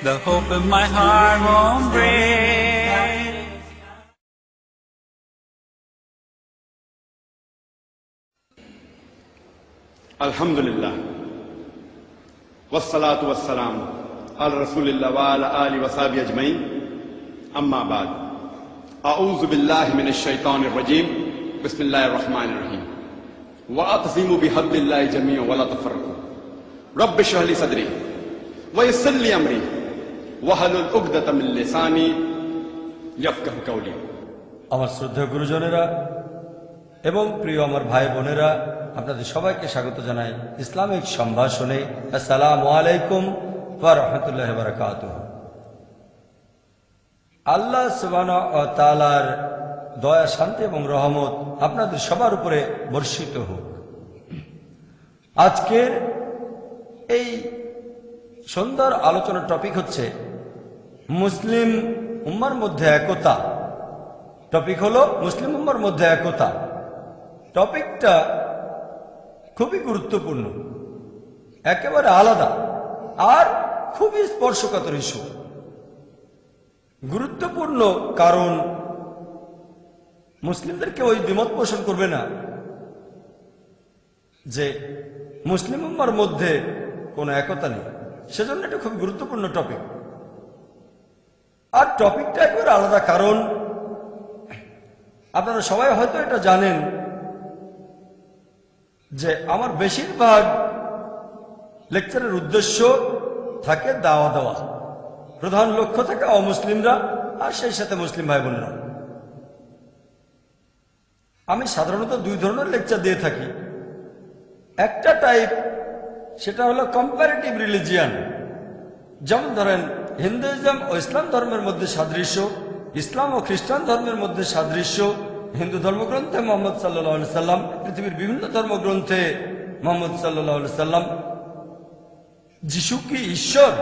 the hope in my heart won't break. Alhamdulillah, wassalatu wassalam ala rasulillah wa ala alihi wa sahbihi ajmain, amma ba'd. A'udhu billahi minash shaitanir rajim, bismillahir rahmanir rahim. Wa'tasimu bihablillahi jami'an wa la tafarraqu. Rabbi shrah li sadri wa yassir li amri wahlul 'uqdatam min lisani yafqahu qawli. আমার শ্রদ্ধেয় গুরুজনেরা এবং প্রিয় আমার ভাই বোনেরা, আপনাদের সবাইকে স্বাগত জানাই ইসলামিক সম্ভাষণে। আসসালামু আলাইকুম ওয়া রাহমাতুল্লাহি ওয়া বারাকাতুহু। আল্লাহ সুবহানাহু ওয়া তাআলার দয়া, শান্তি এবং রহমত আপনাদের সবার উপরে বর্ষিত হোক। আজকের এই সুন্দর আলোচনার টপিক হচ্ছে মুসলিম উম্মার মধ্যে একতা। টপিক হলো মুসলিম উম্মার মধ্যে একতা। টপিকটা খুবই গুরুত্বপূর্ণ, একেবারে আলাদা আর খুবই স্পর্শকাতর ইস্যু। গুরুত্বপূর্ণ কারণ মুসলিমদেরকে ওই দ্বিমত পোষণ করবে না যে মুসলিম উম্মার মধ্যে কোনো একতা নেই, সেজন্য এটা খুব গুরুত্বপূর্ণ টপিক। আর টপিকটা একেবারে আলাদা কারণ আপনারা সবাই হয়তো এটা জানেন যে আমার বেশিরভাগ লেকচারের উদ্দেশ্য থাকে দাওয়া দেওয়া, প্রধান লক্ষ্য থাকে অমুসলিমরা আর সেই সাথে মুসলিম ভাই বোনেরা। আমি সাধারণত দুই ধরনের লেকচার দিয়ে থাকি। একটা টাইপ, সেটা হলো কম্পারেটিভ রিলিজিয়ান, যেমন ধরেন হিন্দুইজম ও ইসলাম ধর্মের মধ্যে সাদৃশ্য, ইসলাম ও খ্রিস্টান ধর্মের মধ্যে সাদৃশ্য, হিন্দু ধর্মগ্রন্থে মোহাম্মদ সাল্লাল্লাহু আলাইহি সাল্লাম, পৃথিবীর বিভিন্ন ধর্মগ্রন্থে মোহাম্মদ সাল্লাল্লাহু আলাইহি সাল্লাম। যিশু কি ঈশ্বর?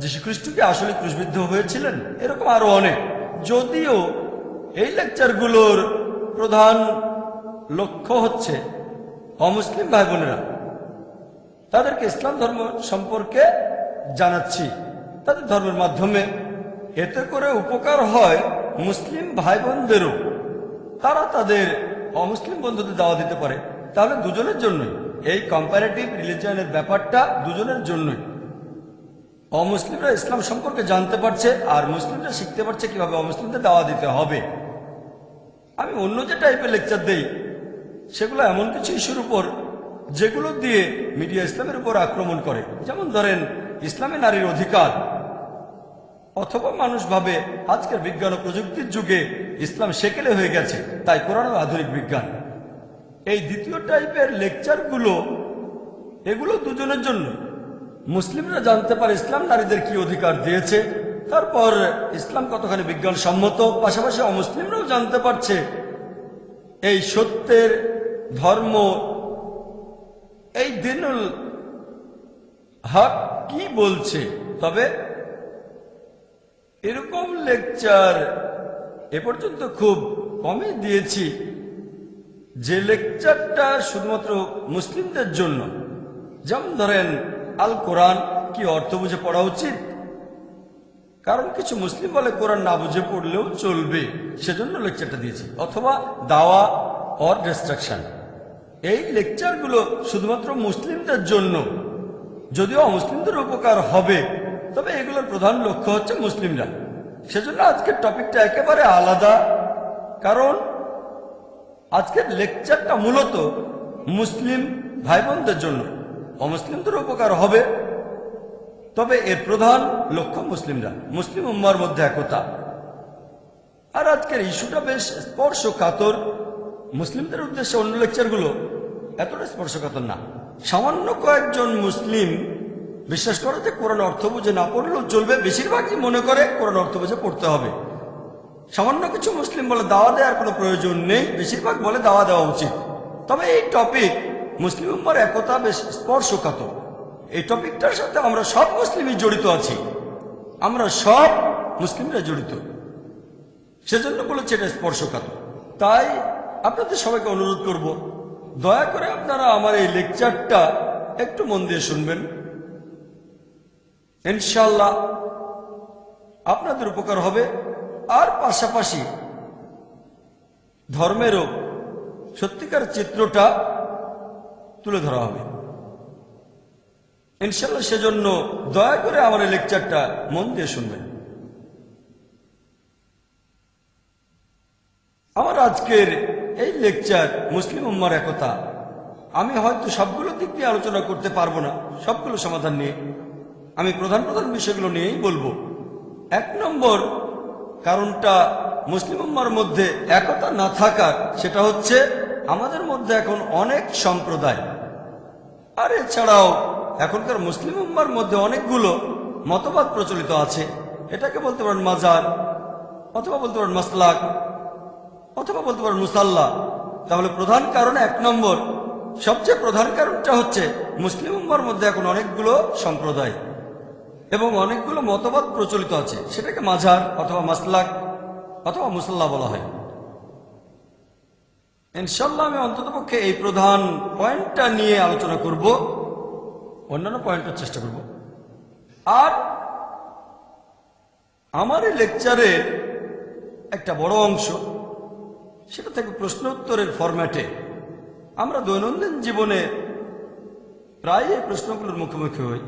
যিশু খ্রিস্ট কি আসলে ক্রুশবিদ্ধ হয়েছিলেন? এরকম আরো অনেক। যদিও এই লেকচারগুলোর প্রধান লক্ষ্য হচ্ছে অমুসলিম ভাই বোনেরা, তাদেরকে ইসলাম ধর্ম সম্পর্কে জানাচ্ছি তাদের ধর্মের মাধ্যমে। এতে করে উপকার হয় মুসলিম ভাই বোনদেরও, তারা তাদের অমুসলিম বন্ধুদের দাওয়া দিতে পারে। তাহলে দুজনের জন্যই এই কম্পারেটিভ রিলিজিয়নের ব্যাপারটা, দুজনের জন্যই। অমুসলিমরা ইসলাম সম্পর্কে জানতে পারছে আর মুসলিমরা শিখতে পারছে কিভাবে অমুসলিমদের দাওয়া দিতে হবে। আমি অন্য যে টাইপের লেকচার দেই সেগুলো এমন কিছু ইস্যুর উপর যেগুলো দিয়ে মিডিয়া ইসলামের উপর আক্রমণ করে। যেমন ধরেন ইসলামে নারীর অধিকার, অথবা মানুষ ভাবে আজকের বিজ্ঞান ও প্রযুক্তির যুগে ইসলাম সেকেলে হয়ে গেছে, তাই কোরআন ও আধুনিক বিজ্ঞান। এই দ্বিতীয় টাইপের লেকচারগুলো, এগুলো দুজনের জন্য। মুসলিমরা জানতে পারে ইসলাম নারীদের কি অধিকার দিয়েছে, তারপর ইসলাম কতখানি বিজ্ঞানসম্মত। পাশাপাশি অমুসলিমরাও জানতে পারছে এই সত্যের ধর্ম, এই দিনুল হক কি বলছে। তবে এরকম লেকচার এ পর্যন্ত খুব কমই দিয়েছি, যে লেকচারটা শুধুমাত্র মুসলিমদের জন্য। যেমন ধরেন আল কোরআন কি অর্থ বুঝে পড়া উচিত, কারণ কিছু মুসলিম বলে কোরআন না বুঝে পড়লেও চলবে, সেজন্য লেকচারটা দিয়েছি। অথবা দাওয়া অর ডিস্ট্রাকশন, এই লেকচারগুলো শুধুমাত্র মুসলিমদের জন্য, যদিও অমুসলিমদের উপকার হবে, তবে এগুলোর প্রধান লক্ষ্য হচ্ছে মুসলিমরা। সেজন্য আজকের টপিকটা একেবারে আলাদা, কারণ আজকের লেকচারটা মূলত মুসলিম ভাই বোনদের জন্য। অমুসলিমদের উপকার হবে, তবে এর প্রধান লক্ষ্য মুসলিমরা, মুসলিম উম্মার মধ্যে একতা। আর আজকের ইস্যুটা বেশ স্পর্শকাতর। মুসলিমদের উদ্দেশ্যে অন্য লেকচারগুলো এতটা স্পর্শকাতর না। সামান্য কয়েকজন মুসলিম বিশ্বাস করে যে কোরআন অর্থ বুঝে না পড়লেও চলবে, বেশিরভাগই মনে করে কোরআন অর্থ বুঝে পড়তে হবে। সামান্য কিছু মুসলিম বলে দাওয়া দেওয়ার কোনো প্রয়োজন নেই, বেশিরভাগ বলে দাওয়া দেওয়া উচিত। তবে এই টপিক মুসলিম উম্মার একতা বেশ স্পর্শকাতর। এই টপিকটার সাথে আমরা সব মুসলিমই জড়িত আছি, আমরা সব মুসলিমরা জড়িত, সেজন্য বলেছে এটা স্পর্শকাতর। তাই আপনাদের সবাইকে অনুরোধ করব, দয়া করে আপনারা আমার এই লেকচারটা একটু মন দিয়ে শুনবেন। ইনশাআল্লাহ আপনাদের উপকার হবে। আর পাশাপাশি ধর্মেরও সত্যিকার চিত্রটা তুলে ধরা হবে ইনশাআল্লাহ। সেজন্য দয়া করে আমার এই লেকচারটা মন দিয়ে শুনবেন। আমার আজকের এই লেকচার মুসলিম উম্মার একতা। আমি হয়তো সবগুলো দিক নিয়ে আলোচনা করতে পারবো না, সবগুলো সমাধান নিয়ে। আমি প্রধান প্রধান বিষয়গুলো নিয়েই বলবো। 1 নম্বর কারণটা মুসলিম উম্মার মধ্যে একতা না থাকার, সেটা হচ্ছে আমাদের মধ্যে এখন অনেক সম্প্রদায়। আর এছাড়াও এখনকার মুসলিম উম্মার মধ্যে অনেকগুলো মতবাদ প্রচলিত আছে। এটাকে বলতে পারেন মাজার, অথবা বলতে পারেন মাসলাক, অথবা বলতে পারেন মুসাল্লা। তাহলে প্রধান কারণ 1 নম্বর, সবচেয়ে প্রধান কারণটা হচ্ছে মুসলিম উম্মার মধ্যে এখন অনেকগুলো সম্প্রদায় এবং অনেকগুলো মতবাদ প্রচলিত আছে। সেটাকে মাজার অথবা মাসলাক অথবা মুসাল্লা বলা হয়। ইনশাআল্লাহ আমি অন্ততপক্ষে এই প্রধান পয়েন্টটা নিয়ে আলোচনা করব, অন্যান্য পয়েন্টের চেষ্টা করব। আর আমার এই লেকচারের একটা বড় অংশ, সেটা থেকে প্রশ্ন উত্তরের ফরম্যাটে। আমরা দৈনন্দিন জীবনে প্রায় এই প্রশ্নগুলোর মুখোমুখি হই,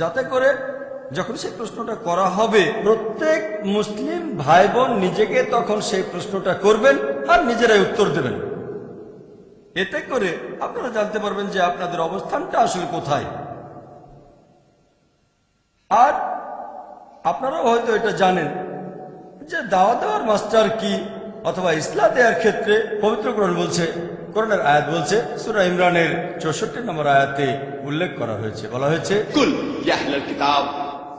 যাতে করে যখন সেই প্রশ্নটা করা হবে প্রত্যেক মুসলিম ভাই বোন নিজেকে তখন সেই প্রশ্নটা করবেন আর নিজেরাই উত্তর দেবেন। এতে করে আপনারা জানতে পারবেন যে আপনাদের অবস্থানটা আসলে কোথায়। আর আপনারাও হয়তো এটা জানেন যে দাওয়া দেওয়ার মাস্টার কি, অথবা ইসলাম দেওয়ার ক্ষেত্রে পবিত্র কোরআন বলছে, কোরআনের আয়াত বলছে, সূরা ইমরানের 64 নম্বর আয়াতে উল্লেখ করা হয়েছে, বলা হয়েছে, কুল ইয়া আহলাল কিতাব,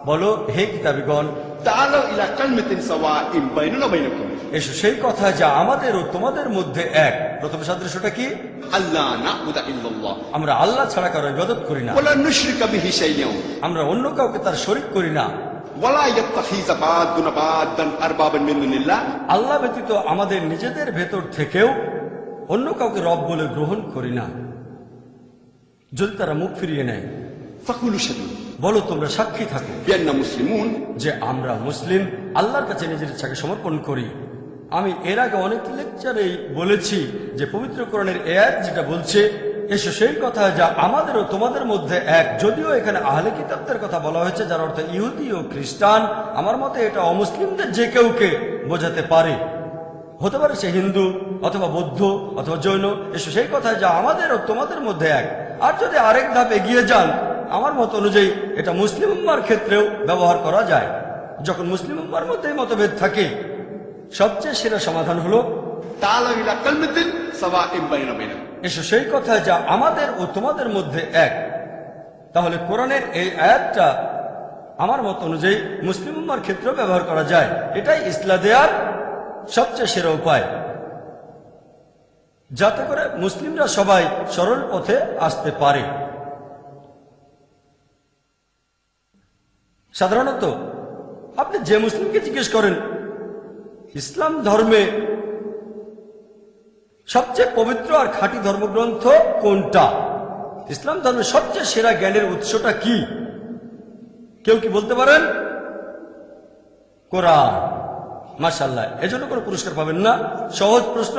বলো হে কিতাবীগণ, তাআলাউ ইলা কালিমাতিন সাওয়াইন বাইনানা ওয়া বাইনাকুম, এসো সেই কথা যা আমাদের ও তোমাদের মধ্যে এক। প্রথম সাদৃশ্যটা কি? আল্লা না'বুদা ইল্লাল্লাহ, আমরা আল্লাহ ছাড়া কারো ইবাদত করি না, ওয়ালা নুশরিকা বিহি শাইআন, আমরা অন্য কাউকে তার শরীক করি না, ওয়ালা ইয়াত্তাখিযা বা'দুনা বা'দান আরবাবান মিন দুনিল্লাহ, আল্লাহ ব্যতীত আমাদের নিজেদের ভেতর থেকেও অন্য কাউকে রব বলে গ্রহণ করি না। যদি তারা মুখ ফিরিয়ে নেয়, ফাকুলু শাদু, বলো তোমরা সাক্ষী থাকো বিআন্না মুসলিমুন, যে আমরা মুসলিম, আল্লাহর কাছে নিজের ইচ্ছাকে সমর্পণ করি। আমি এর আগে অনেক লেকচারেই বলেছি যে পবিত্র কোরআনের আয়াত যেটা বলছে, এসো সেই কথা যা আমাদের ও তোমাদের মধ্যে এক। যদিও এখানে আহলে কিতাবদের কথা বলা হয়েছে, যার অর্থ ইহুদি ও খ্রিস্টান, আমার মতে এটা অমুসলিমদের যে কেউকে বোঝাতে পারে। হতে পারে সে হিন্দু অথবা বৌদ্ধ অথবা জৈন। এসো সেই কথা যা আমাদের ও তোমাদের মধ্যে এক। আর যদি আরেক ধাপ এগিয়ে যান, আমার মত অনুযায়ী এটা মুসলিম উম্মার ক্ষেত্রেও ব্যবহার করা যায়। যখন মুসলিম উম্মার মধ্যে মতভেদ থাকে, সবচেয়ে সেরা সমাধান হলো তাআলাউ ইলা কালিমাতিন সাওয়াইন বাইনানা ওয়া বাইনাকুম, এসো সেই কথা যা আমাদের ও তোমাদের মধ্যে এক। তাহলে কোরআনের এই আয়াতটা আমার মত অনুযায়ী মুসলিম উম্মার ক্ষেত্রেও ব্যবহার করা যায়। এটাই ইসলাম দেওয়ার সবচেয়ে সেরা উপায়, যাতে করে মুসলিমরা সবাই সরল পথে আসতে পারে। সাধারণত আপনি যে মুসলিমকে জিজ্ঞেস করেন ইসলাম ধর্মে সবচেয়ে পবিত্র আর খাঁটি ধর্মগ্রন্থ কোনটা, ইসলাম ধর্মের সবচেয়ে সেরা জ্ঞানের উৎসটা কি, কেউ কি বলতে পারেন? কোরআন। মাশাআল্লাহ, এজন্য কোনো পুরস্কার পাবেন না। সহজ প্রশ্ন,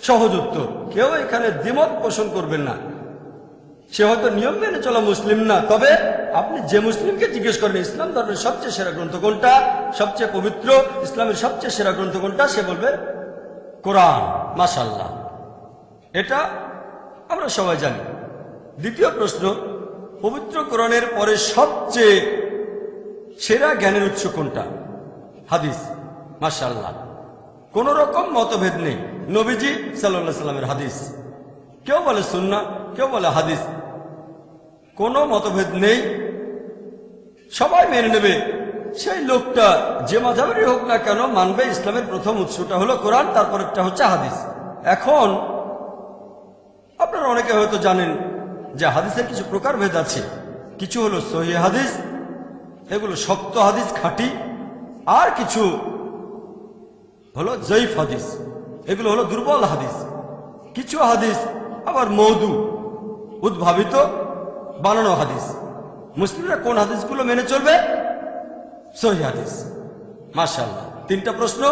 সহজ উত্তর। কেউ এখানে দ্বিমত পোষণ করবেন না। সে হয়তো নিয়ম মেনে চলা মুসলিম না, তবে আপনি যে মুসলিমকে জিজ্ঞেস করেন ইসলাম ধর্মের সবচেয়ে সেরা গ্রন্থ কোনটা, সবচেয়ে পবিত্র ইসলামের সবচেয়ে সেরা গ্রন্থ কোনটা, সে বলবে কোরআন। মাশাআল্লাহ, এটা আমরা সবাই জানি। দ্বিতীয় প্রশ্ন, পবিত্র কোরআনের পরে সবচেয়ে সেরা জ্ঞানের উৎস কোনটা? হাদিস। মাশাআল্লাহ, কোন রকম মতভেদ নেই। নবীজি সাল্লাল্লাহু আলাইহি সাল্লামের হাদিস, কেউ বলে সুন্নাহ, কেউ বলে হাদিস, কোনো মতভেদ নেই, সবাই মেনে নেবে। সেই লোকটা যে মাযহাবেরই হোক না কেন মানবে ইসলামের প্রথম উৎসটা হলো কোরআন, তারপরেরটা হচ্ছে হাদিস। এখন আপনারা অনেকে হয়তো জানেন যে হাদিসের কিছু প্রকারভেদ আছে। কিছু হলো সহিহ হাদিস, এগুলো শক্ত হাদিস, খাঁটি। আর কিছু হলো জয়ীফ হাদিস, এগুলো হলো দুর্বল হাদিস। কিছু হাদিস আবার মওদু, উদ্ভাবিত, বানানো হাদিস। মুসলিমরা কোন হাদিসগুলো মেনে চলবে? সহিহ হাদিস। মাশাআল্লাহ, 3টা প্রশ্ন,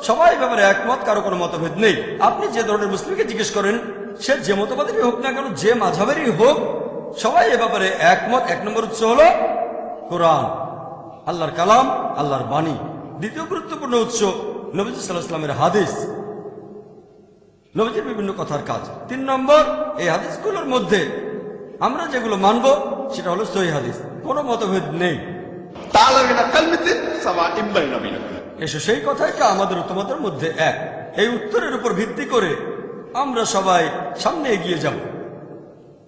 সবাই ব্যাপারে একমত, কারো কোনো মতভেদ নেই। আপনি যে ধরনের মুসলিমকে জিজ্ঞেস করেন, সে যে মতবাদেরই হোক না কেন, যে মাযহাবেরই হোক, সবাই এ ব্যাপারে একমত। 1 নম্বর উৎস হলো কোরআন, আল্লাহর কালাম, আল্লাহর বাণী। দ্বিতীয় গুরুত্বপূর্ণ উৎস নবীজি সাল্লাল্লাহু আলাইহি ওয়াসাল্লামের হাদিস, নবীজির বিভিন্ন কথার কাজ। 3 নম্বর, এই হাদিসগুলোর মধ্যে আমরা যেগুলো মানব সেটা হলো সহিহ হাদিস, কোনো মতভেদ নেই। তাআলা বিনা কালমাতিন সাওয়াইন বাইনা বাইনাকুম। এসো সেই কথাই আমাদের ও তোমাদের মধ্যে এক। এই উত্তরের উপর ভিত্তি করে আমরা সবাই সামনে এগিয়ে যাব।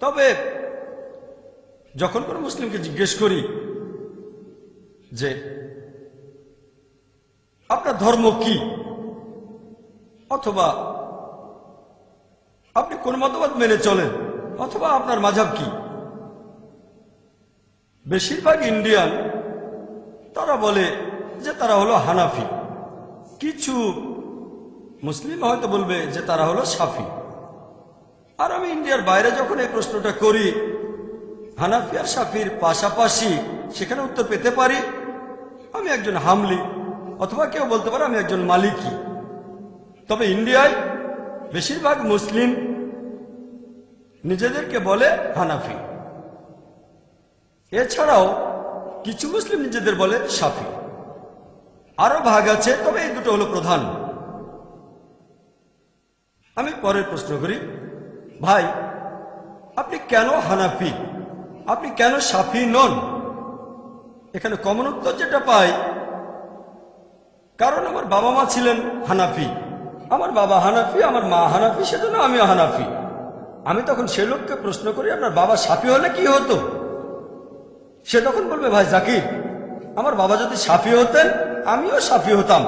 তবে যখন কোনো মুসলিমকে জিজ্ঞেস করি যে আপনার ধর্ম কি, অথবা আপনি কোন মতবাদ মেনে চলেন, অথবা আপনার মাযহাব কি, বেশিরভাগ ইন্ডিয়ান তারা বলে যে তারা হলো হানাফি। কিছু মুসলিম হয়তো বলবে যে তারা হলো শাফি। আর আমি ইন্ডিয়ার বাইরে যখন এই প্রশ্নটা করি, হানাফি আর শাফির পাশাপাশি সেখানে উত্তর পেতে পারি আমি একজন হামলি, অথবা কেউ বলতে পারে আমি একজন মালিকি। তবে ইন্ডিয়ায় বেশিরভাগ মুসলিম নিজেদেরকে বলে হানাফি। এছাড়াও কিছু মুসলিম নিজেদের বলে শাফি। আরো ভাগ আছে, তবে এই দুটো হলো প্রধান। আমি পরের প্রশ্ন করি, ভাই আপনি কেন হানাফি, আপনি কেন শাফি নন? এখানে কমন উত্তর যেটা পাই, কারণ আমার বাবা মা ছিলেন হানাফি, আমার বাবা হানাফি, আমার মা হানাফি, সেজন্য আমিও হানাফি। আমি তখন সে লোককে প্রশ্ন করি, আপনার বাবা শাফি হলে কি হতো? সে তখন বলবে, ভাই জাকির, আমার বাবা যদি শাফি হতেন আমিও শাফি হতাম।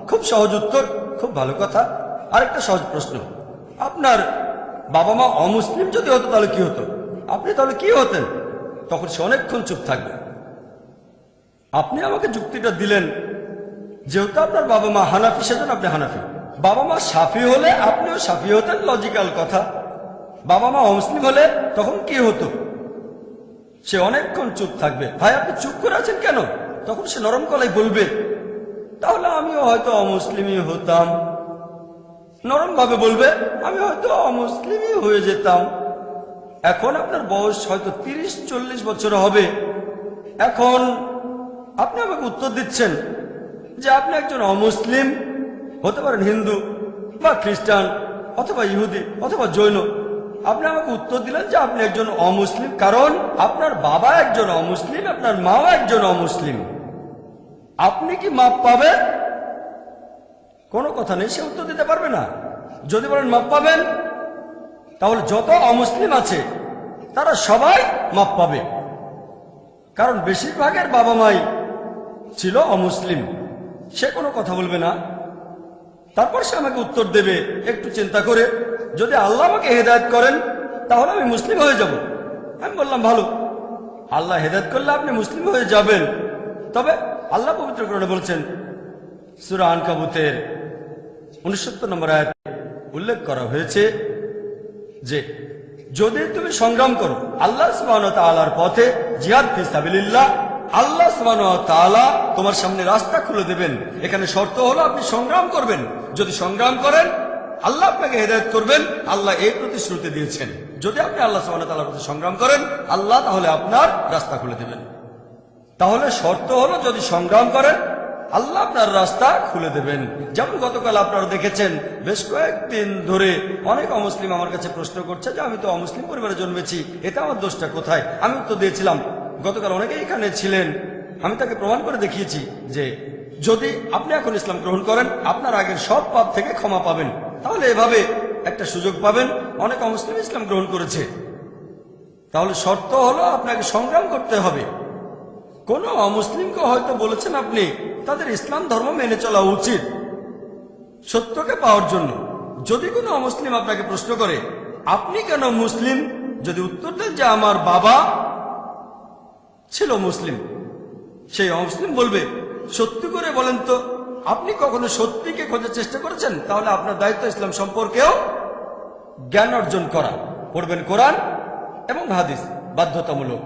খুব সহজ উত্তর, খুব ভালো কথা। আরেকটা সহজ প্রশ্ন, আপনার বাবা মা অমুসলিম যদি হতো তাহলে কি হতো? আপনি তাহলে কি হতেন? তখন সে অনেকক্ষণ চুপ থাকবে। আপনি আমাকে যুক্তিটা দিলেন, যেহেতু আপনার বাবা মা হানাফি সেজন্য আপনি হানাফি। বাবা মা শাফি হলে আপনিও শাফি হতেন, লজিক্যাল কথা। বাবা মা অমুসলিম হলে তখন কি হতো? সে অনেকক্ষণ চুপ থাকবে। ভাই আপনি চুপ করে আছেন কেন? তখন সে নরম গলায় বলবে, তাহলে আমিও হয়তো অমুসলিমই হতাম। নরম ভাবে বলবে, আমি হয়তো অমুসলিমই হয়ে যেতাম। এখন আপনার বয়স হয়তো 30-40 বছর হবে। এখন আপনি আমাকে উত্তর দিচ্ছেন যে আপনি একজন অমুসলিম, হতে পারেন হিন্দু বা খ্রিস্টান অথবা ইহুদি অথবা জৈন। আপনি আমাকে উত্তর দিলেন যে আপনি একজন অমুসলিম, কারণ আপনার বাবা একজন অমুসলিম, আপনার মাও একজন অমুসলিম। আপনি কি মাপ পাবেন? কোনো কথা নেই, সে উত্তর দিতে পারবে না। যদি বলেন মাপ পাবেন, তাহলে যত অমুসলিম আছে তারা সবাই মাপ পাবে, কারণ বেশিরভাগের বাবা মাই ছিল অমুসলিম। সে কোনো কথা বলবে না। তারপর সে আমাকে উত্তর দেবে একটু চিন্তা করে, যদি আল্লাহ আমাকে হেদায়েত করেন তাহলে আমি মুসলিম হয়ে যাব। আমি বললাম ভালো, আল্লাহ হেদায়েত করলে আপনি মুসলিম হয়ে যাবেন। তবে আল্লাহ পবিত্র কোরআনে বলছেন, সূরা আনকাবুতের 69 নম্বর আয়াতে উল্লেখ করা হয়েছে যে যদি তুমি সংগ্রাম করো আল্লাহ সুবহানাহু ওয়া তাআলার পথে, জিহাদ ফি সাবিলিল্লাহ, আল্লাহ সুবহানাহু ওয়া তাআলা তোমার সামনে রাস্তা খুলে দেবেন। এখানে শর্ত হলো আপনি সংগ্রাম করবেন। যদি সংগ্রাম করেন আল্লাহ আপনাকে হেদায়েত করবেন। আল্লাহ এই প্রতিশ্রুতি দিয়েছেন, যদি আপনি আল্লাহ সুবহানাহু ওয়া তাআলার পথে সংগ্রাম করেন আল্লাহ তাহলে আপনার রাস্তা খুলে দেবেন। তাহলে শর্ত হলো যদি সংগ্রাম করেন আল্লাহ আপনার রাস্তা খুলে দেবেন। যেমন গতকাল আপনারা দেখেছেন, বেশ কয়েকদিন ধরে অনেক অমুসলিম আমার কাছে প্রশ্ন করছে যে আমি তো অমুসলিম পরিবারে জন্মেছি, এতে আমার দোষটা কোথায়? আমি উত্তর দিয়েছিলাম, গতকাল অনেকেই এখানে ছিলেন, আমি তাকে প্রমাণ করে দেখিয়েছি যে যদি আপনি এখন ইসলাম গ্রহণ করেন আপনার আগের সব পাপ থেকে ক্ষমা পাবেন। তাহলে এভাবে একটা সুযোগ পাবেন। অনেক অমুসলিম ইসলাম গ্রহণ করেছে। তাহলে শর্ত হলো আপনাকে সংগ্রাম করতে হবে। কোন অমুসলিমকে হয়তো বলেছেন আপনি, তাদের ইসলাম ধর্ম মেনে চলা উচিত সত্যকে পাওয়ার জন্য। যদি কোনো অমুসলিম আপনাকে প্রশ্ন করে আপনি কেন মুসলিম, যদি উত্তর দেন যে আমার বাবা ছিল মুসলিম, সেই অমুসলিম বলবে সত্যি করে বলেন তো আপনি কখনো সত্যিকে খোঁজার চেষ্টা করেছেন? তাহলে আপনার দায়িত্ব ইসলাম সম্পর্কেও জ্ঞান অর্জন করা। পড়বেন কোরআন এবং হাদিস, বাধ্যতামূলক।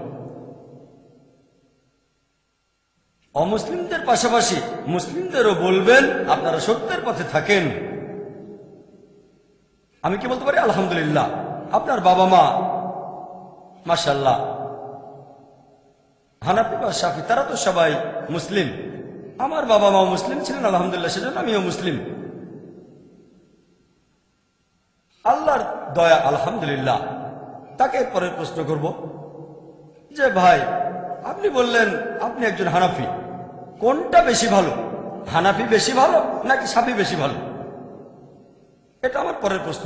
অমুসলিমদের পাশাপাশি মুসলিমদেরও বলবেন আপনারা সত্যের পথে থাকেন। আমি কি বলতে পারি? আলহামদুলিল্লাহ। আপনার বাবা মা মাশাআল্লাহ হানাফি বা শাফি, তারা তো সবাই মুসলিম। আমার বাবা মাও মুসলিম ছিলেন আলহামদুলিল্লাহ, সেজন্য আমিও মুসলিম। আল্লাহর দয়া আলহামদুলিল্লাহ। তাকে পরে প্রশ্ন করব যে ভাই আপনি বললেন আপনি একজন হানাফি, কোনটা বেশি ভালো? হানাফি বেশি ভালো নাকি শাফি বেশি ভালো? এটা আমার পরের প্রশ্ন।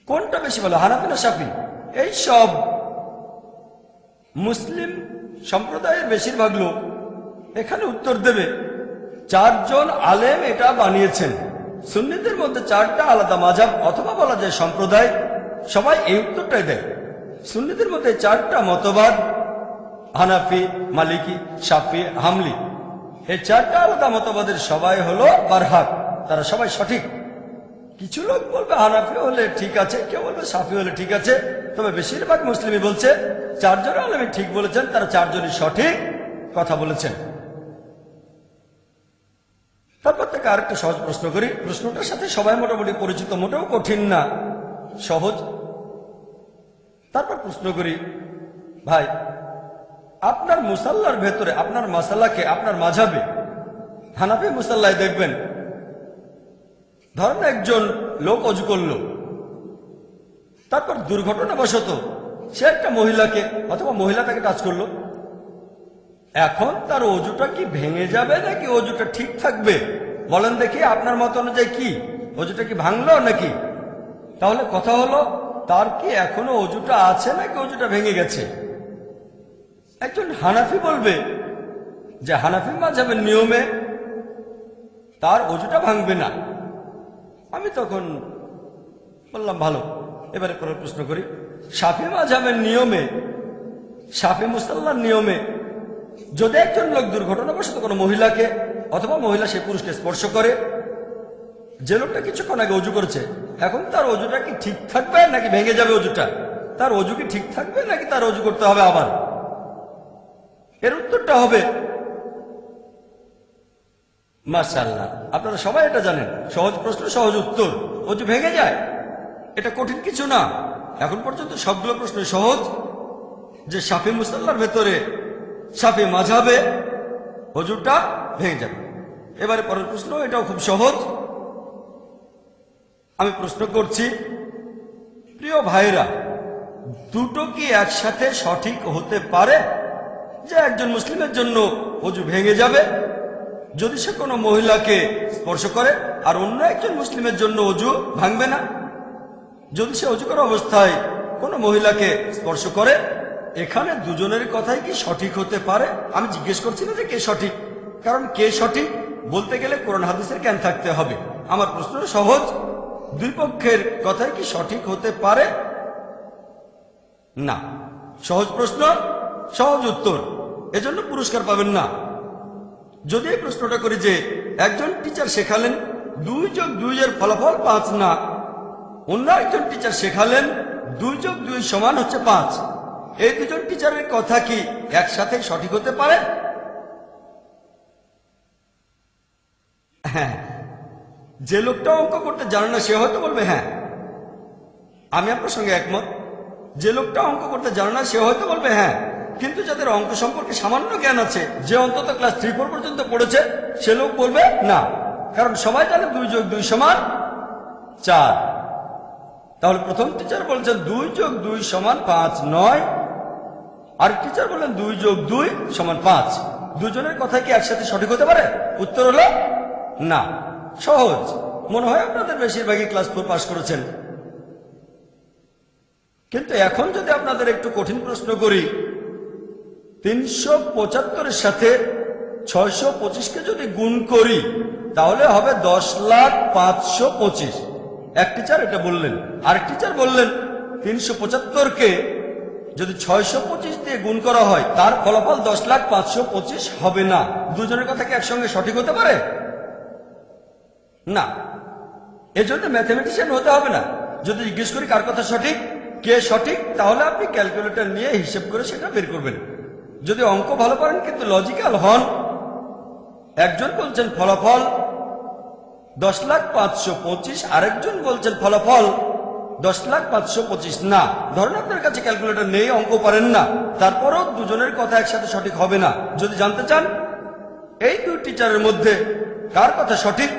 কোনটা বেশি ভালো, হানাফি না শাফি? এই সব মুসলিম সম্প্রদায়ের বেশিরভাগ লোক এখানে উত্তর দেবে। চারজন আলেম এটা বানিয়েছেন। সুন্নিদের মধ্যে চারটা আলাদা মাযহাব অথবা বলা যায় সম্প্রদায়, সবাই এই উত্তরটাই দেয়। সুন্নিদের মধ্যে চারটা মতবাদ, হানাফি, মালিকি, শাফি, হামলি, এই চারটা আলাদা মতবাদের সবাই হলো বারহাক, তারা সবাই সঠিক। কিছু লোক বলবে হানাফি হলে ঠিক আছে, কেউ বলবে শাফি হলে ঠিক আছে, তবে বেশিরভাগ মুসলিমই বলছে চারজন আলেমই ঠিক বলেছেন, তারা চারজনই সঠিক কথা বলেছেন। তারপর থেকে আরেকটা সহজ প্রশ্ন করি। প্রশ্নটার সাথে সবাই মোটামুটি পরিচিত, মোটেও কঠিন না, সহজ। তারপর প্রশ্ন করি, ভাই আপনার মুসাল্লার ভেতরে আপনার মাসালাকে আপনার মাঝাবে হানাফি মুসাল্লায় দেখবেন, ধরেন একজন লোক অজু করলো, তারপর দুর্ঘটনাবশত সে একটা মহিলাকে অথবা মহিলা তাকে টাচ করলো। এখন তার অজুটা কি ভেঙে যাবে নাকি অজুটা ঠিক থাকবে? বলেন দেখি আপনার মত অনুযায়ী কি, অজুটা কি ভাঙলো নাকি? তাহলে কথা হলো তার কি এখনো অজুটা আছে নাকি অজুটা ভেঙে গেছে? একজন হানাফি বলবে যে হানাফি মাযহাবের নিয়মে তার অজুটা ভাঙবে না। আমি তখন বললাম ভালো, এবারে পরের প্রশ্ন করি। শাফি মাযহাবের নিয়মে, শাফি মুসাল্লার নিয়মে যদি একজন লোক দুর্ঘটনাবশত কোনো মহিলাকে অথবা মহিলা সে পুরুষকে স্পর্শ করে, যে লোকটা কিছুক্ষণ আগে অজু করেছে, এখন তার অজুটা কি ঠিক থাকবে নাকি ভেঙে যাবে অজুটা? তার অজু কি ঠিক থাকবে নাকি তার অজু করতে হবে আবার? এর উত্তরটা হবে মাশাআল্লাহ, আপনারা সবাই এটা জানেন। সহজ প্রশ্ন, সহজ উত্তর। অজু ভেঙে যায়, এটা কঠিন কিছু না। এখন পর্যন্ত সবগুলো প্রশ্ন সহজ, যে শাফি মুসাল্লার ভেতরে শাফি মাযহাবে অজুটা ভেঙে যাবে। এবারে পরের প্রশ্ন, এটাও খুব সহজ। আমি প্রশ্ন করছি, প্রিয় ভাইরা, দুটো কি একসাথে সঠিক হতে পারে? যে একজন মুসলিমের জন্য অজু ভেঙে যাবে যদি সে কোনো মহিলাকে স্পর্শ করে, আর অন্য একজন মুসলিমের জন্য অজু ভাঙবে না যদি সে অজু করা অবস্থায় কোনো মহিলাকে স্পর্শ করে। এখানে দুজনের কথাই কি সঠিক হতে পারে? আমি জিজ্ঞেস করছি না যে কে সঠিক, কারণ কে সঠিক বলতে গেলে কোরআন হাদিসের জ্ঞান থাকতে হবে। আমার প্রশ্ন সহজ, দুই পক্ষের কথাই কি সঠিক হতে পারে? না। সহজ প্রশ্ন, সহজ উত্তর, এজন্য পুরস্কার পাবেন না। যদি এই প্রশ্নটা করি যে একজন টিচার শেখালেন 2+2 এর ফলাফল 5 না, অন্য একজন টিচার শেখালেন 2+2 সমান হচ্ছে 5, এই দুজন টিচারের কথা কি একসাথে সঠিক হতে পারে? হ্যাঁ। যে লোকটা অঙ্ক করতে জানে না সে হয়তো বলবে হ্যাঁ, আমি আপনার সঙ্গে একমত। যে লোকটা অঙ্ক করতে জানে না সে হয়তো বলবে হ্যাঁ, কিন্তু যাদের অঙ্ক সম্পর্কে সামান্য জ্ঞান আছে, যে অন্তত ক্লাস 3-4 পর্যন্ত পড়েছে, সে লোক বলবে না, কারণ সবাই জানে 2+2 সমান 4। তাহলে প্রথম টিচার বলছেন 2+2 সমান 5 নয়, আর টিচার বললেন 2+2 সমান 5। দুজনের কথা কি একসাথে সঠিক হতে পারে? উত্তর হলো না। সহজ। মনে হয় আপনাদের বেশিরভাগই ক্লাস 4 পাস করেছেন। কিন্তু এখন যদি আপনাদের একটু কঠিন প্রশ্ন করি, 375-এর সাথে 625-কে যদি গুণ করি তাহলে হবে 10,05,25। এক টিচার এটা বললেন, আরেক টিচার বললেন 375-কে যদি 625 দিয়ে গুণ করা হয় তার ফলাফল 10,05,25 হবে না। দুজনের কথা কি একসঙ্গে সঠিক হতে পারে? না। এজন্য ম্যাথমেটিশিয়ান হতে হবে না। যদি জিজ্ঞেস করি কার কথা সঠিক, কে সঠিক, তাহলে আপনি ক্যালকুলেটর নিয়ে হিসেব করে সেটা বের করবেন। যদি অঙ্ক ভালো পারেন কিন্তু লজিক্যাল হন, একজন বলছেন ফলাফল 10,525, আরেকজন বলছেন ফলাফল 10,525, না ধরেন আপনার কাছে ক্যালকুলেটর নেই, অঙ্ক পারেন না, তারপরও দুজনের কথা একসাথে সঠিক হবে না। যদি জানতে চান এই দুই টিচারের মধ্যে কার কথা সঠিক,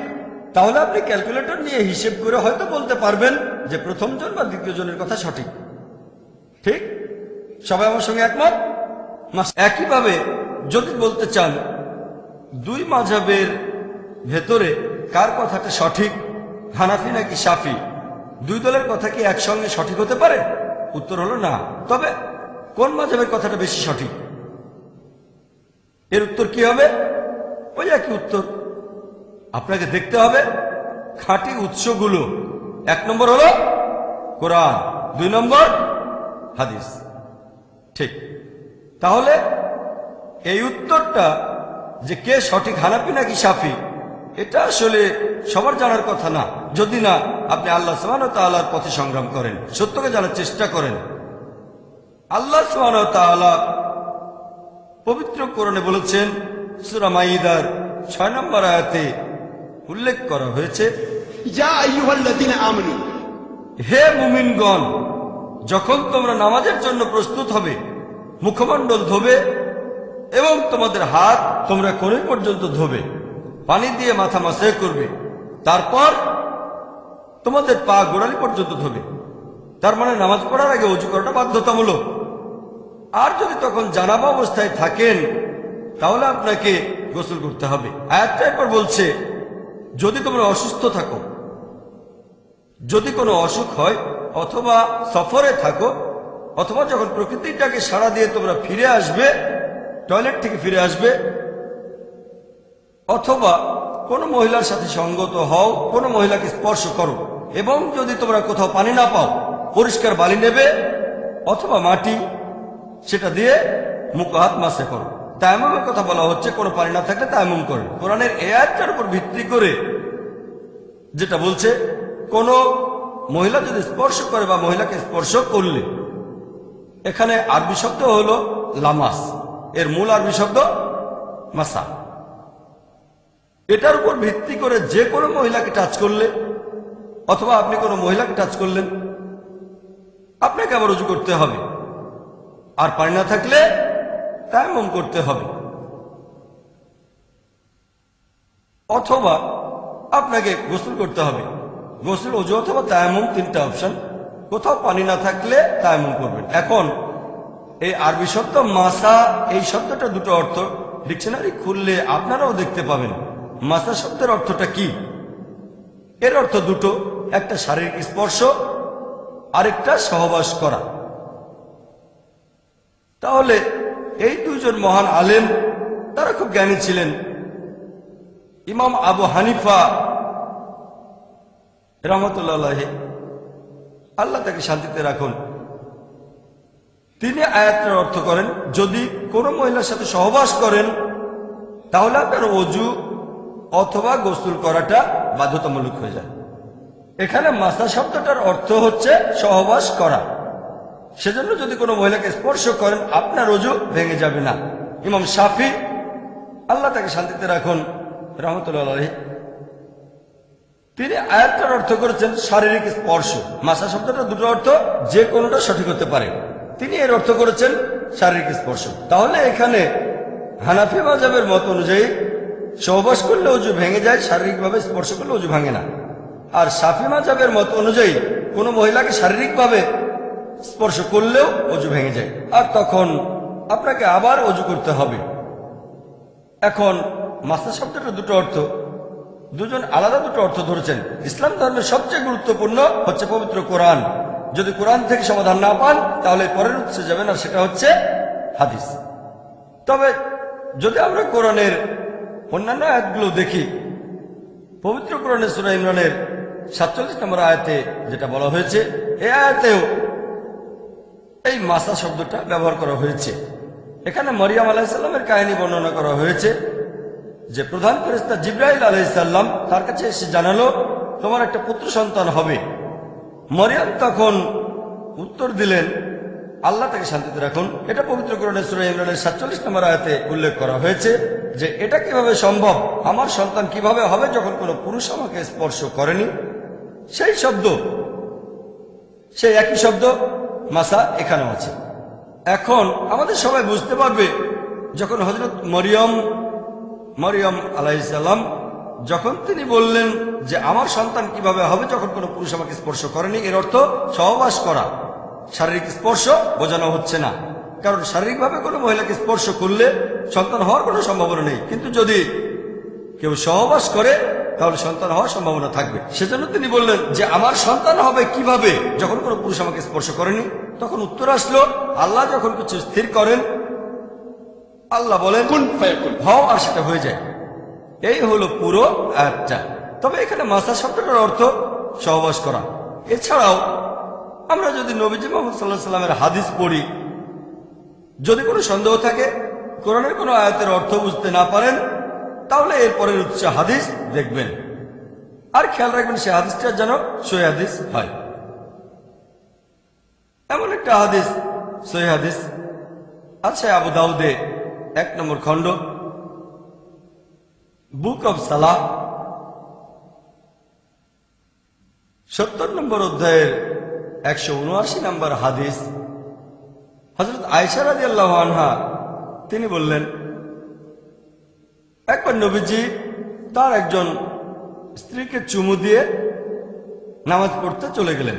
তাহলে আপনি ক্যালকুলেটর নিয়ে হিসেব করে হয়তো বলতে পারবেন যে প্রথম জন বা দ্বিতীয় জনের কথা সঠিক। ঠিক? সবাই আমার সঙ্গে একমত? একইভাবে যদি বলতে চান দুই মাযহাবের ভেতরে কার কথাটা সঠিক, হানাফি নাকি শাফি, দুই দলের কথা কি একসঙ্গে সঠিক হতে পারে? উত্তর হলো না। তবে কোন মাযহাবের কথাটা বেশি সঠিক, এর উত্তর কি হবে? ওই একই উত্তর। আপনাকে দেখতে হবে খাঁটি উৎসগুলো। 1 নম্বর হলো কোরআন, 2 নম্বর হাদিস। ঠিক? তাহলে এই উত্তরটা যে কে সঠিক, হানাফি নাকি শাফি, এটা আসলে সবার জানার কথা না, যদি না আপনি আল্লাহ সুবহানাহু ওয়া তাআলার পথে সংগ্রাম করেন, সত্যকে জানার চেষ্টা করেন। আল্লাহ সুবহানাহু ওয়া তাআলা পবিত্র কোরআনে বলেছেন, সূরা মাইদার 6 নম্বর আয়াতে উল্লেখ করা হয়েছে, ইয়া আইয়ুহাল্লাযীনা আমানু, হে মুমিনগণ, যখন তোমরা নামাজের জন্য প্রস্তুত হবে, মুখমণ্ডল ধোবে এবং তোমাদের হাত তোমরা কোণে পর্যন্ত ধোবে, পানি দিয়ে মাথা মাসাজ করবে, তারপর তোমাদের পা গোড়ালি পর্যন্ত ধোবে। তার মানে নামাজ পড়ার আগে ওযু করাটা বাধ্যতামূলক। আর যদি তখন জানাবা অবস্থায় থাকেন তাহলে আপনাকে গোসল করতে হবে। আয়াতটা এরপর বলছে, যদি তোমরা অসুস্থ থাকো, যদি কোনো অসুখ হয়, অথবা সফরে থাকো, অথবা যখন প্রকৃতিটাকে সাড়া দিয়ে তোমরা ফিরে আসবে, টয়লেট থেকে ফিরে আসবে, অথবা কোনো মহিলার সাথে সঙ্গত হও, কোনো মহিলাকে স্পর্শ করো, এবং যদি তোমরা কোথাও পানি না পাও, পরিষ্কার বালি নেবে অথবা মাটি, সেটা দিয়ে মুখ হাত মাসে করো। তায়াম্মুমের কথা বলা হচ্ছে, কোনো পানি না থাকলে তায়াম্মুম করেন। কোরআনের এই আয়াতটার উপর ভিত্তি করে যেটা বলছে, কোনো মহিলা যদি স্পর্শ করে বা মহিলাকে স্পর্শ করলে, এখানে আরবি শব্দ হলো লামাস, এর মূল আরবি শব্দ মাসা। এটার উপর ভিত্তি করে যে কোনো মহিলাকে টাচ করলে, অথবা আপনি কোনো মহিলাকে টাচ করলেন, আপনাকে আবার ওযু করতে হবে, আর পানি না থাকলে তায়াম্মুম করতে হবে। অথবা আপনাকে গোসল করতে হবে। গোসল, ওযু অথবা তায়াম্মুম, 3টা অপশন। কোথাও পানি না থাকলে তায়াম্মুম করবেন। এখন এই আরবি শব্দ মাসা, এই শব্দটা দুটো অর্থ, ডিকশনারি খুললে আপনারাও দেখতে পাবেন মাসা শব্দের অর্থটা কি। এর অর্থ দুটো, একটা শারীরিক স্পর্শ, আরেকটা সহবাস করা। তাহলে এই দুইজন মহান আলেম, তারা খুব জ্ঞানী ছিলেন। ইমাম আবু হানিফা রাহমাতুল্লাহ আলাইহি, আল্লাহ তাকে শান্তিতে রাখুন, তিনি আয়াতের অর্থ করেন, যদি কোনো মহিলার সাথে সহবাস করেন তাহলে আপনার ওযু অথবা গোসল করাটা বাধ্যতামূলক হয়ে যায়। এখানে মাসা শব্দটার অর্থ হচ্ছে সহবাস করা। সেজন্য যদি কোনো মহিলাকে স্পর্শ করেন আপনার ওযু ভেঙে যাবে না। ইমাম শাফি, আল্লাহ তাকে শান্তিতে রাখুন, রাহমাতুল্লাহ আলাইহি, তিনি আয়াতটার অর্থ করেছেন শারীরিক স্পর্শ। মাসা শব্দটা দুটো অর্থ, যে কোনোটা সঠিক হতে পারে। তিনি এর অর্থ করেছেন শারীরিক স্পর্শ। তাহলে এখানে হানাফি মাযহাবের মত অনুযায়ী সহবাস করলে ওযু ভেঙে যায়, শারীরিকভাবে স্পর্শ করলে ওযু ভাঙে না। আর শাফি মাযহাবের মত অনুযায়ী কোনো মহিলাকে শারীরিকভাবে স্পর্শ করলেও ওযু ভেঙে যায়, আর তখন আপনাকে আবার ওযু করতে হবে। এখন মাসা শব্দটা দুটো অর্থ, দুজন আলাদা দুটো অর্থ ধরেছেন। ইসলাম ধর্মের সবচেয়ে গুরুত্বপূর্ণ হচ্ছে পবিত্র কোরআন। যদি কোরআন থেকে সমাধান না পান তাহলে পরের উৎসে যাবেন, আর সেটা হচ্ছে হাদিস। তবে যদি আমরা কোরআনের অন্যান্য আয়াতগুলো দেখি, পবিত্র কোরআনের সূরা ইমরানের 47 নম্বর আয়াতে যেটা বলা হয়েছে, এই আয়াতেও এই মাসা শব্দটা ব্যবহার করা হয়েছে। এখানে মরিয়ম আলাইহিস সালামের কাহিনী বর্ণনা করা হয়েছে, যে প্রধান ফেরেশতা জিবরাইল আলাইহিস সালাম তার কাছে এসে জানালো, তোমার একটা পুত্র সন্তান হবে। মরিয়ম তখন উত্তর দিলেন, আল্লাহ তাকে শান্তিতে রাখুন। এটা পবিত্র কোরআনের সূরা ইমরানের 47 নম্বর আয়াতে উল্লেখ করা হয়েছে যে এটা কিভাবে সম্ভব, আমার সন্তান কিভাবে হবে যখন কোনো পুরুষ আমাকে স্পর্শ করেনি। সেই শব্দ, সেই একই শব্দ মাসা এখানেও আছে। এখন আমাদের সবাই বুঝতে পারবে যখন হযরত মরিয়ম আলাইহিস সালাম যখন তিনি বললেন যে আমার সন্তান কিভাবে হবে যখন কোনো পুরুষ আমাকে স্পর্শ করেনি, এর অর্থ সহবাস করা। শারীরিক স্পর্শ বোঝানো হচ্ছে না, কারণ শারীরিকভাবে কোনো মহিলাকে স্পর্শ করলে সন্তান হওয়ার কোনো সম্ভাবনা নেই, কিন্তু যদি কেউ সহবাস করে তাহলে সন্তান হওয়ার সম্ভাবনা থাকবে। সেজন্য তিনি বললেন যে আমার সন্তান হবে কিভাবে যখন কোনো পুরুষ আমাকে স্পর্শ করেনি। তখন উত্তর আসলো, আল্লাহ যখন কিছু স্থির করেন, আল্লাহ বলেন কুন ফায়াকুন। হও, আর সেটা হয়ে যায়। এই হলো পুরো আয়াতটা। তবে এখানে মাসা শব্দটার অর্থ সহবাস করা। এছাড়াও আমরা যদি নবীজি মুহাম্মদ সাল্লাল্লাহু আলাইহি সাল্লামের হাদিস পড়ি, যদি কোনো সন্দেহ থাকে, কোরআনের কোনো আয়াতের অর্থ বুঝতে না পারেন, তাহলে এরপরের উৎস হাদিস দেখবেন, আর খেয়াল রাখবেন সে হাদিসটা যেন সহিহ হাদিস হয়। এমন একটা হাদিস, সহিহ হাদিস আছে আবু দাউদে 1 নম্বর খণ্ড, বুক অব সালাহ 70 নম্বর অধ্যায়ের 179 নম্বর হাদিস। হযরত আয়েশা রাদিয়াল্লাহু আনহা তিনি বললেন, একবার নবীজি তার একজন স্ত্রীকে চুমু দিয়ে নামাজ পড়তে চলে গেলেন,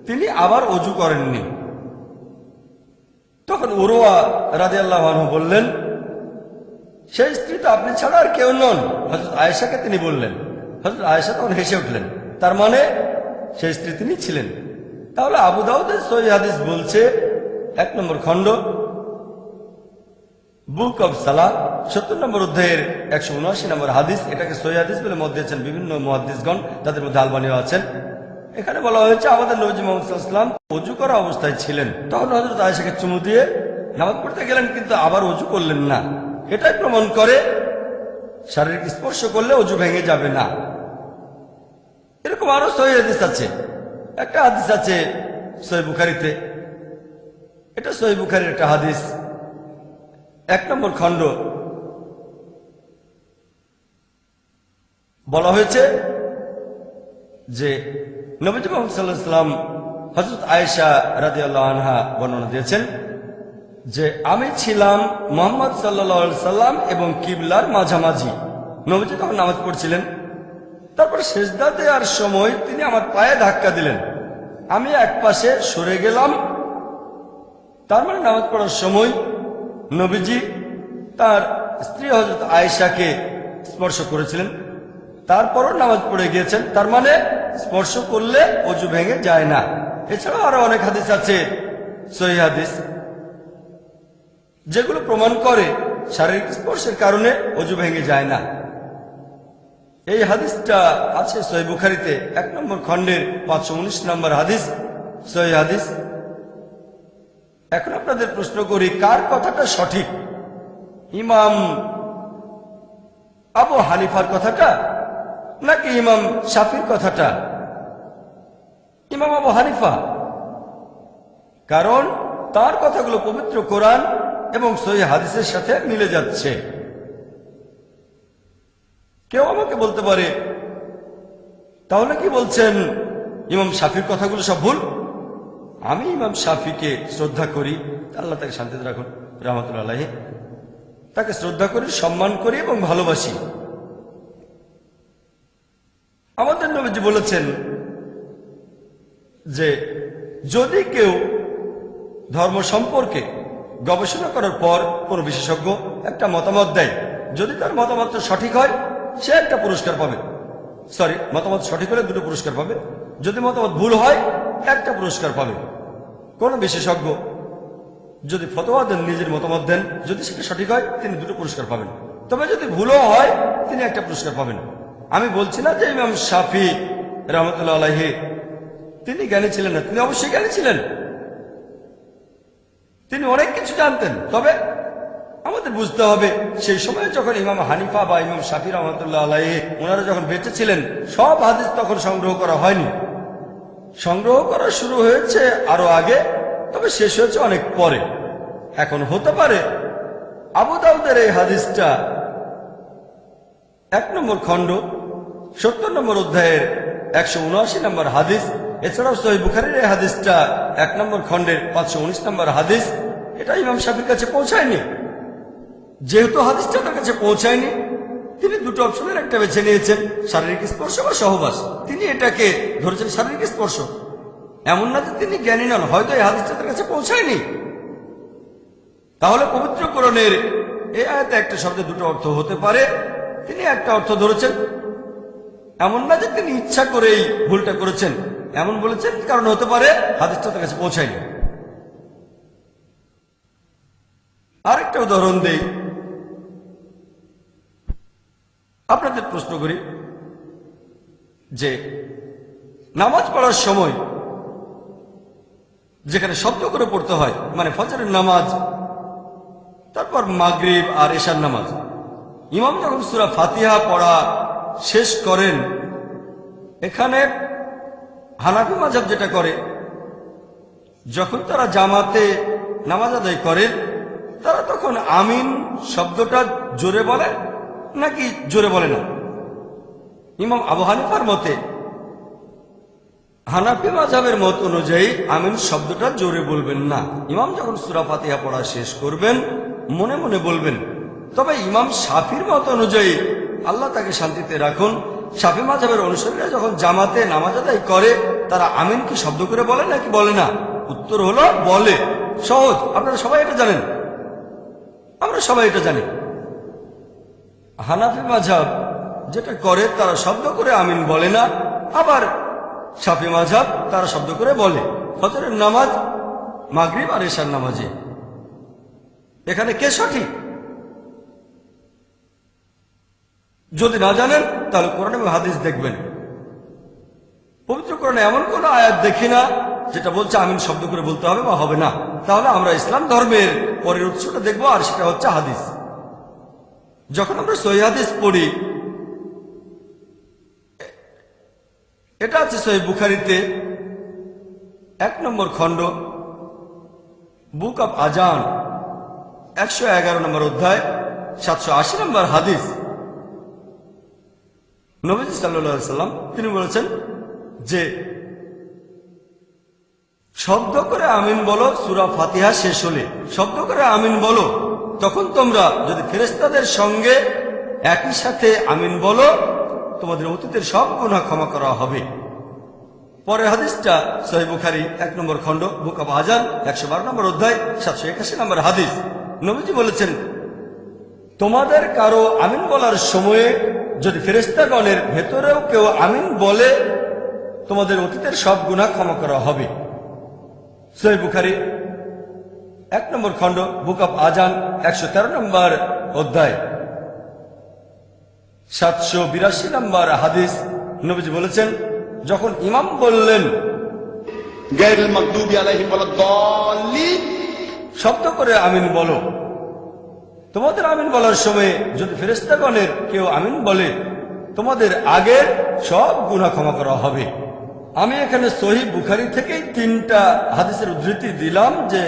তিনি আবার ওযু করেননি। তখন উরওয়া রাদিয়াল্লাহু আনহু বললেন, সেই স্ত্রী তো আপনি ছাড়া আর কেউ নন। হযরত আয়েশাকে তিনি বললেন। হযরত আয়েশা তখন হেসে উঠলেন, তার মানে সেই স্ত্রী তিনি ছিলেন। তাহলে আবু দাউদের সহিহ হাদিস বলছে 1 নম্বর খণ্ড, বুক অব সালাহ 70 নম্বর অধ্যায়ের 179 নম্বর হাদিস। এটাকে সহিহ হাদিস বলে মত দিয়েছেন বিভিন্ন মুহাদ্দিসগণ, তাদের মধ্যে আলবানীও আছেন। এখানে বলা হয়েছে আমাদের নবী মুহাম্মদ সাল্লাল্লাহু আলাইহি ওয়াসাল্লাম ওযু করা অবস্থায় ছিলেন, তখন হযরত আয়েশাকে চুমু দিয়ে নামাজ পড়তে গেলেন, কিন্তু আবার ওযু করলেন না। এটাই প্রমাণ করে শারীরিক স্পর্শ করলে ওযু ভেঙে যাবে না। এরকম আরো সহিহ হাদিস আছে। একটা হাদিস আছে সহিহ বুখারীতে, এটা সহিহ বুখারীর একটা হাদিস, 1 নম্বর খণ্ড। বলা হয়েছে যে নবী মুহাম্মদ সাল্লাল্লাহু আলাইহি ওয়াসাল্লাম হযরত আয়েশা রাদিয়াল্লাহু আনহা বর্ণনা দিয়েছেন যে আমি ছিলাম মুহাম্মদ সাল্লাল্লাহু আলাইহি সাল্লাম এবং কিবলার মাঝামাঝি। নবীজি তখন নামাজ পড়ছিলেন, তারপর সিজদা দেওয়ার সময় তিনি আমার পায়ে ধাক্কা দিলেন, আমি এক পাশে সরে গেলাম। তার মানে নামাজ পড়ার সময় নবীজি তার স্ত্রী হযরত আয়েশাকে স্পর্শ করেছিলেন, তারপরও নামাজ পড়ে গিয়েছেন। তার মানে স্পর্শ করলে ওযু ভেঙে যায় না। এছাড়াও আরো অনেক হাদিস আছে সহিহ হাদিস, যেগুলো প্রমাণ করে শারীরিক স্পর্শের কারণে ওযু ভেঙে যায় না। এই হাদিসটা আছে সহিহ বুখারীতে 1 নম্বর খণ্ডের 519 নম্বর হাদিস, সহিহ হাদিস। এখন আপনাদের প্রশ্ন করি, কার কথাটা সঠিক, ইমাম আবু হানিফার কথাটা নাকি ইমাম শাফির কথাটা? ইমাম আবু হানিফা, কারণ তার কথাগুলো পবিত্র কোরআন এবং সহিহ হাদিসের সাথে মিলে যাচ্ছে। কেউ আমাকে বলতে পারে, তাহলে কি বলছেন ইমাম শাফির কথাগুলো সব ভুল? আমি ইমাম শাফিকে শ্রদ্ধা করি, আল্লাহ তাকে শান্তিতে রাখুন, রাহমাতুল্লাহ আলাইহি। তাকে শ্রদ্ধা করি, সম্মান করি এবং ভালোবাসি। আমাদের নবীজি বলেছেন যে যদি কেউ ধর্ম সম্পর্কে গবেষণা করার পর কোনো বিশেষজ্ঞ একটা মতামত দেয়, যদি তার মতামতটা সঠিক হয় সে একটা পুরস্কার পাবে। মতামত সঠিক হলে 2টো পুরস্কার পাবে, যদি মতামত ভুল হয় 1টা পুরস্কার পাবে। কোন বিশেষজ্ঞ যদি ফতোয়া দেন, নিজের মতামত দেন, যদি সেটা সঠিক হয় তিনি 2টো পুরস্কার পাবেন, তবে যদি ভুলও হয় তিনি 1টা পুরস্কার পাবেন। আমি বলছি না যে ইমাম শাফি রাহমাতুল্লাহ আলাইহি তিনি জ্ঞানী ছিলেন না, তিনি অবশ্যই জ্ঞানী ছিলেন, তিনি অনেক কিছু জানতেন। তবে আমাদের বুঝতে হবে সেই সময় যখন ইমাম হানিফা বা ইমাম শাফি রাহমাতুল্লাহ আলাইহি ওনারা যখন বেঁচে ছিলেন, সব হাদিস তখন সংগ্রহ করা হয়নি। সংগ্রহ করা শুরু হয়েছে আরো আগে, তবে শেষ হয়েছে অনেক পরে। এখন হতে পারে আবু দাউদের এই হাদিসটা 1 নম্বর খণ্ড 70 নম্বর অধ্যায়ের 179 নম্বর হাদিস, এছাড়াও সহিহ বুখারীর এই হাদিসটা 1 নম্বর খণ্ডের 519 নম্বর হাদিস, এটা ইমাম শাফির কাছে পৌঁছায়নি। যেহেতু হাদিসটা তার কাছে পৌঁছায়নি, তিনি দুটো অপশনের একটা বেছে নিয়েছেন, শারীরিক স্পর্শ বা সহবাস। তিনি এটাকে ধরেছেন শারীরিক স্পর্শ। এমন না যে তিনি জ্ঞানী নন, হয়তো এই হাদিসটা তার কাছে পৌঁছায়নি। তাহলে পবিত্র কোরআনের এই আয়াতে একটা শব্দে দুটো অর্থ হতে পারে, তিনি একটা অর্থ ধরেছেন। এমন না যে তিনি ইচ্ছা করেই ভুলটা করেছেন, এমন বলেছেন কারণ হতে পারে হাদিসটা তার কাছে পৌঁছায়নি। আরেকটা উদাহরণ দেই, আপনাদের প্রশ্ন করি যে নামাজ পড়ার সময় যেখানে শব্দ করে পড়তে হয়, মানে ফজরের নামাজ, তারপর মাগরিব আর এশার নামাজ, ইমাম যখন সূরা ফাতিহা পড়া শেষ করেন, এখানে হানাফি মাযহাব যেটা করে, যখন তারা জামাতে নামাজ আদায় করেন, তারা তখন আমিন শব্দটা জোরে বলে নাকি জোরে বলে না? ইমাম আবু হানিফার মতে, হানাফি মাযহাবের মত অনুযায়ী আমিন শব্দটা জোরে বলবেন না। ইমাম যখন সূরা ফাতিহা পড়া শেষ করবেন মনে মনে বলবেন। তবে ইমাম শাফির মত অনুযায়ী, আল্লাহ তাকে শান্তিতে রাখুন, শাফি মাযহাবের অনুসারীরা যখন জামাতে নামাজ আদায় করে, তারা আমিন কি শব্দ করে বলে নাকি বলে না? উত্তর হলো বলে। সহজ, আপনারা সবাই এটা জানেন, আমরা সবাই এটা জানি। হানাফি মাযহাব যেটা করে, তারা শব্দ করে আমিন বলে না। আবার শাফি মাযহাব তারা শব্দ করে বলে। ফজরের নামাজ, মাগরিব আর এশার নামাজে এখানে কে সঠিক? যদি না জানেন তাহলে কোরআন এবং হাদিস দেখবেন। পবিত্র কোরআনে এমন কোন আয়াত দেখি না যেটা বলছে আমিন শব্দ করে বলতে হবে বা হবে না। তাহলে আমরা ইসলাম ধর্মের পরের উৎসটা দেখবো, আর সেটা হচ্ছে হাদিস। যখন আমরা সহিহ হাদিস পড়ি, এটা আছে সহিহ বুখারীতে 1 নম্বর খণ্ড, বুক অব আজান, 111 নম্বর অধ্যায়, 780 নম্বর হাদিস। নবীজি সাল্লাল্লাহু আলাইহি সাল্লাম তিনি বলেছেন যে শব্দ করে আমিন বলো সূরা ফাতিহা শেষ হলে, শব্দ করে আমিন বলো, তখন তোমরা যদি ফেরেশতাদের সঙ্গে একই সাথে আমিন বলো, তোমাদের অতীতের সব গুনাহ ক্ষমা করা হবে। পরের হাদিসটা সহিহ বুখারী 1 নম্বর খণ্ড, বুক অব আজান, 112 নম্বর অধ্যায়, 781 নম্বর হাদিস। নবীজি বলেছেন, তোমাদের কারো আমিন বলার সময়ে যদি ফেরেশতাগণের ভেতরেও কেউ আমিন বলে, তোমাদের অতীতের সব গুনাহ ক্ষমা করা হবে। সহিহ বুখারী 1 নম্বর খণ্ড, বুক অব আজান, 113 নম্বর অধ্যায়, 782 নম্বর হাদিস। নবীজি বলেছেন, যখন ইমাম বললেন গায়রুল মাগদুবি আলাইহিম ওয়ালাদ-দাল্লিন, শব্দ করে আমিন বলো, তোমাদের আমিন বলার সময় যদি ফেরেশতাগণের কেউ আমিন বলে, তোমাদের আগের সব গুনাহ ক্ষমা করা হবে। আমি এখানে সহিহ বুখারী থেকে 3টা হাদিসের উদ্ধৃতি দিলাম যে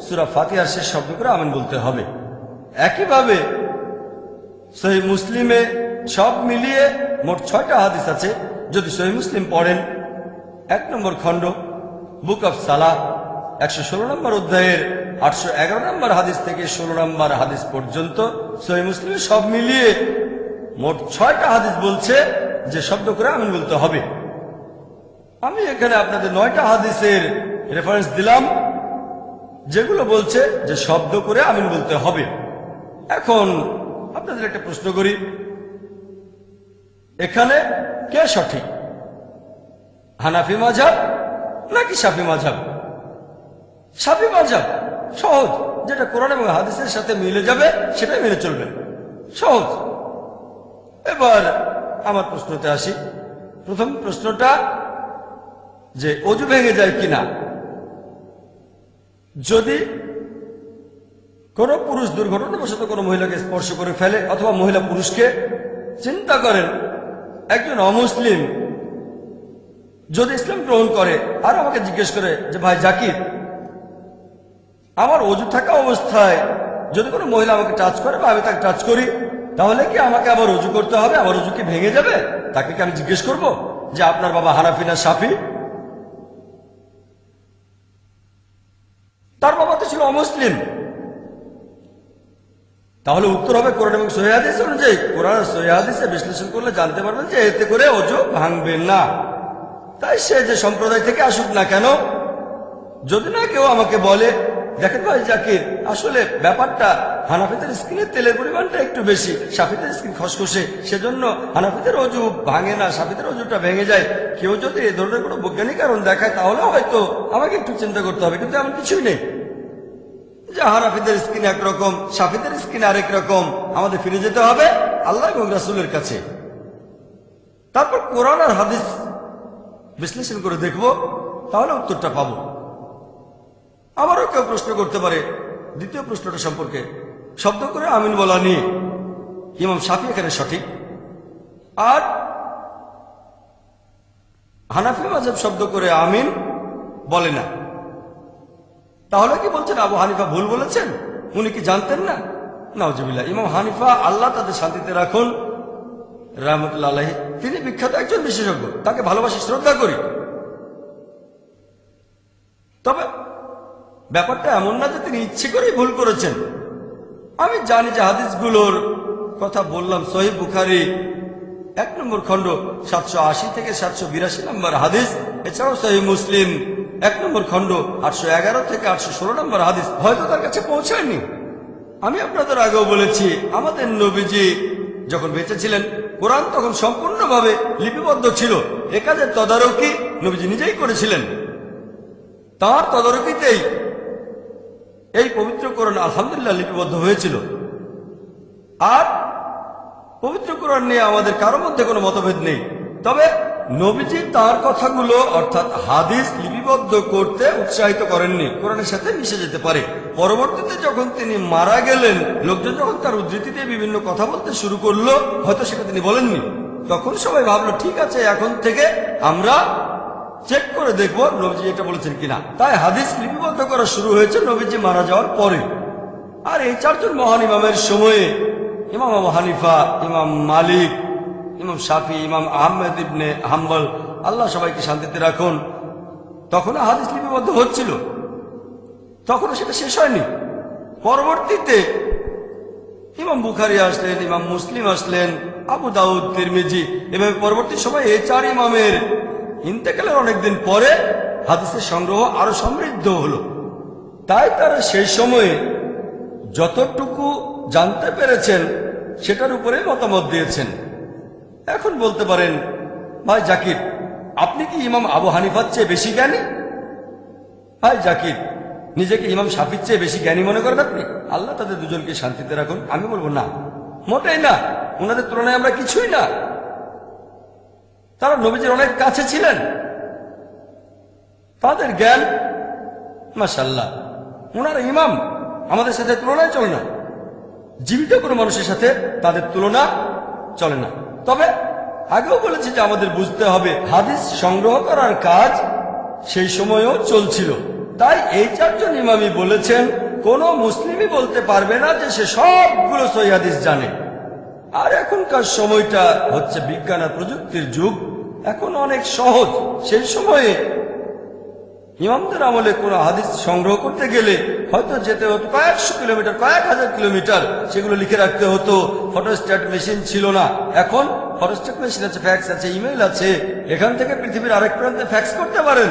সূরা ফাতিহার শেষ শব্দ করে আমিন বলতে হবে। একইভাবে সহিহ মুসলিমে সব মিলিয়ে মোট 6টা হাদিস আছে। যদি সহিহ মুসলিম পড়েন 1 নম্বর খণ্ড, বুক অব সালাহ, 116 নম্বর অধ্যায়ের 811 নম্বর হাদিস থেকে 16 নম্বর হাদিস পর্যন্ত, সহিহ মুসলিমে সব মিলিয়ে মোট 6টা হাদিস বলছে যে শব্দ করে আমিন বলতে হবে। আমি এখানে আপনাদের 9টা হাদিসের রেফারেন্স দিলাম যেগুলো বলছে যে শব্দ করে আমিন বলতে হবে। এখন আপনাদের একটা প্রশ্ন করি, এখানে কে সঠিক, হানাফি মাযহাব নাকি শাফি মাযহাব? শাফি মাযহাব সহজ, যেটা কোরআন এবং হাদিসের সাথে মিলে যাবে সেটাই মেনে চলবেন, সহজ। এবার আমার প্রশ্নতে আসি। প্রথম প্রশ্নটা যে অজু ভেঙে যায় কিনা। যদি কোনো পুরুষ দুর্ঘটনাবশত কোনো মহিলাকে স্পর্শ করে ফেলে অথবা মহিলা পুরুষকে, চিন্তা করেন একজন অমুসলিম যদি ইসলাম গ্রহণ করে আর আমাকে জিজ্ঞেস করে যে ভাই জাকির, আমার অজু থাকা অবস্থায় যদি কোনো মহিলা আমাকে টাচ করে বা আমি তাকে টাচ করি, তাহলে কি আমাকে আবার অজু করতে হবে? আমার অজু কি ভেঙে যাবে? তাকে কি আমি জিজ্ঞেস করব যে আপনার বাবা হানাফি না শাফি? তার বাবা তো ছিল অমুসলিম। তাহলে উত্তর হবে কোরআন এবং সহিহ হাদিস অনুযায়ী। কোরআন আর সহিহ হাদিসে বিশ্লেষণ করলে জানতে পারবেন যে এতে করে অজু ভাঙবে না। তাই সে যে সম্প্রদায় থেকে আসুক না কেন, যদি না কেউ আমাকে বলে দেখেন ভাই জাকির, আসলে ব্যাপারটা হানাফিদের স্কিনের তেলের পরিমাণটা একটু বেশি, শাফিদের স্কিন খসখসে, সেজন্য হানাফিদের অজু ভাঙে না, শাফিদের অজুটা ভেঙে যায়। কেউ যদি এই ধরনের কোনো বৈজ্ঞানিক কারণ দেখায় তাহলে হয়তো আমাকে একটু চিন্তা করতে হবে, কিন্তু এমন কিছুই নেই যে হানাফিদের স্কিন একরকম, শাফিদের স্কিন আরেক রকম। আমাদের ফিরে যেতে হবে আল্লাহ এবং রাসূলের কাছে। তারপর কোরআন আর হাদিস বিশ্লেষণ করে দেখব, তাহলে উত্তরটা পাবো। আবারও কেউ প্রশ্ন করতে পারে দ্বিতীয় প্রশ্নটা সম্পর্কে, শব্দ করে আমিন বলা নিয়ে। ইমাম শাফি এখানে সঠিক, আর হানাফি মাযহাব শব্দ করে আমিন বলে না। তাহলে কি বলছেন আবু হানিফা ভুল বলেছেন? উনি কি জানতেন না? নাউজুবিল্লাহ। ইমাম হানিফা, আল্লাহ তাদের শান্তিতে রাখুন, রাহমাতুল্লাহ আলাইহি, তিনি বিখ্যাত একজন বিশেষজ্ঞ, তাকে ভালোবাসি, শ্রদ্ধা করি। তবে ব্যাপারটা এমন না যে তিনি ইচ্ছে করেই ভুল করেছেন। আমি জানি যে হাদিসগুলোর কথা বললাম, সহিহ বুখারী 1 নম্বর খণ্ড 780 থেকে 782 নম্বর হাদিস, এছাড়াও সহিহ মুসলিম 1 নম্বর খণ্ড 811 থেকে 816 নম্বর হাদিস হয়তো তার কাছে পৌঁছায়নি। আমি আপনাদের আগেও বলেছি, আমাদের নবীজি যখন বেঁচে ছিলেন কোরআন তখন সম্পূর্ণভাবে লিপিবদ্ধ ছিল। এ কাজের তদারকি নবীজি নিজেই করেছিলেন। তার তদারকিতেই এই পবিত্র কোরআন আলহামদুলিল্লাহ লিপিবদ্ধ হয়েছিল। আর পবিত্র কোরআন নিয়ে আমাদের কারো মধ্যে কোনো মতভেদ নেই। তবে নবীজি তার কথাগুলো অর্থাৎ হাদিস লিপিবদ্ধ করতে উৎসাহিত করেননি, কোরআনের সাথে মিশে যেতে পারে। পরবর্তীতে যখন তিনি মারা গেলেন, লোকজন যখন তার উদ্ধৃতি দিয়ে বিভিন্ন কথা বলতে শুরু করলো, হয়তো সেটা তিনি বলেননি, তখন সবাই ভাবলো ঠিক আছে, এখন থেকে আমরা চেক করে দেখব নবীজি এটা বলেছেন কিনা। তাই হাদিস লিপিবদ্ধ করা শুরু হয়েছে নবীজি মারা যাওয়ার পরে। আর এই 4 জন মহান ইমামের সময়ে ইমাম আবু হানিফা, ইমাম মালিক, ইমাম শাফি, ইমাম আহমেদ ইবনে হাম্বল, আল্লাহ সবাইকে শান্তিতে রাখুন, তখন হাদিস লিপিবদ্ধ হচ্ছিল, তখনও সেটা শেষ হয়নি। পরবর্তীতে ইমাম বুখারী আসলেন, ইমাম মুসলিম আসলেন, আবু দাউদ, তিরমিজি, এভাবে পরবর্তী সময় এই 4 ইমামের ইন্তেকালের অনেকদিন পরে হাদিসের সংগ্রহ আরো সমৃদ্ধ হলো। তাই তারা সেই সময়ে যতটুকু জানতে পেরেছেন সেটার উপরে মতামত দিয়েছেন। এখন বলতে পারেন, ভাই জাকির, আপনি কি ইমাম আবু হানিফার চেয়ে বেশি জ্ঞানী? ভাই জাকির, নিজেকে ইমাম শাফির চেয়ে বেশি জ্ঞানী মনে করেন আপনি? আল্লাহ তাদের দুজনকে শান্তিতে রাখুন। আমি বলবো না, মোটেই না, ওনাদের তুলনায় আমরা কিছুই না। তারা নবীজির অনেক কাছে ছিলেন, তাদের জ্ঞান মাশাআল্লাহ, ওনারা ইমাম, আমাদের সাথে তুলনায় চলে না। জীবিত কোনো মানুষের সাথে তাদের তুলনা চলে না। তবে আগেও বলেছি যে আমাদের বুঝতে হবে হাদিস সংগ্রহ করার কাজ সেই সময়েও চলছিল। তাই এই 4 জন ইমামই বলেছেন কোনো মুসলিমই বলতে পারবে না যে সে সবগুলো সহিহ হাদিস জানে। আর এখনকার সময়টা হচ্ছে বিজ্ঞান আর প্রযুক্তির যুগ, এখন অনেক সহজ। সেই সময়ে ইমামদের আমলে কোনো হাদিস সংগ্রহ করতে গেলে হয়তো যেতে হতো কয়েকশো কিলোমিটার, কয়েক হাজার কিলোমিটার, সেগুলো লিখে রাখতে হতো। ফটোস্ট্যাট মেশিন ছিল না, এখন ফটোস্ট্যাট মেশিন আছে, ফ্যাক্স আছে, ইমেল আছে। এখান থেকে পৃথিবীর আরেক প্রান্তে ফ্যাক্স করতে পারেন,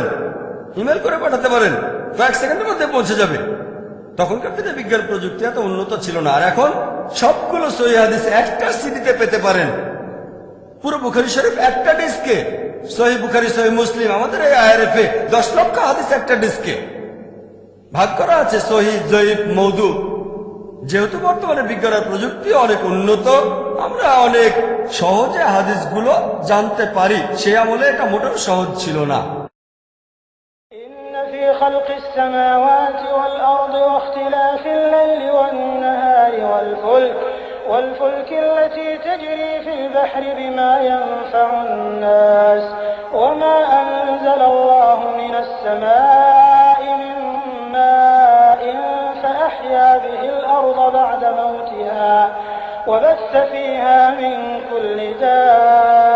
ইমেল করে পাঠাতে পারেন, কয়েক সেকেন্ডের মধ্যে পৌঁছে যাবে। তখনকার দিনে বিজ্ঞান প্রযুক্তি এত উন্নত ছিল না। আর এখন সবগুলো সহিহ হাদিস একটা সিডিতে পেতে পারেন, পুরো বুখারী শরীফ একটা ডিস্কে, সহিহ বুখারী, সহিহ মুসলিম, আমাদের এই আইআরএফে 10 লক্ষ হাদিস একটা ডিস্কে ভাগ করা আছে, সহিহ, জয়ীফ, মওদু। যেহেতু বর্তমানে বিজ্ঞান আর প্রযুক্তি অনেক উন্নত, আমরা অনেক সহজে হাদিসগুলো জানতে পারি। সে আমলে এটা মোটেও সহজ ছিল না। في خلق السماوات والأرض واختلاف الليل والنهار والفلك التي تجري في البحر بما ينفع الناس وما أنزل الله من السماء من ماء ماء فأحيا به الأرض بعد موتها وبث فيها من كل دابة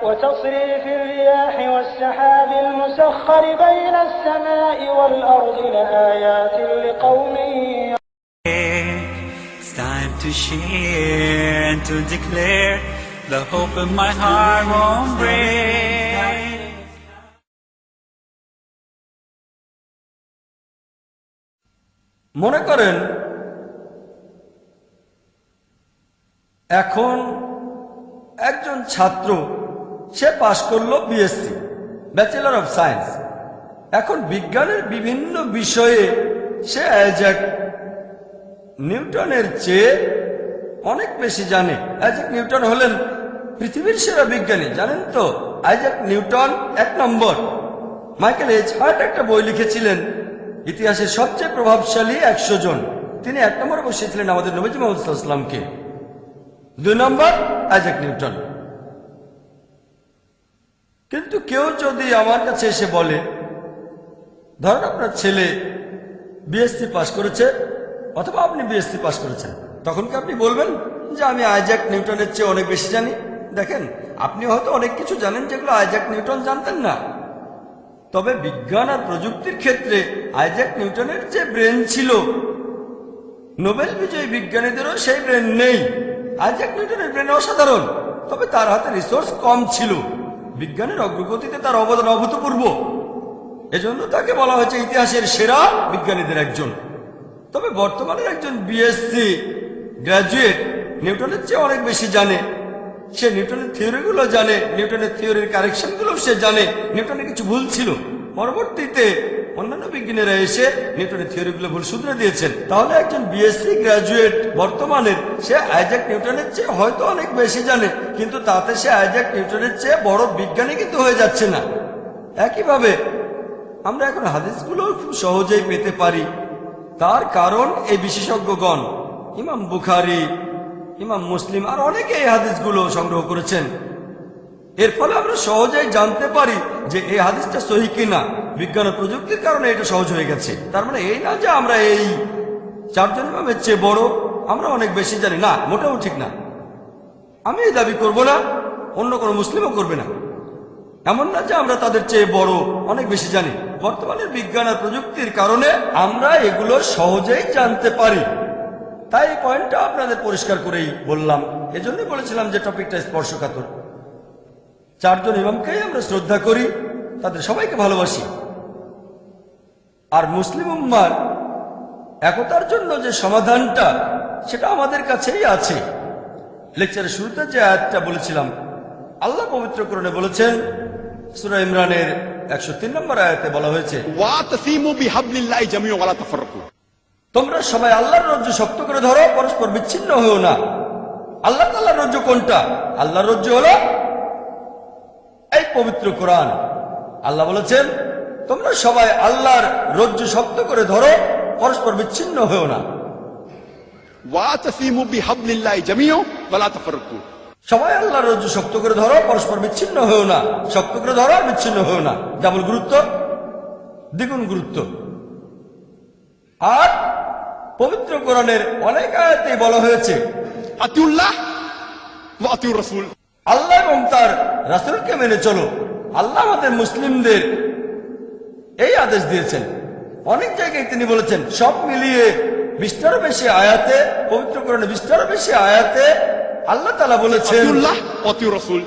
وتصريف الرياح والسحاب المسخر بين السماء والأرض لآيات لقوم It's time to share and to declare the hope of my heart won't break. মনে করেন এখন একজন ছাত্র সে পাশ করলো বিএসসি, ব্যাচেলর অফ সায়েন্স। এখন বিজ্ঞানের বিভিন্ন বিষয়ে সে আইজ্যাক নিউটনের চেয়ে অনেক বেশি জানে। আইজ্যাক নিউটন হলেন পৃথিবীর সেরা বিজ্ঞানী, জানেন তো? আইজ্যাক নিউটন 1 নম্বর। মাইকেল এইচ হার্ট একটা বই লিখেছিলেন ইতিহাসের সবচেয়ে প্রভাবশালী 100 জন। তিনি 1 নম্বরে বসিয়েছিলেন আমাদের নবীজি মুহাম্মদ সাল্লাল্লাহু আলাইহি ওয়াসাল্লামকে। 2 নম্বর আইজ্যাক নিউটন। কিন্তু কেউ যদি আমার কাছে এসে বলে, ধরেন আপনার ছেলে বিএসসি পাস করেছে অথবা আপনি বিএসসি পাস করেছেন, তখন কি আপনি বলবেন যে আমি আইজ্যাক নিউটনের চেয়ে অনেক বেশি জানি? দেখেন, আপনি হয়তো অনেক কিছু জানেন যেগুলো আইজ্যাক নিউটন জানতেন না। তবে বিজ্ঞান আর প্রযুক্তির ক্ষেত্রে আইজ্যাক নিউটনের যে ব্রেন ছিল, নোবেল বিজয়ী বিজ্ঞানীদেরও সেই ব্রেন নেই। আইজ্যাক নিউটনের ব্রেন অসাধারণ, তবে তার হাতে রিসোর্স কম ছিল। বিজ্ঞানের অগ্রগতিতে তার অবদান অভূতপূর্ব, এজন্য তাকে বলা হয়েছে ইতিহাসের সেরা বিজ্ঞানীদের একজন। তবে বর্তমানের একজন বিএসসি গ্রাজুয়েট নিউটনের চেয়ে অনেক বেশি জানে। সে নিউটনের থিওরিগুলো জানে, নিউটনের থিওরির কারেকশনগুলো সে জানে। নিউটনের কিছু ভুল ছিল, পরবর্তীতে অন্যান্য বিজ্ঞানীরা এসে নিউটনের থিওরিগুলো ভুল শুধরে দিয়েছেন। তাহলে একজন বিএসসি গ্রাজুয়েট বর্তমানের, সে আইজ্যাক নিউটনের চেয়ে হয়তো অনেক বেশি জানে, কিন্তু তাতে সে আইজ্যাক নিউটনের চেয়ে বড় বিজ্ঞানী কিন্তু হয়ে যাচ্ছে না। একইভাবে আমরা এখন হাদিসগুলো খুব সহজেই পেতে পারি। তার কারণ এই বিশেষজ্ঞগণ, ইমাম বুখারী, ইমাম মুসলিম আর অনেকে এই হাদিসগুলো সংগ্রহ করেছেন। এর ফলে আমরা সহজেই জানতে পারি যে এই হাদিসটা সহিহ কিনা। বিজ্ঞান ও প্রযুক্তির কারণে এটা সহজ হয়ে গেছে। তার মানে এই না যে আমরা এই 4 জন ইমামের চেয়ে বড়, আমরা অনেক বেশি জানি, না, মোটেও ঠিক না। আমি এই দাবি করব না, অন্য কোনো মুসলিমও করবে না। এমন না যে আমরা তাদের চেয়ে বড়, অনেক বেশি জানি। বর্তমানের বিজ্ঞান আর প্রযুক্তির কারণে আমরা এগুলো সহজেই জানতে পারি। তাই এই পয়েন্টটা আপনাদের পরিষ্কার করেই বললাম। এজন্যই বলেছিলাম যে টপিকটা স্পর্শকাতর। 4 জন ইমামকেই আমরা শ্রদ্ধা করি, তাদের সবাইকে ভালোবাসি। আর মুসলিম উম্মার একতার জন্য যে সমাধানটা, সেটা আমাদের কাছেই আছে। লেকচারের শুরুতে যে আয়াতটা বলেছিলাম, আল্লাহ পবিত্র কোরআনে বলেছেন, সূরা ইমরানের 103 নম্বর আয়াতে বলা হয়েছে, ওয়াতাসিমু বিহাবলিল্লাহি জামিআন ওয়া লা তাফাররাকু। তোমরা সবাই আল্লাহর রজ্জু শক্ত করে ধরো, পরস্পর বিচ্ছিন্ন হও না। আল্লাহ তাআলার রজ্জু কোনটা? আল্লাহর রজ্জু হলো এই পবিত্র কোরআন। আল্লাহ বলেছেন, তোমরা সবাই আল্লাহর রজ্জু শক্ত করে ধরো, পরস্পর বিচ্ছিন্ন হও না। ওয়াতাসিমু বিহাবলিল্লাহি জামিআন ওয়া লা তাফাররাকু। সবাই আল্লাহর রজ্জু শক্ত করে ধরো, পরস্পর বিচ্ছিন্ন হও না। শক্ত করে ধরো আর বিচ্ছিন্ন হও না, ডাবল গুরুত্ব, দ্বিগুণ গুরুত্ব। আর পবিত্র কোরআনের অনেক আয়াতে বলা হয়েছে, আতিউল্লাহ ওয়া আতিউর রাসূল। আল্লাহ এবং তার রাসূলকে মেনে চলো। আল্লাহ আমাদের মুসলিমদের এই আদেশ দিয়েছেন। অনেক জায়গায় তিনি বলেছেন, সব মিলিয়ে 20টারও বেশি আয়াতে, পবিত্র কোরআনে 20টারও বেশি আয়াতে আল্লাহ তাআলা বলেছেন, আতিউল্লাহ ওয়া আতিউর রাসূল।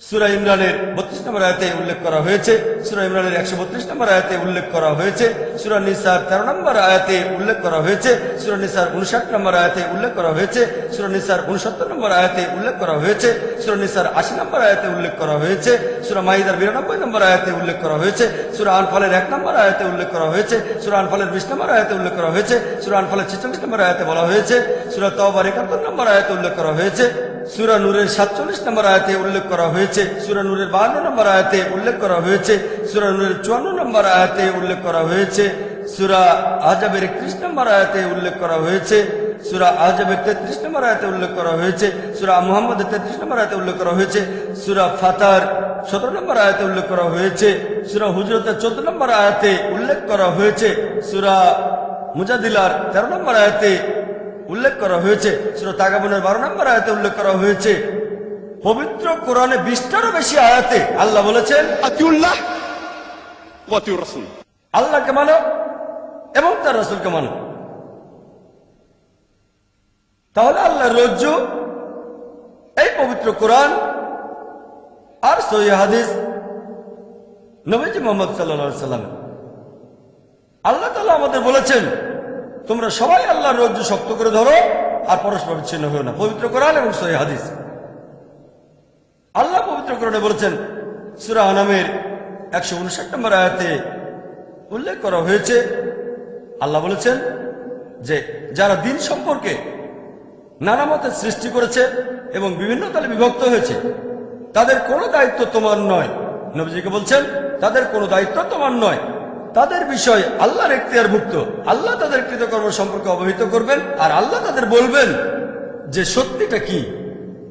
সূরা ইমরানের 32 নম্বর আয়াতে উল্লেখ করা হয়েছে, সূরা ইমরানের 132 নম্বর আয়াতে উল্লেখ করা হয়েছে, সূরা নিসার 13 নম্বর আয়াতে উল্লেখ করা হয়েছে, সূরা নিসার 59 নম্বর আয়াতে উল্লেখ করা হয়েছে, সূরা নিসার 69 নম্বর আয়াতে উল্লেখ করা হয়েছে, সূরা নিসার 80 নম্বর আয়াতে উল্লেখ করা হয়েছে, সূরা মাইদার 92 নম্বর আয়াতে উল্লেখ করা হয়েছে, সূরা আনফালের 1 নম্বর আয়াতে উল্লেখ করা হয়েছে, সূরা আনফালের 20 নম্বর আয়াতে উল্লেখ করা হয়েছে, সূরা আনফালের 46 নম্বর আয়াতে বলা হয়েছে, সূরা তাওবার 71 নম্বর আয়াতে উল্লেখ করা হয়েছে, সূরা নূরের 47 নম্বর আয়াতে উল্লেখ করা হয়েছে, সূরা নূরের 52 নম্বর আয়াতে উল্লেখ করা হয়েছে, সূরা নূরের 54 নম্বর আয়াতে উল্লেখ করা হয়েছে, সূরা আহজাবের 31 নম্বর আয়াতে উল্লেখ করা হয়েছে, সূরা আহজাবের 33 নম্বর আয়াতে উল্লেখ করা হয়েছে, সূরা মুহাম্মদের 33 নম্বর আয়াতে উল্লেখ করা হয়েছে, সূরা ফাতার 17 নম্বর আয়াতে উল্লেখ করা হয়েছে, সূরা হুজরাতের 14 নম্বর আয়াতে উল্লেখ করা হয়েছে, সূরা মুজাদিলার 13 নম্বর আয়াতে উল্লেখ করা হয়েছে, সূরা তাগাবুনের 12 নম্বর আয়াতে উল্লেখ করা হয়েছে। পবিত্র কোরআনে 20টারও বেশি আয়াতে আল্লাহ বলেছেন আতিউল্লাহ ওয়া আতিউর রাসূল, আল্লাহকে মানো এবং তার রাসূলকে মানো। তাহলে আল্লাহর রজ্জু এই পবিত্র কোরআন আর সহিহ হাদিস নবীজি মুহাম্মদ সাল্লাল্লাহু আলাইহি সাল্লাম। আল্লাহ তাআলা আমাদের বলেছেন তোমরা সবাই আল্লাহর রজ্জু শক্ত করে ধরো আর পরস্পর বিচ্ছিন্ন হও না। পবিত্র কোরআন এবং সহিহ হাদিস। আল্লাহ পবিত্র কোরআনে বলেছেন, সূরা আনামের 159 নম্বর আয়াতে উল্লেখ করা হয়েছে, আল্লাহ বলেছেন যে যারা দিন সম্পর্কে নানা মতের সৃষ্টি করেছে এবং বিভিন্ন দলে বিভক্ত হয়েছে তাদের কোনো দায়িত্ব তোমার নয়। নবীজিকে বলছেন তাদের কোনো দায়িত্ব তোমার নয়, তাদের বিষয় আল্লাহর এখতিয়ারভুক্ত। আল্লাহ তাদের কৃতকর্ম সম্পর্কে অবহিত করবেন আর আল্লাহ তাদের বলবেন যে সত্যিটা কি।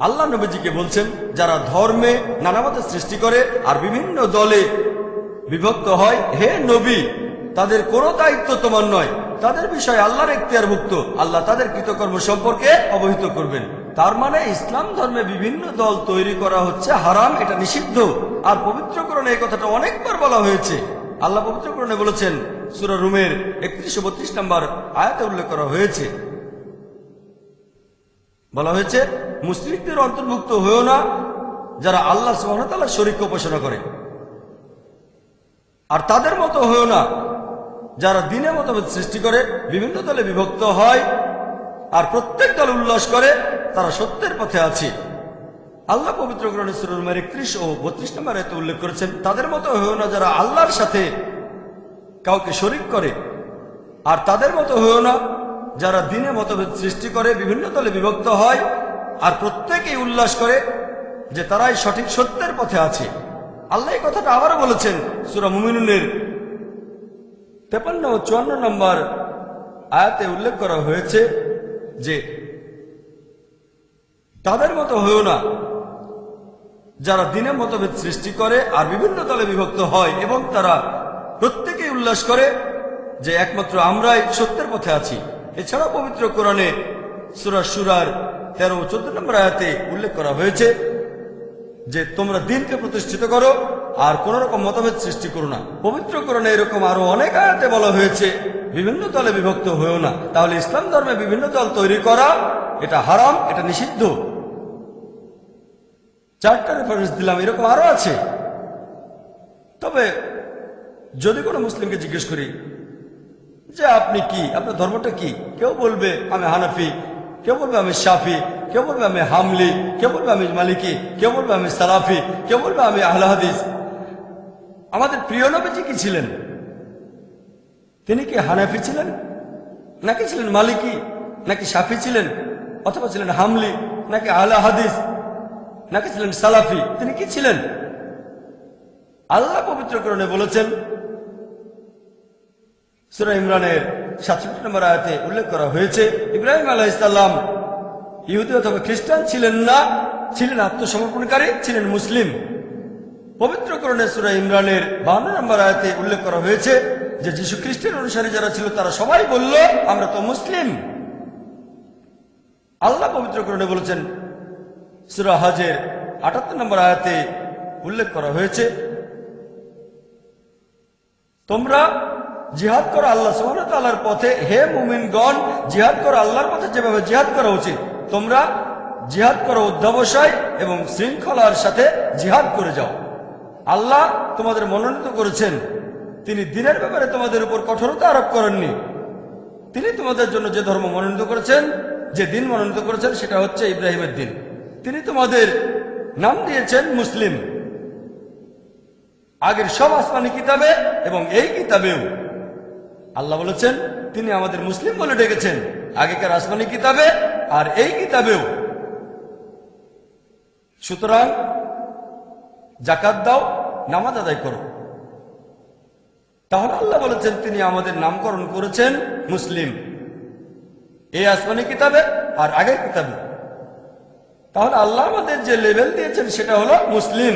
আল্লাহ নবীজিকে বলছেন যারা ধর্মে নানা মতের সৃষ্টি করে আর বিভিন্ন দলে বিভক্ত হয়, হে নবী তাদের কোনো দায়িত্ব তোমার নয়, তাদের বিষয় আল্লাহর এখতিয়ারভুক্ত। আল্লাহ তাদের কৃতকর্ম সম্পর্কে অবহিত করবেন। তার মানে ইসলাম ধর্মে বিভিন্ন দল তৈরি করা হচ্ছে হারাম, এটা নিষিদ্ধ। আর পবিত্র কোরআনে এই কথাটা অনেকবার বলা হয়েছে। আল্লাহ পবিত্র কোরআনে বলেছেন, সূরা রুমের 31-32 নম্বর আয়াতে উল্লেখ করা হয়েছে, বলা হয়েছে মুশরিকদের অন্তর্ভুক্ত হয়েও না যারা আল্লাহ সুবহানাহু ওয়া তাআলার শরীক উপাসনা করে, আর তাদের মতো হয়েও না যারা দ্বীনে মতভেদ সৃষ্টি করে বিভিন্ন দলে বিভক্ত হয় আর প্রত্যেক দল উল্লাস করে তারা সত্যের পথে আছে। আল্লাহ পবিত্র কোরআনে সূরা রুমের 31 ও 32 নম্বর আয়াতে উল্লেখ করেছেন, তাদের মতো হয়েও না যারা আল্লাহর সাথে কাউকে শরীক করে, আর তাদের মতো হয়েও না যারা দ্বীনে মতভেদ সৃষ্টি করে বিভিন্ন দলে বিভক্ত হয় আর প্রত্যেকেই উল্লাস করে যে তারাই সঠিক সত্যের পথে আছে। আল্লাহ এই কথাটা আবারও বলেছেন সূরা মুমিনুনের 53 ও 54 নম্বর আয়াতে উল্লেখ করা হয়েছে যে তাদের মতো হয়েও না যারা দ্বীনে মতভেদ সৃষ্টি করে আর বিভিন্ন দলে বিভক্ত হয় এবং তারা প্রত্যেকেই উল্লাস করে যে একমাত্র আমরাই সত্যের পথে আছি। এছাড়াও পবিত্র কোরআনে সূরা শুরার 13 ও 14 নম্বর আয়াতে উল্লেখ করা হয়েছে যে তোমরা দ্বীনকে প্রতিষ্ঠিত করো আর কোন রকম মতভেদ সৃষ্টি করো না। পবিত্র কোরআনে এরকম আরো অনেক আয়াতে বলা হয়েছে বিভিন্ন দলে বিভক্ত হয়েও না। তাহলে ইসলাম ধর্মে বিভিন্ন দল তৈরি করা এটা হারাম, এটা নিষিদ্ধ। 4টা রেফারেন্স দিলাম, এরকম আরো আছে। তবে যদি কোনো মুসলিমকে জিজ্ঞেস করি যে আপনি কি, আপনার ধর্মটা কি, কেউ বলবে আমি হানাফি, কেউ বলবে আমি শাফি, কেউ বলবে আমি হামলি, কেউ বলবে আমি মালিকি, কেউ বলবে আমি সালাফি, কেউ বলবে আমি আহলে হাদিস। আমাদের প্রিয় নবীজি কি ছিলেন? তিনি কি হানাফি ছিলেন, নাকি ছিলেন মালিকি, নাকি শাফি ছিলেন, অথবা ছিলেন হামলি, নাকি আহলে হাদিস, নাকি ছিলেন সালাফি? তিনি কি ছিলেন? আল্লাহ পবিত্র কোরআনে বলেছেন, সূরা ইমরানের 67 নম্বর আয়াতে উল্লেখ করা হয়েছে, ইব্রাহিম আলাইহিস সালাম ইহুদি অথবা খ্রিস্টান ছিলেন না, ছিলেন আত্মসমর্পণকারী, ছিলেন মুসলিম। পবিত্র কোরআনে সূরা ইমরানের 52 নম্বর আয়াতে উল্লেখ করা হয়েছে যে যীশু খ্রিস্টের অনুসারী যারা ছিল তারা সবাই বলল আমরা তো মুসলিম। আল্লাহ পবিত্র কোরআনে বলেছেন, সূরা হজের 78 নম্বর আয়াতে উল্লেখ করা হয়েছে, তোমরা জিহাদ করো আল্লাহ সুবহানাহু ওয়া তাআলার পথে, হে মুমিনগণ জিহাদ করো আল্লাহর পথে যেভাবে জিহাদ করা উচিত। তোমরা জিহাদ করো অধ্যবসায় এবং শৃঙ্খলার সাথে জিহাদ করে যাও। আল্লাহ তোমাদের মনোনীত করেছেন, তিনি দ্বীনের ব্যাপারে তোমাদের উপর কঠোরতা আরোপ করেননি। তিনি তোমাদের জন্য যে ধর্ম মনোনীত করেছেন, যে দিন মনোনীত করেছেন সেটা হচ্ছে ইব্রাহিমের দিন। তিনি তোমাদের নাম দিয়েছেন মুসলিম। আগের সব আসমানি কিতাবে এবং এই কিতাবেও আল্লাহ বলেছেন তিনি আমাদের মুসলিম বলে ডেকেছেন, আগেকার আসমানি কিতাবে আর এই কিতাবেও। সুতরাং যাকাত দাও, নামাজ আদায় করো। তাহলে আল্লাহ বলেছেন তিনি আমাদের নামকরণ করেছেন মুসলিম, এই আসমানি কিতাবে আর আগের কিতাবে। তাহলে আল্লাহ আমাদের যে লেভেল দিয়েছেন সেটা হলো মুসলিম।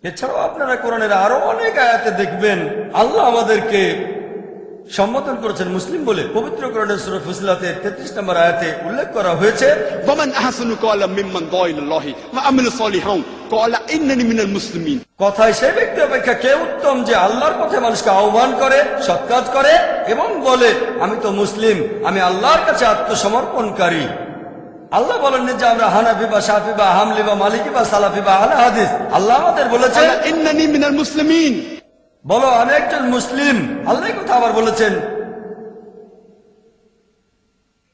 এছাড়াও আপনারা কোরআনের আরো অনেক আয়াতে দেখবেন আল্লাহ আমাদেরকে সম্বোধন করেছেন মুসলিম বলে। পবিত্র কোরআনের সূরা ফুসিলাতে 33 নম্বর আয়াতে উল্লেখ করা হয়েছে, ومن أحسن قولا ممن دعا إلى الله وعمل صالحا قال إنني من المسلمين। কথায় সেই ব্যক্তি অপেক্ষা কে উত্তম যে আল্লাহর পথে মানুষকে আহ্বান করে, সৎ কাজ করে এবং বলে আমি তো মুসলিম, আমি আল্লাহর কাছে আত্মসমর্পণকারী। আল্লাহ বলেননি যে আমরা হানাফি বা শাফি বা হামলি বা মালিকি বা সালাফি বা আহলে হাদিস। আল্লাহ আমাদের বলেছেন قال إنني من المسلمين। বলো আমি একজন মুসলিম। আল্লাহ কথা আবার বলেছেন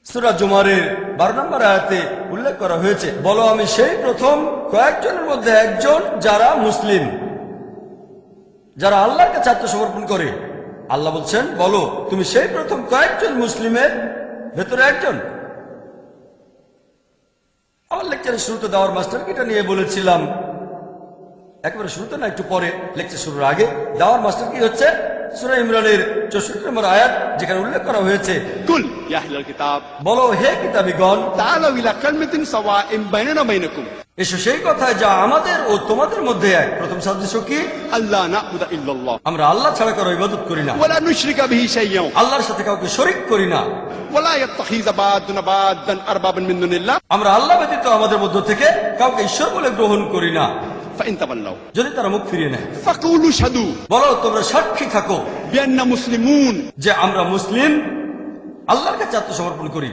সূরা জুমারের 12 নম্বর আয়াতে উল্লেখ করা হয়েছে, বলো আমি সেই প্রথম কয়েকজনের মধ্যে একজন যারা মুসলিম, যারা আল্লাহর কাছে আত্মসমর্পণ করে। আল্লাহ বলছেন বলো তুমি সেই প্রথম কয়েকজন মুসলিমের ভেতরে একজন। আমার লেকচারের শুরুতে দাওয়ার মাস্টারকে এটা নিয়ে বলেছিলাম, একেবারে শুরুতে না, একটু পরে লেকচার শুরুর আগে। দাওয়ার মাস্টার কি হচ্ছে সূরা ইমরানের 64 নম্বর আয়াত, যেখানে উল্লেখ করা হয়েছে قل يا أهل الكتاب বলো হে কিতাবীগণ تعالوا إلى كلمة سواء بيننا وبينكم এসো সেই কথায় যা আমাদের ও তোমাদের মধ্যে এক। প্রথম সাদৃশ্য কি? ألا نعبد إلا الله আমরা আল্লাহ ছাড়া কারো ইবাদত করি না, ولا نشرك به شيئا আল্লাহর সাথে কাউকে শরীক করি না। ولا يتخذ بعضنا بعضا أربابا من دون الله আমরা আল্লাহ ব্যতীত আমাদের মধ্য থেকে কাউকে ঈশ্বর বলে গ্রহণ করি না। فإن تولوا যদি তারা মুখ ফিরিয়ে নেয় فقولوا اشهدوا বলো তোমরা সাক্ষী থাকো بأننا مسلمون। যে আমরা মুসলিম, আল্লাহর কাছে আত্মসমর্পণ করি।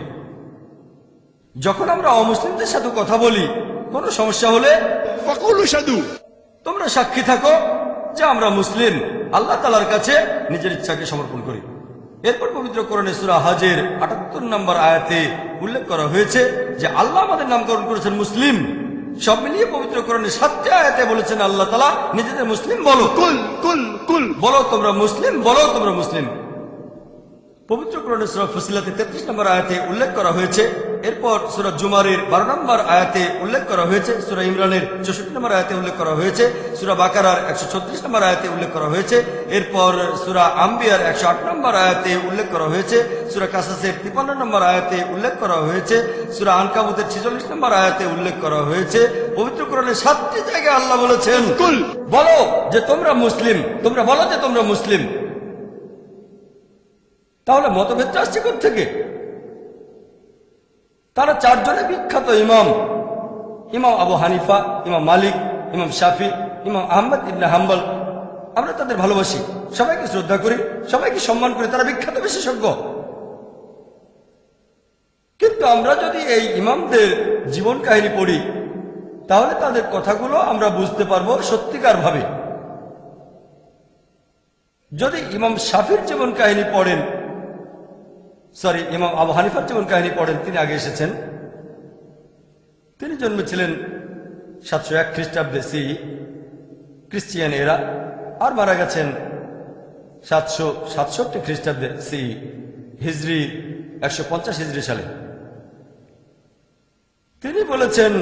যখন আমরা অমুসলিমদের সাথে কথা বলি, কোনো সমস্যা হলে فقولوا اشهدوا তোমরা সাক্ষী থাকো যে আমরা মুসলিম, আল্লাহ তাআলার কাছে নিজের ইচ্ছাকে সমর্পণ করি। এরপর পবিত্র কোরআনে সূরা হজের 78 নম্বর আয়াতে উল্লেখ করা হয়েছে যে আল্লাহ আমাদের নামকরণ করেছেন মুসলিম। সব মিলিয়ে পবিত্র কোরআনের 7টি আয়াতে বলেছেন আল্লাহ তাআলা নিজেদের মুসলিম বলো। কুল বলো তোমরা মুসলিম, বলো তোমরা মুসলিম। পবিত্র কোরআনের সূরা ফুসিলাতে 33 নম্বর আয়াতে উল্লেখ করা হয়েছে। এরপর সূরা জুমারের 12 নম্বর আয়াতে উল্লেখ করা হয়েছে, সূরা ইমরানের 64 নম্বর আয়াতে উল্লেখ করা হয়েছে, সূরা বাকারার 136 নম্বর আয়াতে উল্লেখ করা হয়েছে, এরপর সূরা আম্বিয়ার 108 নম্বর আয়াতে উল্লেখ করা হয়েছে, সূরা কাসাসের 53 নম্বর আয়াতে উল্লেখ করা হয়েছে, সূরা আনকাবুতের 46 নম্বর আয়াতে উল্লেখ করা হয়েছে। পবিত্র কোরআনের 7টি জায়গায় আল্লাহ বলেছেন বলো যে তোমরা মুসলিম, তোমরা বলো যে তোমরা মুসলিম। তাহলে মতভেদ আসছে কোত্থেকে? তারা 4 জনে বিখ্যাত ইমাম, ইমাম আবু হানিফা, ইমাম মালিক, ইমাম শাফি, ইমাম আহমদ ইবনে হাম্বল। আমরা তাদের ভালোবাসি, সবাইকে শ্রদ্ধা করি, সবাইকে সম্মান করি, তারা বিখ্যাত বিশেষজ্ঞ। কিন্তু আমরা যদি এই ইমামদের জীবন কাহিনী পড়ি, তাহলে তাদের কথাগুলো আমরা বুঝতে পারবো সত্যিকার ভাবে। যদি ইমাম শাফির জীবন কাহিনী পড়েন, ইমাম আবু হানিফার জীবন কাহিনী পড়েন, তিনি আগে এসেছেন। তিনি জন্মেছিলেন 701 খ্রিস্টাব্দে সি খ্রিস্টিয়ান এরা, আর মারা গেছেন 767 খ্রিস্টাব্দে সি হিজরি 150 হিজরি সালে। তিনি বলেছেন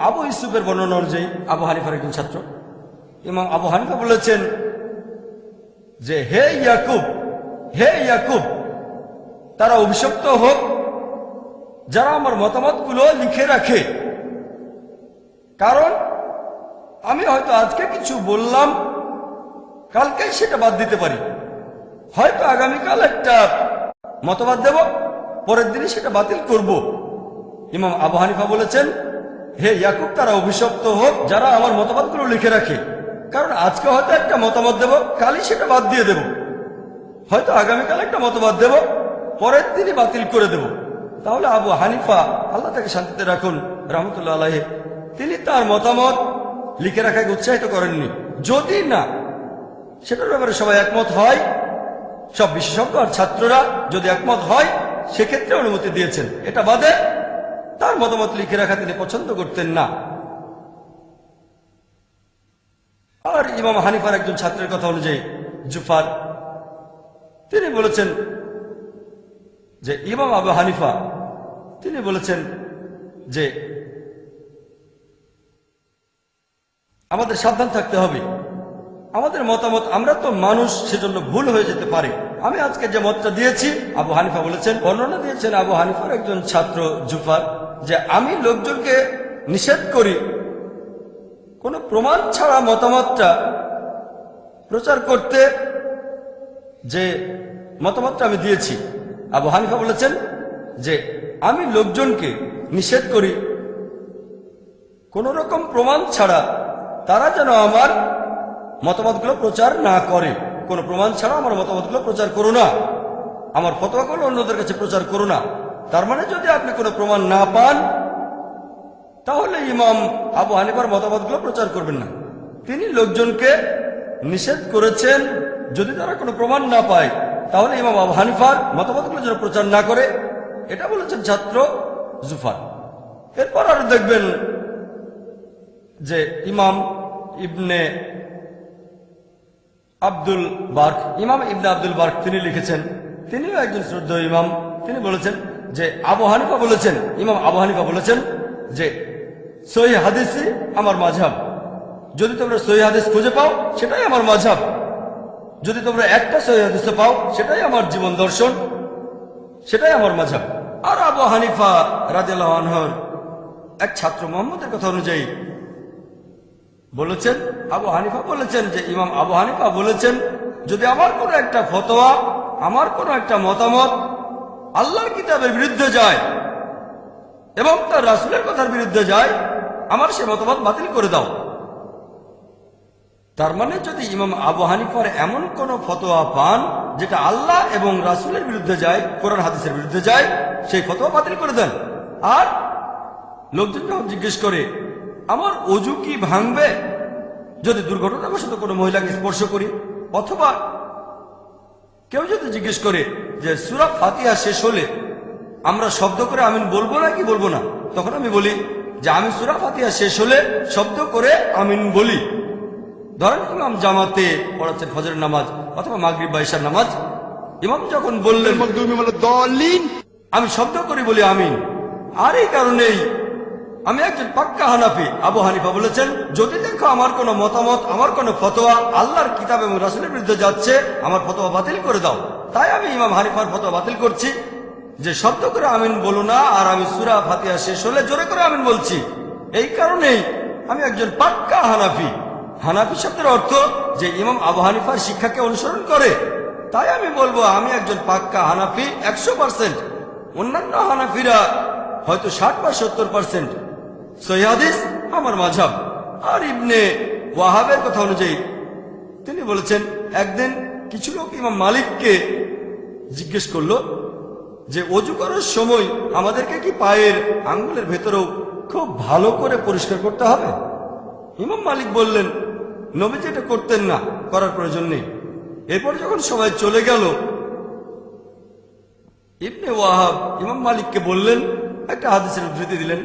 আবু ইউসুফের বর্ণনা অনুযায়ী, আবু হানিফার একজন ছাত্র, ইমাম আবু হানিফা বলেছেন যে হে ইয়াকুব, হে ইয়াকুব, তারা অভিশপ্ত হোক যারা আমার মতামতগুলো লিখে রাখে। কারণ আমি হয়তো আজকে কিছু বললাম, কালকে সেটা বাদ দিতে পারি। হয়তো আগামীকাল একটা মতবাদ দেব, পরের দিনই সেটা বাতিল করব। ইমাম আবু হানিফা বলেছেন হে ইয়াকুব, তারা অভিশপ্ত হোক যারা আমার মতবাদগুলো লিখে রাখে। কারণ আজকে হয়তো একটা মতামত দেব, কালই সেটা বাদ দিয়ে দেব। হয়তো আগামীকাল একটা মতবাদ দেব, পরের দিনই বাতিল করে দেব। তাহলে আবু হানিফা, আল্লাহ তাকে শান্তিতে রাখুন, রহমতুল্লাহ আলাইহি, তিনি তার মতামত লিখে রাখাকে উৎসাহিত করেননি। যদি না সেটার ব্যাপারে সবাই একমত হয়, সব বিশেষজ্ঞ আর ছাত্ররা যদি একমত হয়, সেক্ষেত্রে অনুমতি দিয়েছেন। এটা বাদে তার মতামত লিখে রাখা তিনি পছন্দ করতেন না। আর ইমাম হানিফার একজন ছাত্রের কথা অনুযায়ী জুফার, তিনি বলেছেন যে ইমাম আবু হানিফা, তিনি বলেছেন যে আমাদের সাবধান থাকতে হবে। আমাদের মতামত, আমরা তো মানুষ, সেজন্য ভুল হয়ে যেতে পারে। আমি আজকে যে মতটা দিয়েছি, আবু হানিফা বলেছেন, বর্ণনা দিয়েছেন আবু হানিফার একজন ছাত্র জুফার, যে আমি লোকজনকে নিষেধ করি কোনো প্রমাণ ছাড়া মতামতটা প্রচার করতে যে মতামতটা আমি দিয়েছি, আবু হানিফা বলেছেন যে আমি লোকজনকে নিষেধ করি কোনো রকম প্রমাণ ছাড়া তারা যেন আমার মতামতগুলো প্রচার না করে। কোনো প্রমাণ ছাড়া আমার মতামতগুলো প্রচার করো না, আমার ফতোয়াগুলো অন্যদের কাছে প্রচার করো না। তার মানে যদি আপনি কোনো প্রমাণ না পান তাহলে ইমাম আবু হানিফার মতামতগুলো প্রচার করবেন না। তিনি লোকজনকে নিষেধ করেছেন যদি তারা কোনো প্রমাণ না পায় তাহলে ইমাম আবু হানিফার মতামতগুলো যেন প্রচার না করে, এটা বলেছেন ছাত্র জুফার। এরপর আরো দেখবেন যে ইমাম ইবনে আব্দুল বার্ক, ইমাম ইবনে আব্দুল বার্ক তিনি লিখেছেন, তিনিও একজন শ্রদ্ধেয় ইমাম। তিনি বলেছেন যে আবু হানিফা বলেছেন, ইমাম আবু হানিফা বলেছেন যে সহিহ হাদিসই আমার মাযহাব। যদি তোমরা সহিহ হাদিস খুঁজে পাও সেটাই আমার মাযহাব, যদি তোমরা একটা সহিহ হাদিস পাও সেটাই আমার জীবন দর্শন, সেটাই আমার মাযহাব। আর আবু হানিফা রাদিয়াল্লাহু আনহুর এক ছাত্র মুহাম্মদের কথা অনুযায়ী বলেছেন, আবু হানিফা বলেছেন যে ইমাম আবু হানিফা বলেছেন যদি আমার কোনো একটা ফতোয়া, আমার কোনো একটা মতামত আল্লাহর কিতাবের বিরুদ্ধে যায় এবং তার রাসূলের কথার বিরুদ্ধে যায়, আমার সে মতামত বাতিল করে দাও। তার মানে যদি ইমাম আবু হানিফার এমন কোন ফতোয়া পান যেটা আল্লাহ এবং রাসূলের বিরুদ্ধে যায়, কোরআন হাদিসের বিরুদ্ধে যায়, সেই ফতোয়া বাতিল করে দেন। আর লোকজন যখন জিজ্ঞেস করে আমার ওযু কি ভাঙবে যদি দুর্ঘটনাবশত কোনো মহিলাকে স্পর্শ করি, অথবা কেউ যদি জিজ্ঞেস করে যে সূরা ফাতিহা শেষ হলে আমরা শব্দ করে আমিন বলবো না কি বলবো না, তখন আমি বলি যে আমি সূরা ফাতিহা শেষ হলে শব্দ করে আমিন বলি। ধরেন ইমাম জামাতে পড়াচ্ছেন ফজরের নামাজ অথবা মাগরিব বা ইশার নামাজ, ইমাম যখন বললেন আমি শব্দ করে বলি আমিন। আর এই কারণেই আমি একজন পাক্কা হানাফি। আবু হানিফা বলেছেন যদি দেখো আমার কোনো মতামত, আমার কোনো ফতোয়া আল্লাহর কিতাব এবং রাসূলের বিরুদ্ধে যাচ্ছে, আমার ফতোয়া বাতিল করে দাও। তাই আমি ইমাম হানিফার ফতোয়া বাতিল করছি যে শব্দ করে আমিন বলো না, আর আমি সূরা ফাতিহা শেষ হলে জোরে করে আমিন বলছি। এই কারণেই আমি একজন পাক্কা হানাফি। হানাফি শব্দের অর্থ যে ইমাম আবু হানিফার শিক্ষাকে অনুসরণ করে। তাই আমি বলবো আমি একজন পাক্কা হানাফি 100%। অন্যান্য হানাফিরা হয়তো 60 বা 70%। সহিহ হাদিস আমার মাযহাব। আর ইবনে ওয়াহাবের কথা অনুযায়ী তিনি বলেছেন একদিন কিছু লোক ইমাম মালিককে জিজ্ঞেস করলো যে ওযু করার সময় আমাদেরকে কি পায়ের আঙ্গুলের ভেতরেও খুব ভালো করে পরিষ্কার করতে হবে? ইমাম মালিক বললেন নবীজি এটা করতেন না, করার প্রয়োজন নেই। এরপর যখন সবাই চলে গেল ইবনে ওয়াহাব ইমাম মালিককে বললেন, একটা হাদিসের উদ্ধৃতি দিলেন,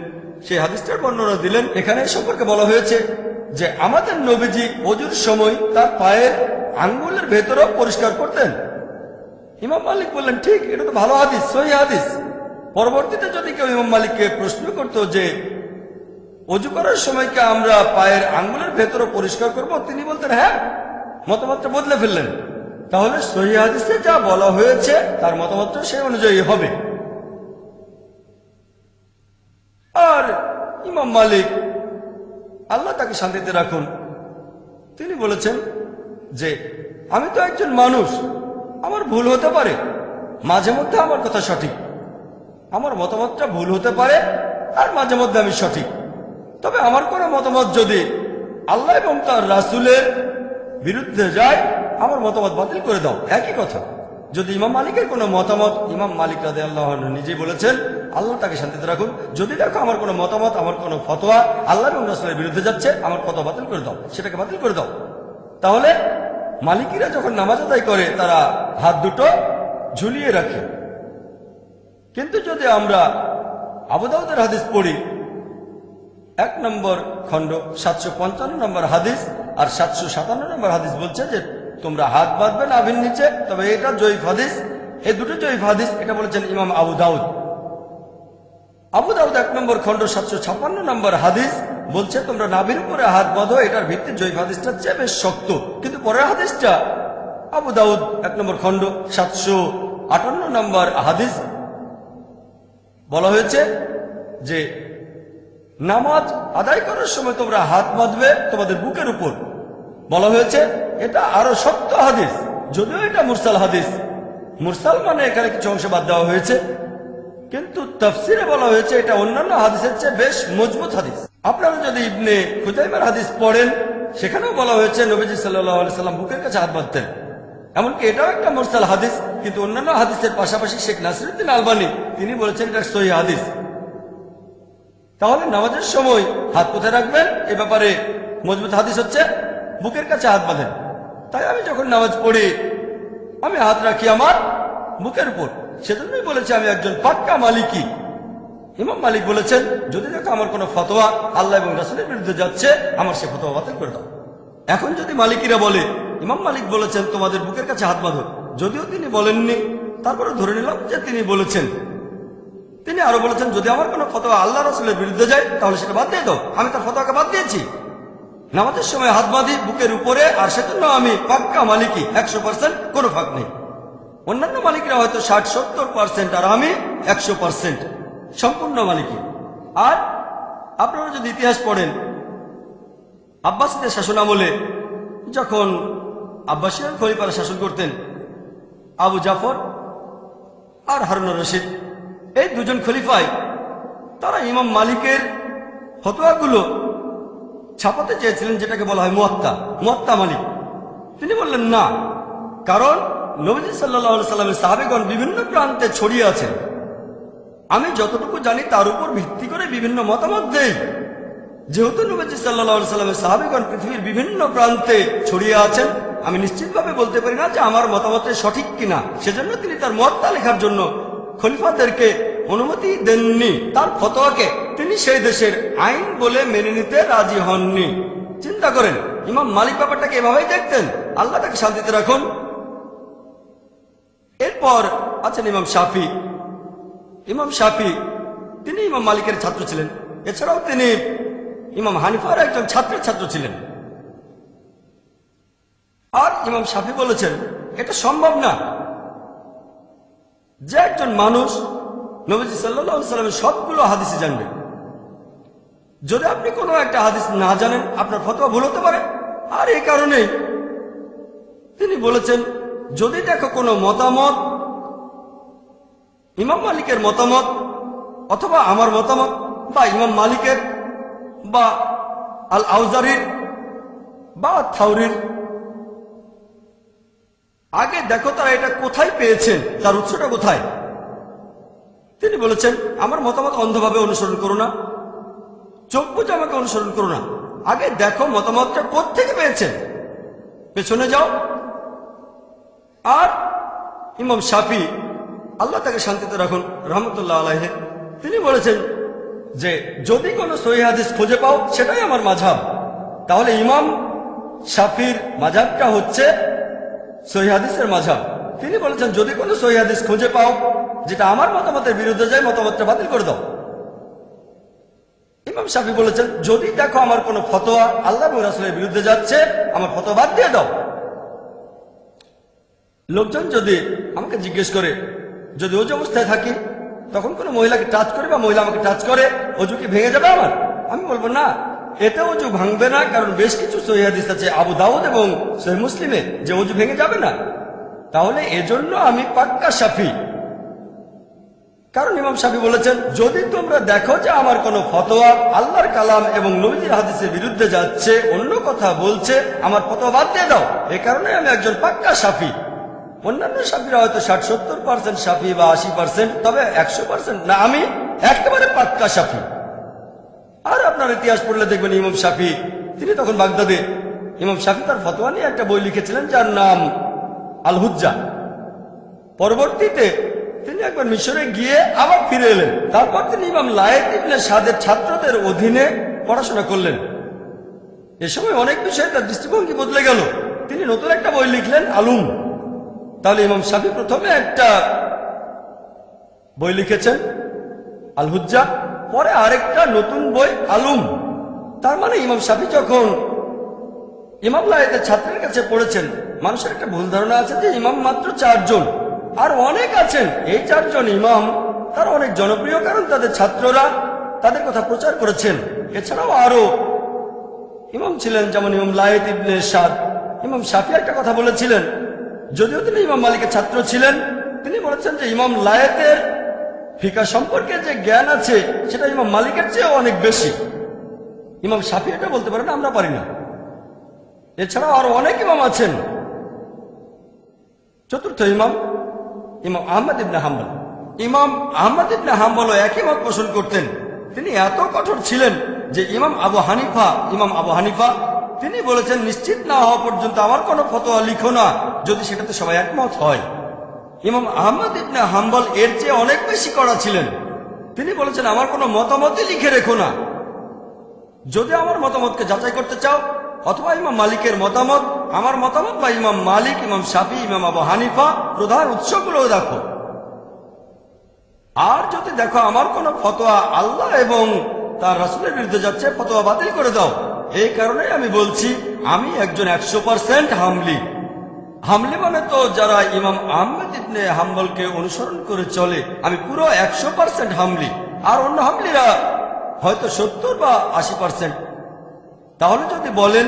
সেই হাদিসটার বর্ণনা দিলেন। এখানে সম্পর্কে বলা হয়েছে যে আমাদের নবীজি ওযুর সময় তার পায়ের আঙ্গুলের ভেতরেও পরিষ্কার করতেন। ইমাম মালিক বললেন ঠিক, এটা তো ভালো হাদিস, সহিহ হাদিস। পরবর্তীতে যদি কেউ ইমাম মালিককে প্রশ্ন করত যে ওযু করার সময় কি আমরা পায়ের আঙ্গুলের ভেতরে পরিষ্কার করব, তিনি বলতেন হ্যাঁ, মতামতটা বদলে ফেললেন। তাহলে সহিহ হাদিসে যা বলা হয়েছে তার মতামতটা সেই অনুযায়ী হবে। আর ইমাম মালিক আল্লাহ তাকে শান্তিতে রাখুন, তিনি বলেছেন যে আমি তো একজন মানুষ, আমার ভুল হতে পারে, মাঝে মধ্যে আমার কথা সঠিক, আমার মতামতটা ভুল হতে পারে আর মাঝে মধ্যে আমি সঠিক। তবে আমার কোনো মতামত যদি আল্লাহ এবং তার রাসূলের বিরুদ্ধে যায়, আমার মতামত বাতিল করে দাও। একই কথা যদি ইমাম মালিকের কোনো মতামত, ইমাম মালিক রাদিয়াল্লাহু আনহু নিজেই বলেছেন আল্লাহ তাকে শান্তিতে রাখুন, যদি দেখো আমার কোনো মতামত, আমার কোনো ফতোয়া আল্লাহ এবং রাসূলের বিরুদ্ধে যাচ্ছে, আমার ফতোয়া বাতিল করে দাও, সেটাকে বাতিল করে দাও। তাহলে মালিকিরা যখন নামাজ আদায় করে তারা হাত দুটো ঝুলিয়ে রাখে। কিন্তু যদি আমরা আবু দাউদের হাদিস পড়ি, 1 নম্বর খণ্ড 755 নম্বর হাদিস আর 757 নম্বর হাদিস বলছে যে তোমরা হাত বাঁধবে নাভির নিচে, তবে এটা জয়ীফ হাদিস। এই দুটো জয়ীফ হাদিস, এটা বলেছেন ইমাম আবু দাউদ। আবু দাউদ 1 নম্বর খণ্ড 756 নম্বর হাদিস বলছে তোমরা নাভির উপরে হাত বাঁধো, এটার ভিত্তি জয়ীফ হাদিসটা চেয়ে বেশ শক্ত। কিন্তু পরের হাদিসটা আবু দাউদ 1 নম্বর খণ্ড 758 নম্বর হাদিস বলা হয়েছে যে নামাজ আদায় করার সময় তোমরা হাত বাঁধবে তোমাদের বুকের উপর। বলা হয়েছে এটা আরো শক্ত হাদিস, যদিও এটা মুরসাল হাদিস। মুরসাল মানে এখানে কিছু অংশ বাদ দেওয়া হয়েছে, কিন্তু তাফসিরে বলা হয়েছে এটা অন্যান্য হাদিসের চেয়ে বেশ মজবুত হাদিস। আপনারা যদি ইবনে খুজাইমার হাদিস পড়েন, সেখানেও বলা হয়েছে নবীজি সাল্লাল্লাহু আলাইহি সাল্লাম বুকের কাছে হাত বাঁধতেন। এমনকি এটাও একটা মুরসাল হাদিস, কিন্তু অন্যান্য হাদিসের পাশাপাশি শেখ নাসিরউদ্দিন আলবানী তিনি বলেছেন এটা সহিহ হাদিস। তাহলে নামাজের সময় হাত কোথায় রাখবেন এ ব্যাপারে মজবুত হাদিস হচ্ছে বুকের কাছে হাত বাঁধেন। তাই আমি যখন নামাজ পড়ি আমি হাত রাখি আমার বুকের উপর। সেজন্যই বলেছি আমি একজন পাক্কা মালিকি। ইমাম মালিক বলেছেন যদি দেখো আমার কোনো ফতোয়া আল্লাহ এবং রাসূলের বিরুদ্ধে যাচ্ছে, আমার সে ফতোয়া বাতিল করে দাও। এখন যদি মালিকিরা বলে ইমাম মালিক বলেছেন তোমাদের বুকের কাছে হাত বাঁধো, যদিও তিনি বলেননি, তারপরে ধরে নিলাম যে তিনি বলেছেন। তিনি আরো বলেছেন যদি আমার কোনো ফতোয়া আল্লাহ রাসূলের বিরুদ্ধে যায় তাহলে সেটা বাদ দিয়ে দাও। আমি তার ফতোয়াকে বাদ দিয়েছি। নামাজের সময় হাত বাঁধি বুকের উপরে, আর সেজন্য আমি পাক্কা মালিকি, 100%, কোনো ফাঁক নেই। অন্যান্য মালিকরা হয়তো 60-70%, আর আমি 100% সম্পূর্ণ মালিকি। আর আপনারা যদি ইতিহাস পড়েন, আব্বাসীদের শাসন আমলে যখন আব্বাসীয় খলিফারা শাসন করতেন, আবু জাফর আর হারুনুর রশিদ, এই দুজন খলিফায় তারা ইমাম মালিকের ফতোয়াগুলো ছাপাতে চেয়েছিলেন, যেটাকে বলা হয় মুয়াত্তা মালিক। তিনি বললেন না, কারণ নবীজি সাল্লাল্লাহু আলাইহি সাল্লামের সাহাবীগণ বিভিন্ন প্রান্তে ছড়িয়ে আছেন। আমি যতটুকু জানি তার উপর ভিত্তি করে বিভিন্ন মতামত দেই। যেহেতু নবীজি সাল্লাল্লাহু আলাইহি সাল্লামের সাহাবীগণ পৃথিবীর বিভিন্ন প্রান্তে ছড়িয়ে আছেন, আমি নিশ্চিতভাবে বলতে পারি না যে আমার মতামত সঠিক কিনা। সেজন্য তিনি তার মুয়াত্তা লেখার জন্য খলিফাদেরকে অনুমতি দেননি। তার ফতোয়াকে তিনি সেই দেশের আইন বলে মেনে নিতে রাজি হননি। চিন্তা করেন, ইমাম মালিক ব্যাপারটাকে এভাবেই দেখতেন। আল্লাহ তাকে শান্তিতে রাখুন। এরপর আছেন ইমাম শাফি। ইমাম শাফি তিনি ইমাম মালিকের ছাত্র ছিলেন। এছাড়াও তিনি ইমাম হানিফার একজন ছাত্রের ছাত্র ছিলেন। আর ইমাম শাফি বলেছেন এটা সম্ভব না যে একজন মানুষ নবীজি সাল্লাল্লাহু আলাইহি সাল্লামের সবগুলো হাদিসই জানবে। যদি আপনি কোনো একটা হাদিস না জানেন, আপনার ফতোয়া ভুল হতে পারে। আর এই কারণেই তিনি বলেছেন যদি দেখো কোনো মতামত ইমাম মালিকের মতামত অথবা আমার মতামত বা ইমাম মালিকের বা আল আউজারির বা থাউরির, আগে দেখো তারা এটা কোথায় পেয়েছেন, তার উৎসটা কোথায়। তিনি বলেছেন আমার মতামত অন্ধভাবে অনুসরণ করো না, চোখ বুঝে আমাকে অনুসরণ করো না, আগে দেখো মতামতটা কোত্থেকে পেয়েছেন, পেছনে যাও। আর ইমাম শাফি আল্লাহ তাকে শান্তিতে রাখুন রহমতুল্লাহ আলাইহি, তিনি বলেছেন যে যদি কোনো সহিহ হাদিস খুঁজে পাও সেটাই আমার মাযহাব। তাহলে ইমাম শাফির মাযহাবটা হচ্ছে সহিহ হাদিসের মাযহাব। তিনি বলেছেন যদি কোনো সহিহ হাদিস খুঁজে পাও যেটা আমার মতামতের বিরুদ্ধে যায়, মতামতটা বাতিল করে দাও। ইমাম শাফি বলেছেন যদি দেখো আমার কোনো ফতোয়া আল্লাহ এবং রাসূলের বিরুদ্ধে যাচ্ছে, আমার ফতোয়া বাদ দিয়ে দাও। লোকজন যদি আমাকে জিজ্ঞেস করে, যদি ওযু অবস্থায় থাকি তখন কোনো মহিলাকে টাচ করে বা মহিলা আমাকে টাচ করে, ওযু কি ভেঙে যাবে আমার? আমি বলবো না, এতে ওযু ভাঙবে না, কারণ বেশ কিছু সহিহ হাদিস আছে আবু দাউদ এবং সহিহ মুসলিমে যে ওযু ভেঙে যাবে না। তাহলে এজন্য আমি পাক্কা শাফি। কারণ ইমাম শাফি বলেছেন যদি তোমরা দেখো যে আমার কোনো ফতোয়া আল্লাহর কালাম এবং নবীজির হাদিসের বিরুদ্ধে যাচ্ছে, অন্য কথা বলছে, আমার ফতোয়া বাদ দিয়ে দাও। এ কারণে আমি একজন পাক্কা শাফি। অন্যান্য শাফিরা হয়তো 60-70% শাফি বা 80%, তবে 100% না, আমি একেবারে পাক্কা শাফি। আর আপনার ইতিহাস পড়লে দেখবেন ইমাম শাফি তিনি তখন বাগদাদে, ইমাম শাফি তার ফতোয়া নিয়ে একটা বই লিখেছিলেন যার নাম আল হুজ্জা। পরবর্তীতে তিনি একবার মিশরে গিয়ে আবার ফিরে এলেন। তারপর তিনি ইমাম লায়েত ইবনে সাদের ছাত্রদের অধীনে পড়াশোনা করলেন। এ সময় অনেক বিষয়ে তার দৃষ্টিভঙ্গি বদলে গেল। তিনি নতুন একটা বই লিখলেন আলুম। তাহলে ইমাম শাফি প্রথমে একটা বই লিখেছেন আল হুজ্জা, পরে আরেকটা নতুন বই আলুম। তার মানে ইমাম শাফি যখন ইমাম লায়েতের ছাত্রের কাছে পড়েছেন, মানুষের একটা ভুল ধারণা আছে যে ইমাম মাত্র 4 জন, আর অনেক আছেন। এই 4 জন ইমাম তারা অনেক জনপ্রিয়, কারণ তাদের ছাত্ররা তাদের কথা প্রচার করেছেন। এছাড়াও আরো ইমাম ছিলেন, যেমন ইমাম লায়েত ইবনে সাদ। ইমাম শাফি একটা কথা বলেছিলেন, যদিও তিনি ইমাম মালিকের ছাত্র ছিলেন। তিনি বলেছেন যে ইমাম লায়েতের ফিকা সম্পর্কে যে জ্ঞান আছে সেটা ইমাম মালিকের চেয়েও অনেক বেশি। ইমাম শাফি এটা বলতে পারেন, আমরা পারি না। এছাড়াও আরো অনেক ইমাম আছেন। চতুর্থ ইমাম ইমাম আহমদ ইবনে হাম্বল। ইমাম আহমদ ইবনে হাম্বলও একই মত পোষণ করতেন। তিনি এত কঠোর ছিলেন যে ইমাম আবু হানিফা তিনি বলেছেন, নিশ্চিত না হওয়া পর্যন্ত আমার কোনো ফতোয়া লিখো না যদি সেটাতে সবাই একমত হয়। ইমাম আহমদ ইবনে হাম্বল এর চেয়ে অনেক বেশি কড়া ছিলেন। তিনি বলেছেন, আমার কোনো মতামতই লিখে রেখো না। যদি আমার মতামতকে যাচাই করতে চাও, অথবা ইমাম মালিকের মতামত, আমার মতামত, বা ইমাম মালিক, ইমাম শাফি, ইমাম আবু হানিফা, প্রধান উৎসগুলো দেখো। আর যদি দেখো আমার কোন ফতোয়া আল্লাহ এবং তার রাসূলের বিরুদ্ধে যাচ্ছে, ফতোয়া বাতিল করে দাও। এই কারণে আমি বলছি, আমি একজন 100% হামলি। হামলি মানে তো যারা ইমাম আহমদ ইবনে হাম্বলকে অনুসরণ করে চলে, আমি পুরো 100% হামলি। আর অন্য হামলিরা হয়তো 70 বা 80%। তাহলে যদি বলেন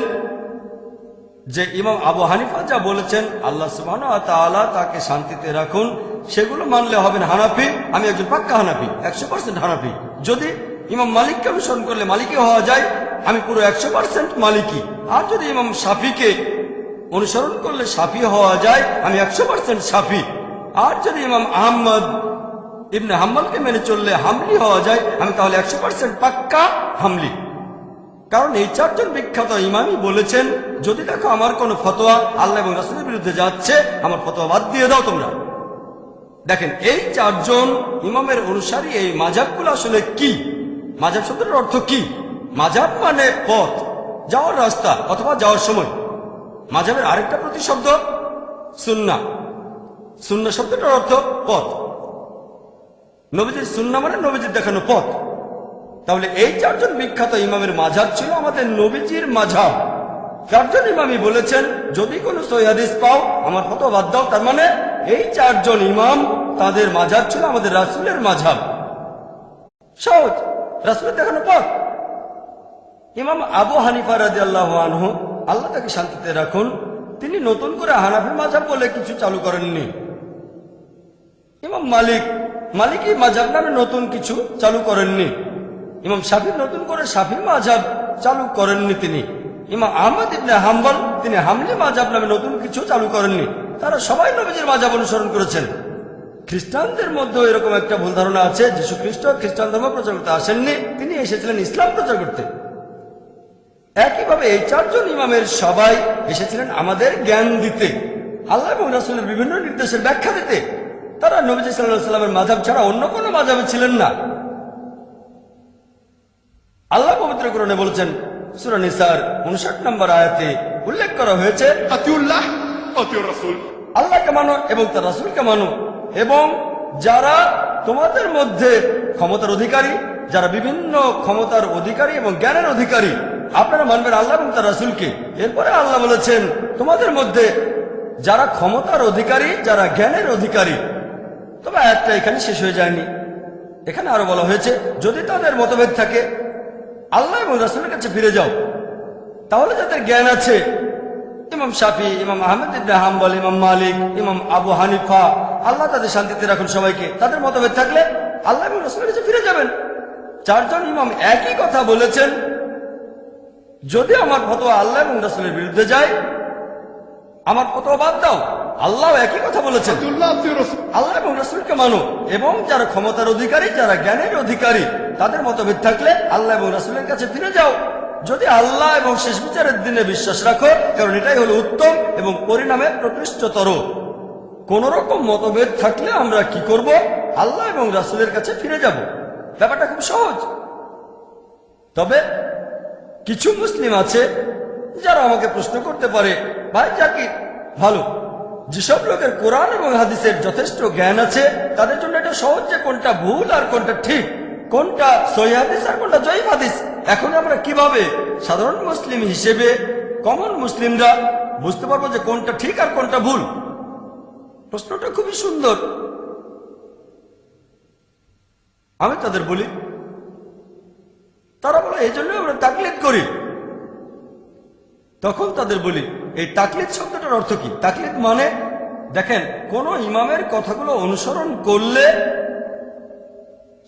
যে ইমাম আবু হানিফা যা বলেছেন, আল্লাহ সুবহানাহু ওয়া তাআলা তাকে শান্তিতে রাখুন, সেগুলো মানলে হবেন হানাফি। আমি একজন পাক্কা হানাফি, 100% হানাফি। যদি ইমাম মালিককে অনুসরণ করলে মালিকি হওয়া যায়, আমি পুরো 100% মালিকি। আর যদি ইমাম শাফিকে অনুসরণ করলে শাফি হওয়া যায়, আমি 100% শাফি। আর যদি ইমাম আহমদ ইবনে হাম্বলকে মেনে চললে হামলি হওয়া যায়, আমি তাহলে 100% পাক্কা হামলি। কারণ এই চারজন বিখ্যাত ইমামই বলেছেন, যদি দেখো আমার কোন ফতোয়া আল্লাহ এবং রাসূলের বিরুদ্ধে যাচ্ছে, আমার ফতোয়া বাদ দিয়ে দাও তোমরা। দেখেন, এই চারজন ইমামের অনুসারী এই মাযহাবগুলো আসলে কি? মাযহাব শব্দের অর্থ কি? মাযহাব মানে পথ, যাওয়ার রাস্তা অথবা যাওয়ার সময়। মাযহাবের আরেকটা প্রতিশব্দ সুন্নাহ। সুন্নাহ শব্দটার অর্থ পথ। নবীজির সুন্নাহ মানে নবীজির দেখানো পথ। তাহলে এই চারজন বিখ্যাত ইমামের মাযহাব ছিল আমাদের নবীজির মাযহাব। চারজন ইমামই বলেছেন, যদি কোনো সহিহ হাদিস পাও আমার ফতোয়া বাদ দাও। তার মানে এই চারজন ইমাম, তাদের মাযহাব ছিল আমাদের রাসূলের মাযহাব। সহজ, রাসূলের দেখানো পথ। ইমাম আবু হানিফা রাদিয়াল্লাহু আনহু, আল্লাহ তাকে শান্তিতে রাখুন, তিনি নতুন করে হানাফি মাযহাব বলে কিছু চালু করেননি। ইমাম মালিকি মাযহাব নামে নতুন কিছু চালু করেননি। ইমাম শাফি নতুন করে শাফি মাযহাব চালু করেননি তিনি। ইমাম আহমদ ইবনে হাম্বল, তিনি হামলি মাযহাব নামে নতুন কিছু চালু করেননি। তারা সবাই নবীজির মাযহাব অনুসরণ করেছেন। খ্রিস্টানদের মধ্যে এরকম একটা ভুল ধারণা আছে, যিশু খ্রিস্ট খ্রিস্টান ধর্ম প্রচার করতে আসেননি, তিনি এসেছিলেন ইসলাম প্রচার করতে। একইভাবে এই চারজন ইমামের সবাই এসেছিলেন আমাদের জ্ঞান দিতে, আল্লাহ এবং রাসূলের বিভিন্ন নির্দেশের ব্যাখ্যা দিতে। তারা নবীজি সাল্লাল্লাহু আলাইহি ওয়াসাল্লামের মাযহাব ছাড়া অন্য কোনো মাযহাবে ছিলেন না। আল্লাহ পবিত্র কোরআনে বলেছেন, সূরা নিসার 59 নম্বর আয়াতে উল্লেখ করা হয়েছে, আতিউল্লাহ আতিউর রাসূল। আল্লাহকে মানো এবং তার রাসূলকে মানো, এবং যারা তোমাদের মধ্যে ক্ষমতার অধিকারী, যারা বিভিন্ন ক্ষমতার অধিকারী এবং জ্ঞানের অধিকারী, আপনারা মানবেন আল্লাহ এবং তার রাসূলকে। এরপরে আল্লাহ বলেছেন, তোমাদের মধ্যে যারা ক্ষমতার অধিকারী, যারা জ্ঞানের অধিকারী। তবে আয়াতটা এখানে শেষ হয়ে যায়নি। এখানে আরো বলা হয়েছে, যদি তাদের মতভেদ থাকে আল্লাহ এবং রাসূলের কাছে ফিরে যাও। তাহলে যাদের জ্ঞান আছে, ইমাম শাফি, ইমাম আহমদ ইবনে হাম্বল, ইমাম মালিক, ইমাম আবু হানিফা, আল্লাহ তাদের শান্তিতে রাখুন সবাইকে, তাদের মতভেদ থাকলে আল্লাহ এবং রাসূলের কাছে ফিরে যাবেন। চারজন ইমাম একই কথা বলেছেন, যদি আমার ফতোয়া আল্লাহ এবং রাসূলের বিরুদ্ধে যায়, আমার ফতোয়া বাদ দাও। আল্লাহ একই কথা বলেছেন, আল্লাহ এবং রাসূলকে মানো, এবং যারা ক্ষমতার অধিকারী, যারা জ্ঞানের অধিকারী, তাদের মতভেদ থাকলে আল্লাহ এবং রাসূলের কাছে ফিরে যাও। যদি আল্লাহ এবং শেষ বিচারের দিনে বিশ্বাস রাখো, কারণ এটাই হলো উত্তম এবং পরিণামে প্রকৃষ্টতর। কোন রকম মতভেদ থাকলে আমরা কি করব? আল্লাহ এবং রাসূলের কাছে ফিরে যাব। ব্যাপারটা খুব সহজ। তবে কিছু মুসলিম আছে যারা আমাকে প্রশ্ন করতে পারে, ভাই জাকির, ভালো, যেসব লোকের কোরআন এবং হাদিসের যথেষ্ট জ্ঞান আছে, তাদের জন্য এটা সহজ যে কোনটা ভুল আর কোনটা ঠিক, কোনটা সহিহ হাদিস আর কোনটা জয়ীফ হাদিস। এখন আমরা কিভাবে সাধারণ মুসলিম হিসেবে, কমন মুসলিমরা বুঝতে পারবো যে কোনটা ঠিক আর কোনটা ভুল? প্রশ্নটা খুবই সুন্দর। আমি তাদের বলি, তারা বলে এই জন্য আমরা তাকলিদ করি। তখন তাদের বলি এই তাকলিদ শব্দটার অর্থ কি? তাকলিদ মানে দেখেন, কোন ইমামের কথাগুলো অনুসরণ করলে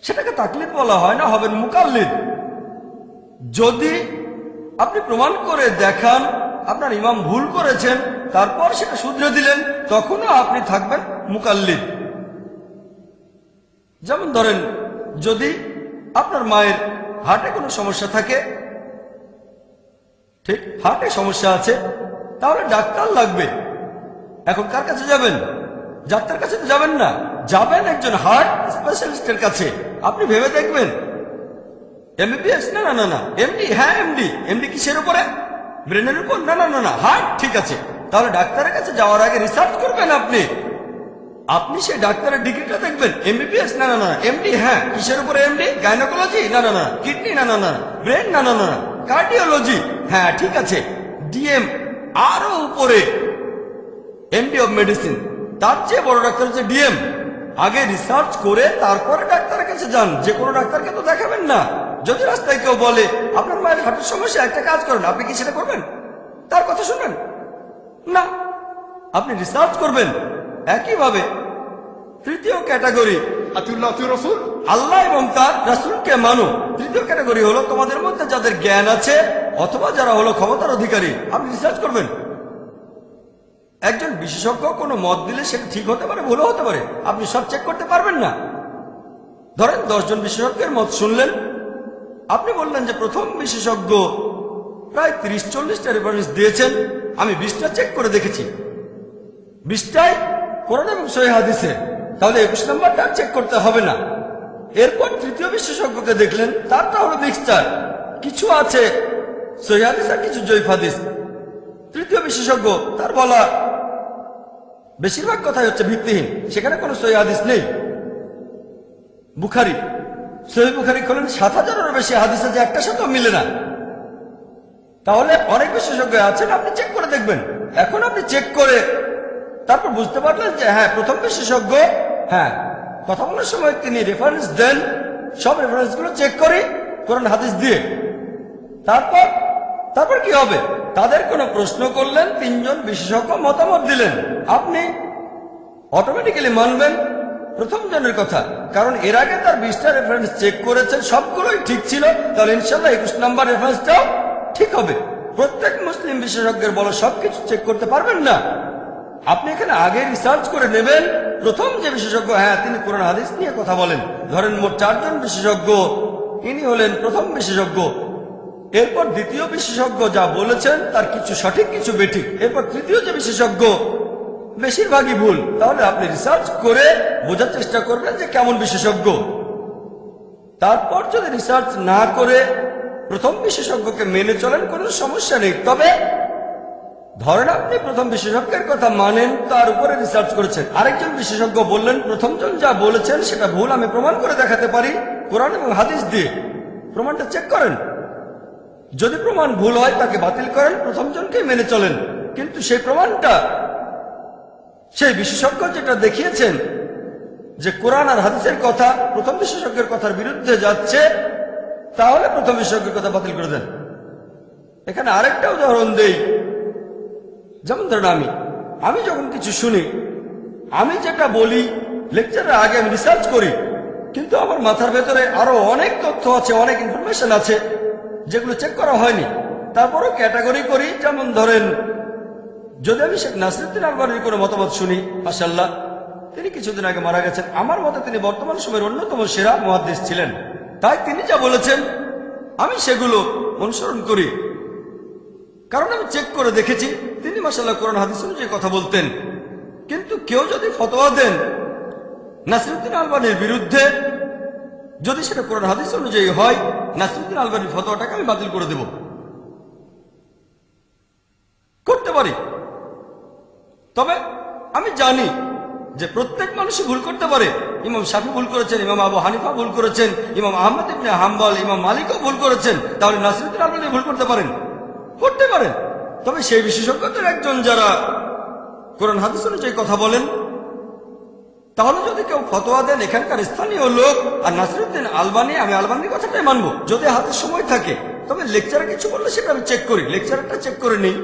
সেটাকে তাকলিদ বলা হয় না, হবেন মুকাল্লিদ। যদি আপনি প্রমাণ করে দেখান আপনার ইমাম ভুল করেছেন, তারপর সেটা শুধরে দিলেন, তখনও আপনি থাকবেন মুকাল্লিদ। যেমন ধরেন, যদি আপনার মায়ের হার্টে কোনো সমস্যা থাকে, ঠিক হার্টে সমস্যা আছে, তাহলে ডাক্তার লাগবে। এখন কার কাছে যাবেন? ডাক্তার কাছে তো যাবেন না, যাবেন একজন হার্ট স্পেশালিস্টের কাছে। আপনি ভেবে দেখবেন এমবিবিএস, না না না না, এমডি, হ্যাঁ এমডি। এমডি কিসের উপরে? ব্রেনের উপর? না না না না, হার্ট। ঠিক আছে, তাহলে ডাক্তারের কাছে যাওয়ার আগে রিসার্চ করবেন। আপনি সেই ডাক্তারের ডিগ্রিটা দেখবেন, এমবিবিএস, না না না, এমডি, হ্যাঁ কিসের উপরে এমডি? গাইনোকোলজি, না না না, কিডনি, না না না, ব্রেন, না না না, কার্ডিওলজি, হ্যাঁ ঠিক আছে, ডিএম, আরো উপরে এমডি অফ মেডিসিন, তার চেয়ে বড় ডাক্তার হচ্ছে ডিএম। আগে রিসার্চ করে তারপরে ডাক্তারের কাছে যান। যে কোনো ডাক্তারকে তো দেখাবেন না। যদি রাস্তায় কেউ বলে আপনার মায়ের হার্টের সমস্যা, একটা কাজ করেন, আপনি কি সেটা করবেন? তার কথা শুনবেন না, আপনি রিসার্চ করবেন। একইভাবে তৃতীয় ক্যাটাগরি, আতিউল্লাহ আতিউর রাসূল, আল্লাহ এবং তার রাসূলকে মানো। তৃতীয় ক্যাটাগরি হলো তোমাদের মধ্যে যাদের জ্ঞান আছে অথবা যারা হলো ক্ষমতার অধিকারী। আপনি রিসার্চ করবেন। একজন বিশেষজ্ঞ কোনো মত দিলে সেটা ঠিক হতে পারে, ভুলও হতে পারে, আপনি সব চেক করতে পারবেন না। ধরেন 10 জন বিশেষজ্ঞের মত শুনলেন, আপনি বললেন যে প্রথম বিশেষজ্ঞ প্রায় 30-40টা রেফারেন্স দিয়েছেন, আমি 20টা চেক করে দেখেছি, 20টাই কোরআন এবং সহিহ হাদিসে, তাহলে 21 নম্বরটা চেক করতে হবে না। এরপর তৃতীয় বিশেষজ্ঞকে দেখলেন, তারটা হলো মিক্সচার, কিছু আছে সহিহ হাদিস আর কিছু জয়ীফ হাদিস। তৃতীয় বিশেষজ্ঞ, তার বলা বেশিরভাগ কথাই হচ্ছে ভিত্তিহীন, সেখানে কোনো সহিহ হাদিস নেই। বুখারী, সহিহ বুখারী খোলেন, 7000-এরও বেশি হাদিস আছে, একটা সাথেও মিলে না। তাহলে অনেক বিশেষজ্ঞ আছেন, আপনি চেক করে দেখবেন। এখন আপনি চেক করে তারপর বুঝতে পারলেন যে হ্যাঁ প্রথম বিশেষজ্ঞ, হ্যাঁ কথা বলার সময় তিনি রেফারেন্স দেন, সব রেফারেন্স গুলো চেক করি কোরআন হাদিস দিয়ে। তারপর কি হবে? তাদের কোনো প্রশ্ন করলেন, 3 জন বিশেষজ্ঞ মতামত দিলেন, আপনি অটোমেটিক্যালি মানবেন প্রথম জনের কথা, কারণ এর আগে তার 20টা রেফারেন্স চেক করেছেন, সবগুলোই ঠিক ছিল। তাহলে ইনশাআল্লাহ 21 নম্বর রেফারেন্সটাও ঠিক হবে। প্রত্যেক মুসলিম বিশেষজ্ঞের বলা সবকিছু চেক করতে পারবেন না। আপনি এখানে আগে রিসার্চ করে নেবেন। প্রথম যে বিশেষজ্ঞ, হ্যাঁ তিনি কোরআন হাদিস নিয়ে কথা বলেন, ধরেন মোট 4 জন বিশেষজ্ঞ, ইনি হলেন প্রথম বিশেষজ্ঞ। এরপর দ্বিতীয় বিশেষজ্ঞ যা বলেছেন তার কিছু সঠিক কিছু বেঠিক। এরপর তৃতীয় যে বিশেষজ্ঞ, বেশিরভাগই ভুল। তাহলে আপনি রিসার্চ করে বোঝার চেষ্টা করবেন যে কেমন বিশেষজ্ঞ। তারপর যদি রিসার্চ না করে প্রথম বিশেষজ্ঞকে মেনে চলেন, কোনো সমস্যা নেই। তবে ধরেন আপনি প্রথম বিশেষজ্ঞের কথা মানেন, তার উপরে রিসার্চ করেছেন, আরেকজন বিশেষজ্ঞ বললেন প্রথমজন যা বলেছেন সেটা ভুল, আমি প্রমাণ করে দেখাতে পারি কোরআন এবং হাদিস দিয়ে। প্রমাণটা চেক করেন, যদি প্রমাণ ভুল হয় তাকে বাতিল করেন, প্রথমজনকে মেনে চলেন। কিন্তু সেই প্রমাণটা সেই বিশেষজ্ঞ যেটা দেখিয়েছেন যে কোরআন আর হাদিসের কথা প্রথম বিশেষজ্ঞের কথার বিরুদ্ধে যাচ্ছে, তাহলে প্রথম বিশেষজ্ঞের কথা বাতিল করে দেন। এখানে আরেকটা উদাহরণ দেই। যেমন ধরেন আমি যখন কিছু শুনি, আমি যেটা বলি লেকচারের আগে আমি রিসার্চ করি, কিন্তু আমার মাথার ভেতরে আরো অনেক তথ্য আছে, অনেক ইনফরমেশন আছে যেগুলো চেক করা হয়নি। তারপরও ক্যাটাগরি করি। যেমন ধরেন, যদি আমি শেখ নাসিরুদ্দিন আলবানীর কোনো মতামত শুনি, মাশাআল্লাহ তিনি কিছুদিন আগে মারা গেছেন, আমার মতে তিনি বর্তমান সময়ের অন্যতম সেরা মুহাদ্দিস ছিলেন, তাই তিনি যা বলেছেন আমি সেগুলো অনুসরণ করি, কারণ আমি চেক করে দেখেছি তিনি মাশাআল্লাহ কোরআন হাদিস অনুযায়ী কথা বলতেন। কিন্তু কেউ যদি ফতোয়া দেন নাসিরুদ্দিন আলবানীর বিরুদ্ধে, যদি সেটা কোরআন হাদিস অনুযায়ী হয়, নাসিরুদ্দিন আলবানীর ফতোয়াটাকে আমি বাতিল করে দেব, করতে পারি। তবে আমি জানি যে প্রত্যেক মানুষই ভুল করতে পারে। ইমাম শাফি ভুল করেছেন, ইমাম আবু হানিফা ভুল করেছেন, ইমাম আহমদ ইবনে হাম্বল, ইমাম মালিকও ভুল করেছেন। তাহলে নাসিরুদ্দিন আলবানী ভুল করতে পারেন, করতে পারেন। তবে সেই বিশেষজ্ঞদের একজন যারা কোরআন হাদিস অনুযায়ী কথা বলেন, তাহলে যদি কেউ ফতোয়া দেন এখানকার স্থানীয় লোক আর নাসিরউদ্দিন আলবানি, আমি আলবানির কথাটাই মানবো। যদি হাতে সময় থাকে তবে লেকচারে কিছু বললে সেটা আমি চেক করি, লেকচারটা চেক করে নিই,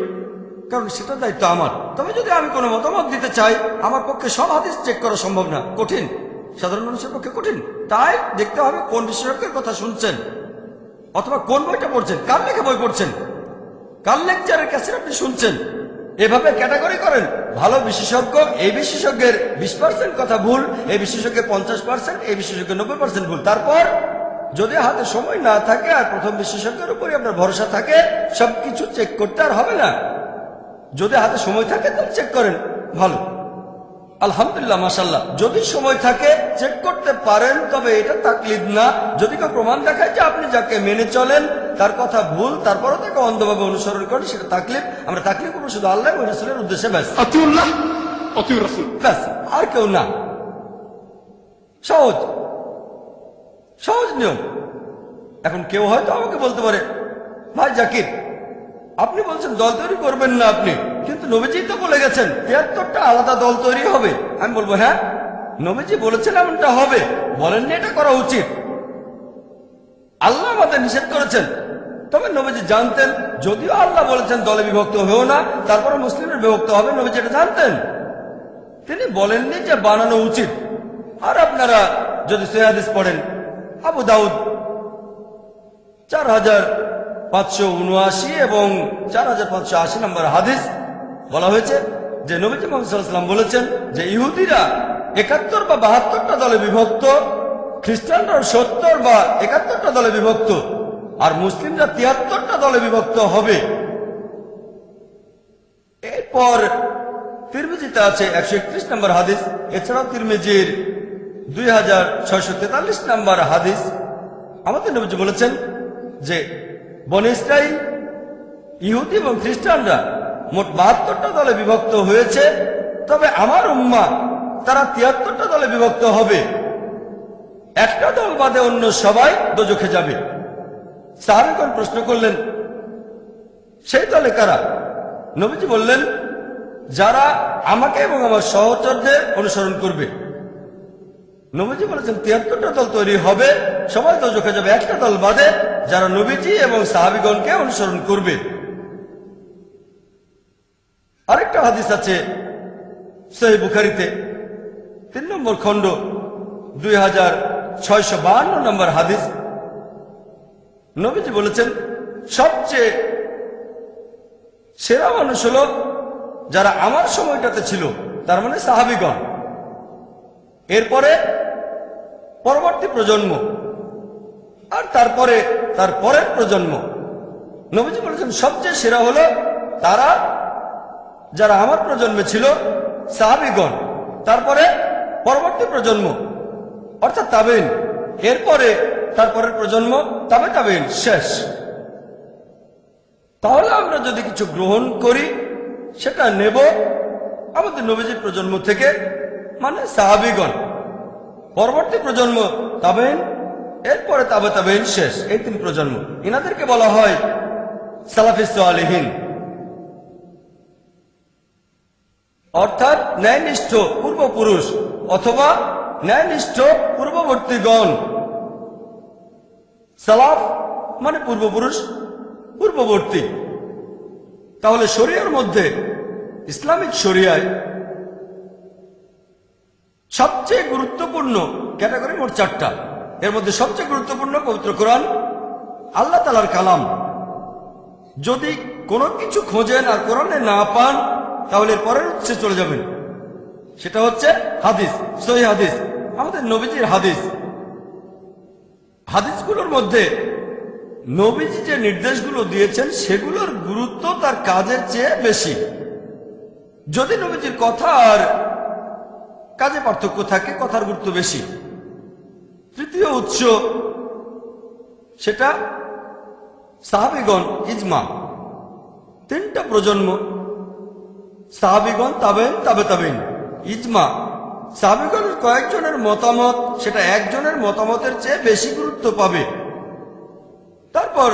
কারণ সেটা দায়িত্ব আমার। তবে যদি আমি কোনো মতামত দিতে চাই, আমার পক্ষে সব হাদিস চেক করা সম্ভব না, কঠিন, সাধারণ মানুষের পক্ষে কঠিন। তাই দেখতে হবে কোন বিশেষজ্ঞের কথা শুনছেন, অথবা কোন বইটা পড়ছেন, কার লেখা বই পড়ছেন, কার লেকচারের ক্যাসেট আপনি শুনছেন। এভাবে ক্যাটাগরি করেন। ভালো বিশেষজ্ঞ, এই বিশেষজ্ঞের 20% কথা ভুল, এই বিশেষজ্ঞের 50%, এই বিশেষজ্ঞের 90% ভুল। তারপর যদি হাতে সময় না থাকে আর প্রথম বিশেষজ্ঞের উপরই আপনার ভরসা থাকে, সবকিছু চেক করতে আর হবে না। যদি হাতে সময় থাকে তাহলে চেক করেন, ভালো, আলহামদুলিল্লাহ, মাশাআল্লাহ। যদি সময় থাকে চেক করতে পারেন, তবে এটা তাকলিদ না। যদি কেউ প্রমাণ দেখায় যে আপনি যাকে মেনে চলেন তার কথা ভুল, তারপরও তাকে অন্ধভাবে অনুসরণ করেন, সেটা তাকলিদ। আমরা তাকলিদ করবো শুধু আল্লাহ ও রাসূলের উদ্দেশ্যে, ব্যাস, আতিউল্লাহ আতিউর রাসূল, ব্যাস, আর কেউ না। সহজ সহজ নিয়ম। এখন কেউ হয়তো আমাকে বলতে পারে, ভাই জাকির, আপনি বলছেন দল তৈরি করবেন না আপনি, কিন্তু নবীজি তো বলে গেছেন 73টা আলাদা দল তৈরি হবে। আমি বলবো, হ্যাঁ, নবীজি বলেছেন এমনটা হবে, বলেননি এটা করা উচিত। আল্লাহ আমাদের নিষেধ করেছেন, তবে নবীজি জানতেন, যদিও আল্লাহ বলেছেন দলে বিভক্ত হয়েও না, তারপরে মুসলিমের বিভক্ত হবে, নবীজি এটা জানতেন। তিনি বলেননি যে বানানো উচিত। আর আপনারা যদি সহিহ হাদিস পড়েন, আবু দাউদ 4579 এবং 4580 নম্বর হাদিস বলা হয়েছে যে নবীজি মুহাম্মদ সাল্লাল্লাহু আলাইহি ওয়াসাল্লাম বলেছেন যে ইহুদিরা 71 বা 72টা দলে বিভক্ত, খ্রিস্টানরা 70 বা 71টা দলে বিভক্ত, আর মুসলিমরা 73টা দলে বিভক্ত হবে। এরপর তিরমিজিতে আছে 131 নম্বর হাদিস, এছাড়াও তিরমিজির 2643 নম্বর হাদিস। আমাদের নবীজি বলেছেন যে বনী ইসরাইল, ইহুদি এবং খ্রিস্টানরা মোট 72টা দলে বিভক্ত হয়েছে, তবে আমার উম্মাহ তারা 73টা দলে বিভক্ত হবে। একটা দল বাদে অন্য সবাই দোজখে যাবে। সাহাবীগণ প্রশ্ন করলেন, সেই দলে কারা? নবীজি বললেন, যারা আমাকে এবং আমার সহচরদের অনুসরণ করবে। নবীজি বলেছেন 73টা দল তৈরি হবে, সবাই দোজখে যাবে, একটা দল বাদে, যারা নবীজি এবং সাহাবীগণকে অনুসরণ করবে। আরেকটা হাদিস আছে সহিহ বুখারীতে 3 নম্বর খণ্ড 2652 নম্বর হাদিস। নবীজি বলেছেন, সবচেয়ে সেরা মানুষ হলো যারা আমার সময়টাতে ছিল, তার মানে সাহাবীগণ। এরপরে পরবর্তী প্রজন্ম, আর তারপরে তার পরের প্রজন্ম। নবীজি বলেছেন সবচেয়ে সেরা হলো তারা যারা আমার প্রজন্মে ছিল, সাহাবীগণ, তারপরে পরবর্তী প্রজন্ম অর্থাৎ তাবেঈন, এরপরে তারপরের প্রজন্ম, তবে তাবেঈন, শেষ। তাহলে আমরা যদি কিছু গ্রহণ করি সেটা নেব আমাদের নবীজির প্রজন্ম থেকে, মানে সাহাবীগণ, পরবর্তী প্রজন্ম তাবেঈন, এরপরে তাবে তাবেঈন, শেষ। এই 3 প্রজন্ম, ইনাদেরকে বলা হয় সালাফিস সালেহিন, অর্থাৎ ন্যায়নিষ্ঠ পূর্বপুরুষ অথবা ন্যায়নিষ্ঠ পূর্ববর্তীগণ। সালাফ মানে পূর্বপুরুষ, পূর্ববর্তী। তাহলে শরিয়ার মধ্যে, ইসলামিক শরিয়ায় সবচেয়ে গুরুত্বপূর্ণ ক্যাটাগরি মোট 4টা। এর মধ্যে সবচেয়ে গুরুত্বপূর্ণ পবিত্র কোরআন, আল্লাহ তাআলার কালাম। যদি কোনো কিছু খোঁজেন আর কোরআনে না পান, তাহলে পরের উৎসে চলে যাবেন, সেটা হচ্ছে হাদিস, সহিহ হাদিস, আমাদের নবীজির হাদিস। হাদিসগুলোর মধ্যে নবীজি যে নির্দেশগুলো দিয়েছেন সেগুলোর গুরুত্ব তার কাজের চেয়ে বেশি। যদি নবীজির কথা আর কাজে পার্থক্য থাকে, কথার গুরুত্ব বেশি। তৃতীয় উৎস, সেটা সাহাবীগণ, ইজমা। 3টা প্রজন্ম, সাহাবীগণ, তাবেঈন, তাবে তাবেঈন, ইজমা। সাহাবীগণের কয়েকজনের মতামত, সেটা একজনের মতামতের চেয়ে বেশি গুরুত্ব পাবে। তারপর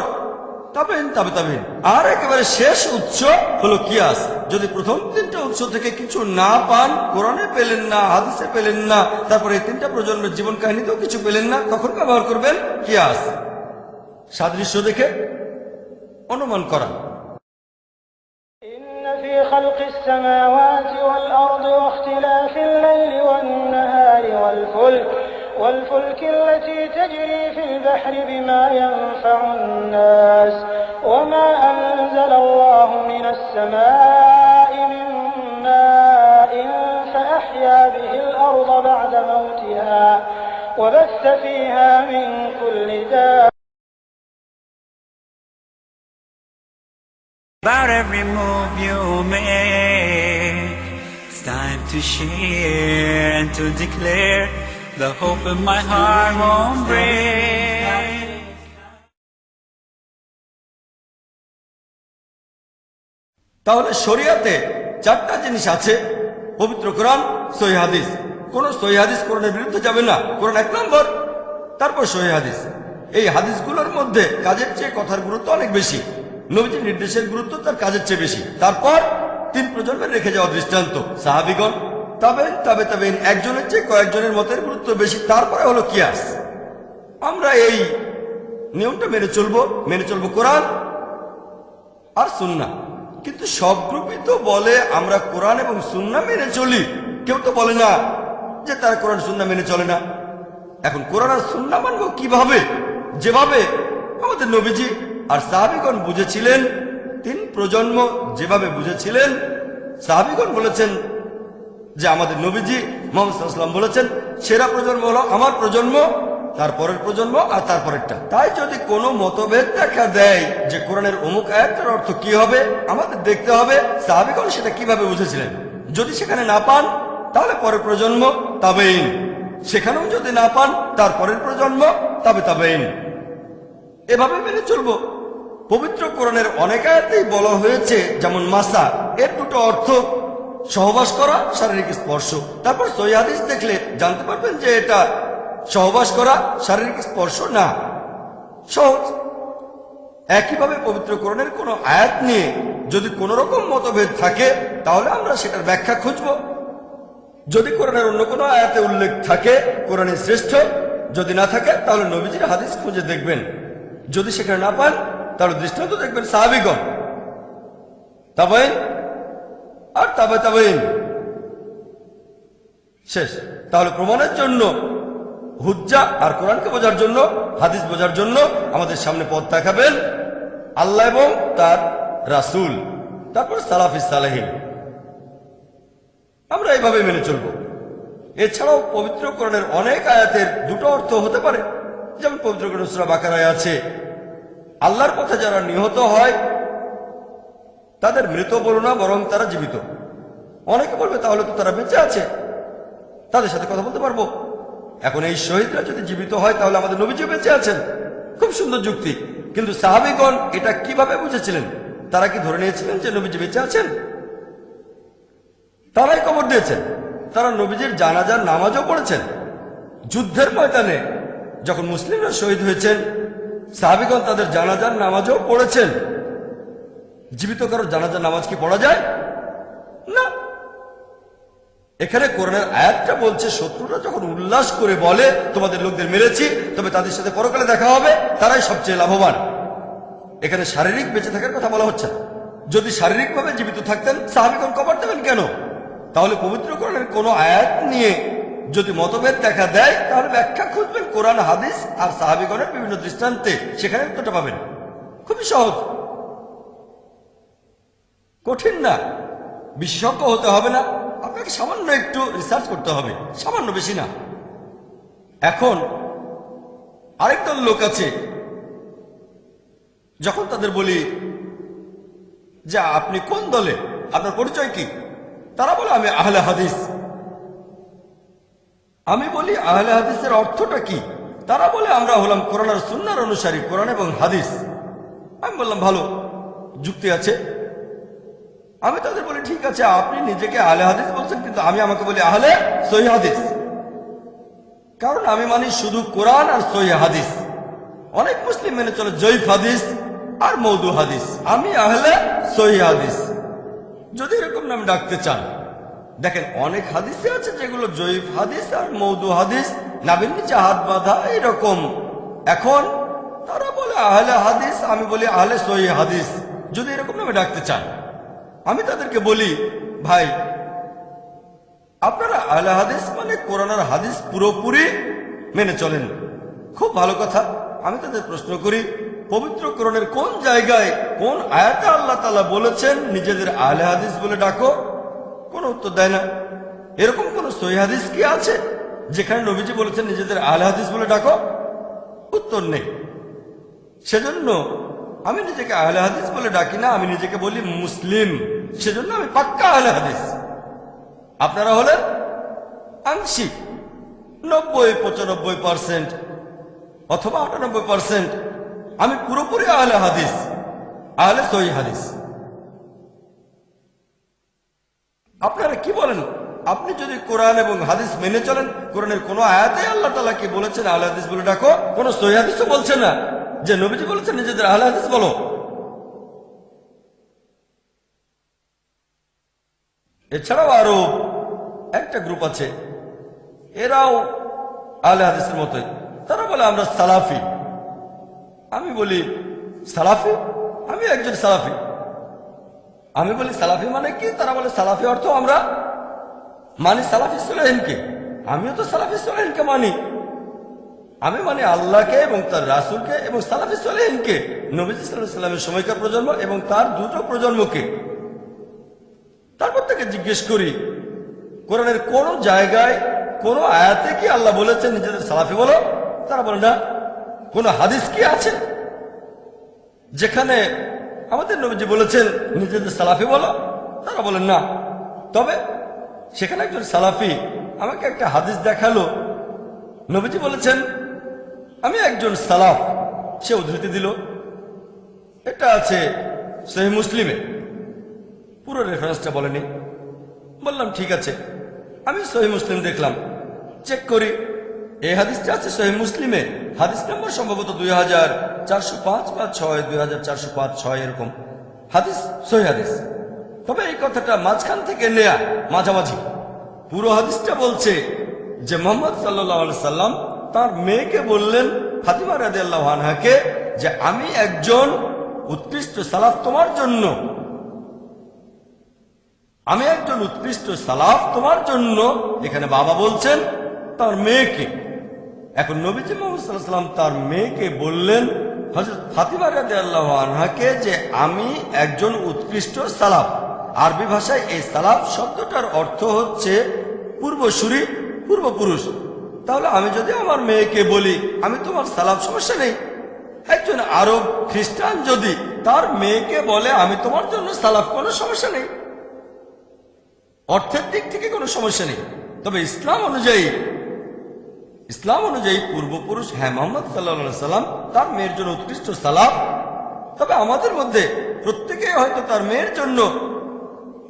তাবেইন, তাবে তাবেইন। আর একেবারে শেষ উৎস হলো কিয়াস। যদি প্রথম তিনটা উৎস থেকে কিছু না পান, কোরআনে পেলেন না, হাদিসে পেলেন না, তারপরে এই তিনটা প্রজন্মের জীবন কাহিনীতেও কিছু পেলেন না, তখন ব্যবহার করবেন কিয়াস, সাদৃশ্য দেখে অনুমান করা। إن في خلق السماوات والأرض واختلاف الليل والنهار والفلك التي تجري في البحر بما ينفع الناس وما أنزل الله من السماء من ماء فأحيا به الأرض بعد موتها وبث فيها من كل دابة. About every move you make, it's time to share and to declare the hope in my heart won't break. তাহলে শরিয়াতে চারটা জিনিস আছে: পবিত্র কোরআন, সহিহ হাদিস। কোন সহিহ হাদিস কোরআনের বিরুদ্ধে যাবে না, কোরআন এক নম্বর, তারপর সহিহ হাদিস। এই হাদিসগুলোর মধ্যে কাজের চেয়ে কথার গুরুত্ব অনেক বেশি, নবীজির নির্দেশের গুরুত্ব তার কাজের চেয়ে বেশি। তারপর তিন প্রজন্মের রেখে যাওয়া দৃষ্টান্ত, সাহাবিগণ, তাবেইন, তাবে তাবেইন, একজনের চেয়ে কয়েকজনের মতের গুরুত্ব বেশি। তারপরে হলো কিয়াস। আমরা এই নিয়মটা মেনে চলবো কোরআন আর সুন্নাহ। কিন্তু সব গ্রুপই তো বলে আমরা কোরআন এবং সুন্নাহ মেনে চলি, কেউ তো বলে না যে তারা কোরআন সুন্নাহ মেনে চলে না। এখন কোরআন আর সুন্নাহ মানবো কিভাবে? যেভাবে আমাদের নবীজি আর সাহাবীগণ বুঝেছিলেন, তিন প্রজন্ম যেভাবে বুঝেছিলেন। সাহাবীগণ বলেছেন যে আমাদের নবীজি মুহাম্মদ সাল্লাল্লাহু আলাইহি ওয়াসাল্লাম বলেছেন সেরা প্রজন্ম হলো আমার প্রজন্ম, তারপরের প্রজন্ম আর তারপরেরটা। তাই যদি কোনো মতভেদ দেখা দেয় যে কোরআনের অমুক আয়াতের অর্থ কি হবে, আমাদের দেখতে হবে সাহাবীগণ সেটা কিভাবে বুঝেছিলেন। যদি সেখানে না পান তাহলে পরের প্রজন্ম, তাবেইন। সেখানেও যদি না পান তারপরের প্রজন্ম, তাবে তাবেইন। এভাবে মেনে চলবো। পবিত্র কোরআনের অনেক আয়াতেই বলা হয়েছে, যেমন মাসা, এর দুটো অর্থ সহবাস করা, শারীরিক স্পর্শ। তারপর সহিহ হাদিস দেখলে জানতে পারবেন যে এটা সহবাস করা, শারীরিক স্পর্শ না। সহজ। একইভাবে পবিত্র কোরআনের কোনো আয়াত নিয়ে যদি কোনো রকম মতভেদ থাকে তাহলে আমরা সেটার ব্যাখ্যা খুঁজব। যদি কোরআনের অন্য কোনো আয়াতে উল্লেখ থাকে কোরআনের শ্রেষ্ঠ, যদি না থাকে তাহলে নবীজির হাদিস খুঁজে দেখবেন। যদি সেখানে না পান তাহলে দৃষ্টান্ত দেখবেন সাহাবীগণ, তাবেইন আর তাবে তাবেইন। শেষ। তাহলে প্রমাণের জন্য হুজ্জা আর কোরআনকে বোঝার জন্য, হাদিস বোঝার জন্য আমাদের সামনে পথ দেখাবেন আল্লাহ এবং তার রাসূল, তারপর সালাফিস সালেহিন। আমরা এইভাবে মেনে চলব। এছাড়াও পবিত্র কোরআনের অনেক আয়াতের দুটো অর্থ হতে পারে। যেমন পবিত্র কোরআন সূরা বাকারায় আছে, আল্লাহর পথে যারা নিহত হয় তাদের মৃত বলো না, বরং তারা জীবিত। অনেকে বলবে তাহলে তো তারা বেঁচে আছে, তাদের সাথে কথা বলতে পারবো। এখন এই শহীদরা যদি জীবিত হয় তাহলে আমাদের নবীজিও বেঁচে আছেন। খুব সুন্দর যুক্তি। কিন্তু সাহাবীগণ এটা কিভাবে বুঝেছিলেন? তারা কি ধরে নিয়েছিলেন যে নবীজি বেঁচে আছেন? তারাই কবর দিয়েছেন। তারা নবীজির জানাজার নামাজও পড়েছেন। যুদ্ধের ময়দানে যখন মুসলিমরা শহীদ হয়েছেন, সাহাবীগণ তাদের জানাজার নামাজও পড়েছেন। জীবিত কারো জানাজার নামাজ কি পড়া যায়? না। এখানে কোরআনের আয়াতটা বলছে শত্রুরা যখন উল্লাস করে বলে তোমাদের লোকদের মেরেছি, তবে তাদের সাথে পরকালে দেখা হবে, তারাই সবচেয়ে লাভবান। এখানে শারীরিক বেঁচে থাকার কথা বলা হচ্ছে। যদি শারীরিকভাবে জীবিত থাকতেন সাহাবীগণ কবর দেবেন কেন? তাহলে পবিত্র কোরআনের কোনো আয়াত নিয়ে যদি মতভেদ দেখা দেয় তাহলে ব্যাখ্যা খুঁজবেন কোরআন, হাদিস আর সাহাবীগণের বিভিন্ন দৃষ্টান্তে, সেখানে উত্তরটা পাবেন। খুবই সহজ, কঠিন না। বিশেষজ্ঞ হতে হবে না, আপনাকে সামান্য একটু রিসার্চ করতে হবে, সামান্য, বেশি না। এখন আরেক দল লোক আছে, যখন তাদের বলি যে আপনি কোন দলে, আপনার পরিচয় কি, তারা বলে আমি আহলে হাদিস। আমি বলি আহলে হাদিসের অর্থটা কি? তারা বলে আমরা হলাম কোরআন আর সুন্নাহর অনুসারী, কোরআন এবং হাদিস। আমি বললাম ভালো, যুক্তি আছে। আমি তাদের বলি ঠিক আছে, আপনি নিজেকে আহলে হাদিস বলছেন, কিন্তু আমি আমাকে বলি আহলে সহিহ হাদিস, কারণ আমি মানি শুধু কোরআন আর সহিহ হাদিস। অনেক মুসলিম মেনে চলে জয়ীফ হাদিস, আর মৌদু হাদিস, আমি আহলে সহিহ হাদিস। যদি এরকম নাম ডাকতে চান, দেখেন অনেক হাদিসে আছে যেগুলো জয়ীফ হাদিস আর মৌদু হাদিস, নাবির নিচে হাত বাঁধা এরকম। এখন তারা বলে আহলে হাদিস, আমি বলি আহলে সহিহ হাদিস। যদি এরকম নামে ডাকতে চান, আমি তাদেরকে বলি, ভাই আপনারা আহলে হাদিস মানে কোরআন আর হাদিস পুরোপুরি মেনে চলেন, খুব ভালো কথা। আমি তাদের প্রশ্ন করি, পবিত্র কোরআনের কোন জায়গায় কোন আয়াতে আল্লাহ তাআলা বলেছেন নিজেদের আহলে হাদিস বলে ডাকো? কোন উত্তর দেয় না। এরকম কোন সহিহ হাদিস কি আছে যেখানে নবীজি বলেছেন নিজেদের আহলে হাদিস বলে ডাকো? উত্তর নেই। সেজন্য আমি নিজেকে আহলে হাদিস বলে ডাকি না, আমি নিজেকে বলি মুসলিম। সেজন্য আমি পাক্কা আহলে হাদিস। আপনারা হলেন আংশিক 90-95% অথবা 98%। আমি পুরোপুরি আহলে হাদিস, আহলে সহিহ হাদিস। আপনারা কি বলেন? আপনি যদি কোরআন এবং হাদিস মেনে চলেন, কোরআনের কোন আয়াতে আল্লাহ তাআলা কি বলেছেন আহলে হাদিস বলে ডাকো? কোন সহিহ হাদিসও বলছে না যে নবীজি বলেছেন নিজেদের আহলে হাদিস বলো। এছাড়াও আরো একটা গ্রুপ আছে, এরাও আহলে হাদিসের মতোই। তারা বলে আমরা সালাফি। আমি বলি সালাফি? আমি একজন সালাফি। আমি বলি সালাফি মানে কি? তারা বলে সালাফি অর্থ আমরা মানি সালাফি সালেহিনকে। আমিও তো সালাফি সালেহিনকে মানি। আমি মানি আল্লাহকে এবং তার রাসূলকে এবং সালাফি সালেহিনকে, নবীজি সাল্লাল্লাহু আলাইহি ওয়াসাল্লামের সময়কার প্রজন্ম এবং তার দুটো প্রজন্মকে। তারপর থেকে জিজ্ঞেস করি, কোরআনের কোন জায়গায় কোন আয়াতে কি আল্লাহ বলেছেন নিজেদের সালাফি বলো? তারা বলে না। কোন হাদিস কি আছে যেখানে আমাদের নবীজি বলেছেন নিজেদের সালাফি বলো? তারা বলেন না। তবে সেখানে একজন সালাফি আমাকে একটা হাদিস দেখালো, নবীজি বলেছেন আমি একজন সালাফ। সে উদ্ধৃতি দিল, এটা আছে সহিহ মুসলিমে, পুরো রেফারেন্সটা বলেনি। বললাম ঠিক আছে। আমি সহিহ মুসলিম দেখলাম, চেক করি, এই হাদিসটা আছে সহিহ মুসলিমে, হাদিস নম্বর সম্ভবত 2405 বা 6, 2405-6 এরকম হাদিস, সহিহ হাদিস। তবে এই কথাটা মাঝখান থেকে নেয়া, মাঝামাঝি। পুরো হাদিসটা বলছে যে মুহাম্মদ সাল্লাল্লাহু আলাইহি সাল্লাম তার মেয়েকে বললেন ফাতিমা রাদিয়াল্লাহু আনহাকে যে আমি একজন উৎকৃষ্ট সালাফ তোমার জন্য, আমি একজন উৎকৃষ্ট সালাফ তোমার জন্য। এখানে বাবা বলছেন তার মেয়েকে। এখন নবীজি মুহাম্মদ সাল্লাল্লাহু আলাইহি সাল্লাম তার মেয়েকে বললেন হযরত ফাতিমা রাদিয়াল্লাহু আনহাকে যে আমি একজন উৎকৃষ্ট সালাফ। আরবি ভাষায় এই সালাফ শব্দটার অর্থ হচ্ছে পূর্বসূরি, পূর্বপুরুষ। তাহলে আমি যদি আমার মেয়েকে বলি আমি তোমার সালাফ, সমস্যা নেই। একজন আরব খ্রিস্টান যদি তার মেয়েকে বলে আমি তোমার জন্য সালাফ, কোনো সমস্যা নেই। অর্থের দিক থেকে কোনো সমস্যা নেই। তবে ইসলাম অনুযায়ী পূর্বপুরুষ, হ্যাঁ, মুহাম্মদ সাল্লাল্লাহু আলাইহি সাল্লাম তার মেয়ের জন্য উৎকৃষ্ট সালাফ। তবে আমাদের মধ্যে প্রত্যেকে হয়তো তার মেয়ের জন্য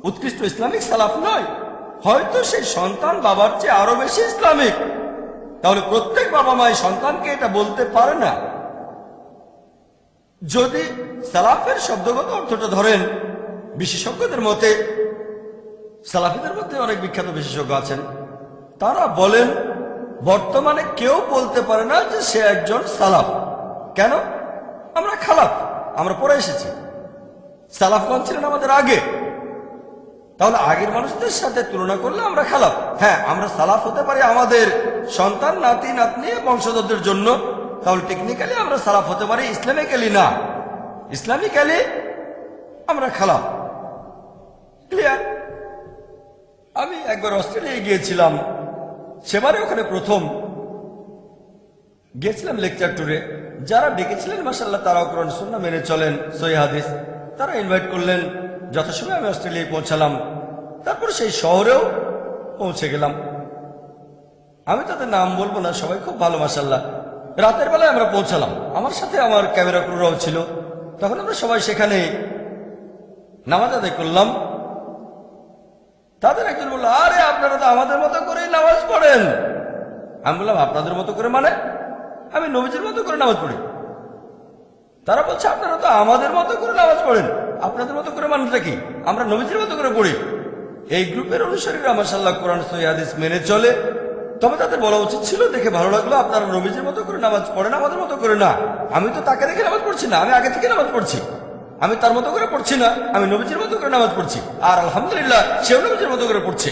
উৎকৃষ্ট ইসলামিক সালাফ নয়, হয়তো সেই সন্তান বাবার চেয়ে আরো বেশি ইসলামিক। তাহলে প্রত্যেক বাবা মাই সন্তানকে এটা বলতে পারে না। যদি সালাফের শব্দগত অর্থটা ধরেন, বিশেষজ্ঞদের মতে, সালাফিদের মধ্যে অনেক বিখ্যাত বিশেষজ্ঞ আছেন, তারা বলেন বর্তমানে কেউ বলতে পারে না যে সে একজন সালাফ। কেন? আমরা খালাফ, আমরা পরে এসেছি। সালাফগণ ছিলেন আমাদের আগে। তাহলে আগের মানুষদের সাথে তুলনা করলে আমরা খালাফ। হ্যাঁ, আমরা সালাফ হতে পারি আমাদের সন্তান, নাতি, নাতনি, বংশধরদের জন্য। তাহলে টেকনিক্যালি আমরা সালাফ হতে পারি, ইসলামিক্যালি না। ইসলামিক্যালি আমরা খালাফ। ক্লিয়ার? আমি একবার অস্ট্রেলিয়ায় গিয়েছিলাম, সেবারে ওখানে প্রথম গিয়েছিলাম লেকচার ট্যুরে। যারা ডেকেছিলেন মাশাআল্লাহ তারাও কোরআন সুন্নাহ মেনে চলেন, সহিহ হাদিস। তারা ইনভাইট করলেন, যথাসময়ে আমি অস্ট্রেলিয়ায় পৌঁছালাম। তারপর সেই শহরেও পৌঁছে গেলাম। আমি তাদের নাম বলবো না, সবাই খুব ভালো মাশাআল্লাহ। রাতের বেলায় আমরা পৌঁছালাম, আমার সাথে আমার ক্যামেরা ক্রুরাও ছিল। তখন আমরা সবাই সেখানে নামাজ আদায় করলাম। তাদের একজন বলল, আরে আপনারা তো আমাদের মতো করেই নামাজ পড়েন। আমি বললাম আপনাদের মতো করে মানে? আমি নবীজির মতো করে নামাজ পড়ি। তারা বলছে আপনারা তো আমাদের মতো করে নামাজ পড়েন, আপনাদের মতো করে মানটা কি, আমরা নবীজির মতো করে পড়ি। এই গ্রুপের অনুসারীরা মাশাআল্লাহ কোরআন সহিহ হাদিস মেনে চলে। তবে তাদের বলা উচিত ছিল, দেখে ভালো লাগলো আপনারা নবীজির মতো করে নামাজ পড়েন, আমাদের মতো করে না। আমি তো তাকে দেখে নামাজ পড়ছি না, আমি আগে থেকে নামাজ পড়ছি। আমি তার মতো করে পড়ছি না, আমি নবীজির মতো করে নামাজ পড়ছি। আর আলহামদুলিল্লাহ সেও নবীজির মতো করে পড়ছে।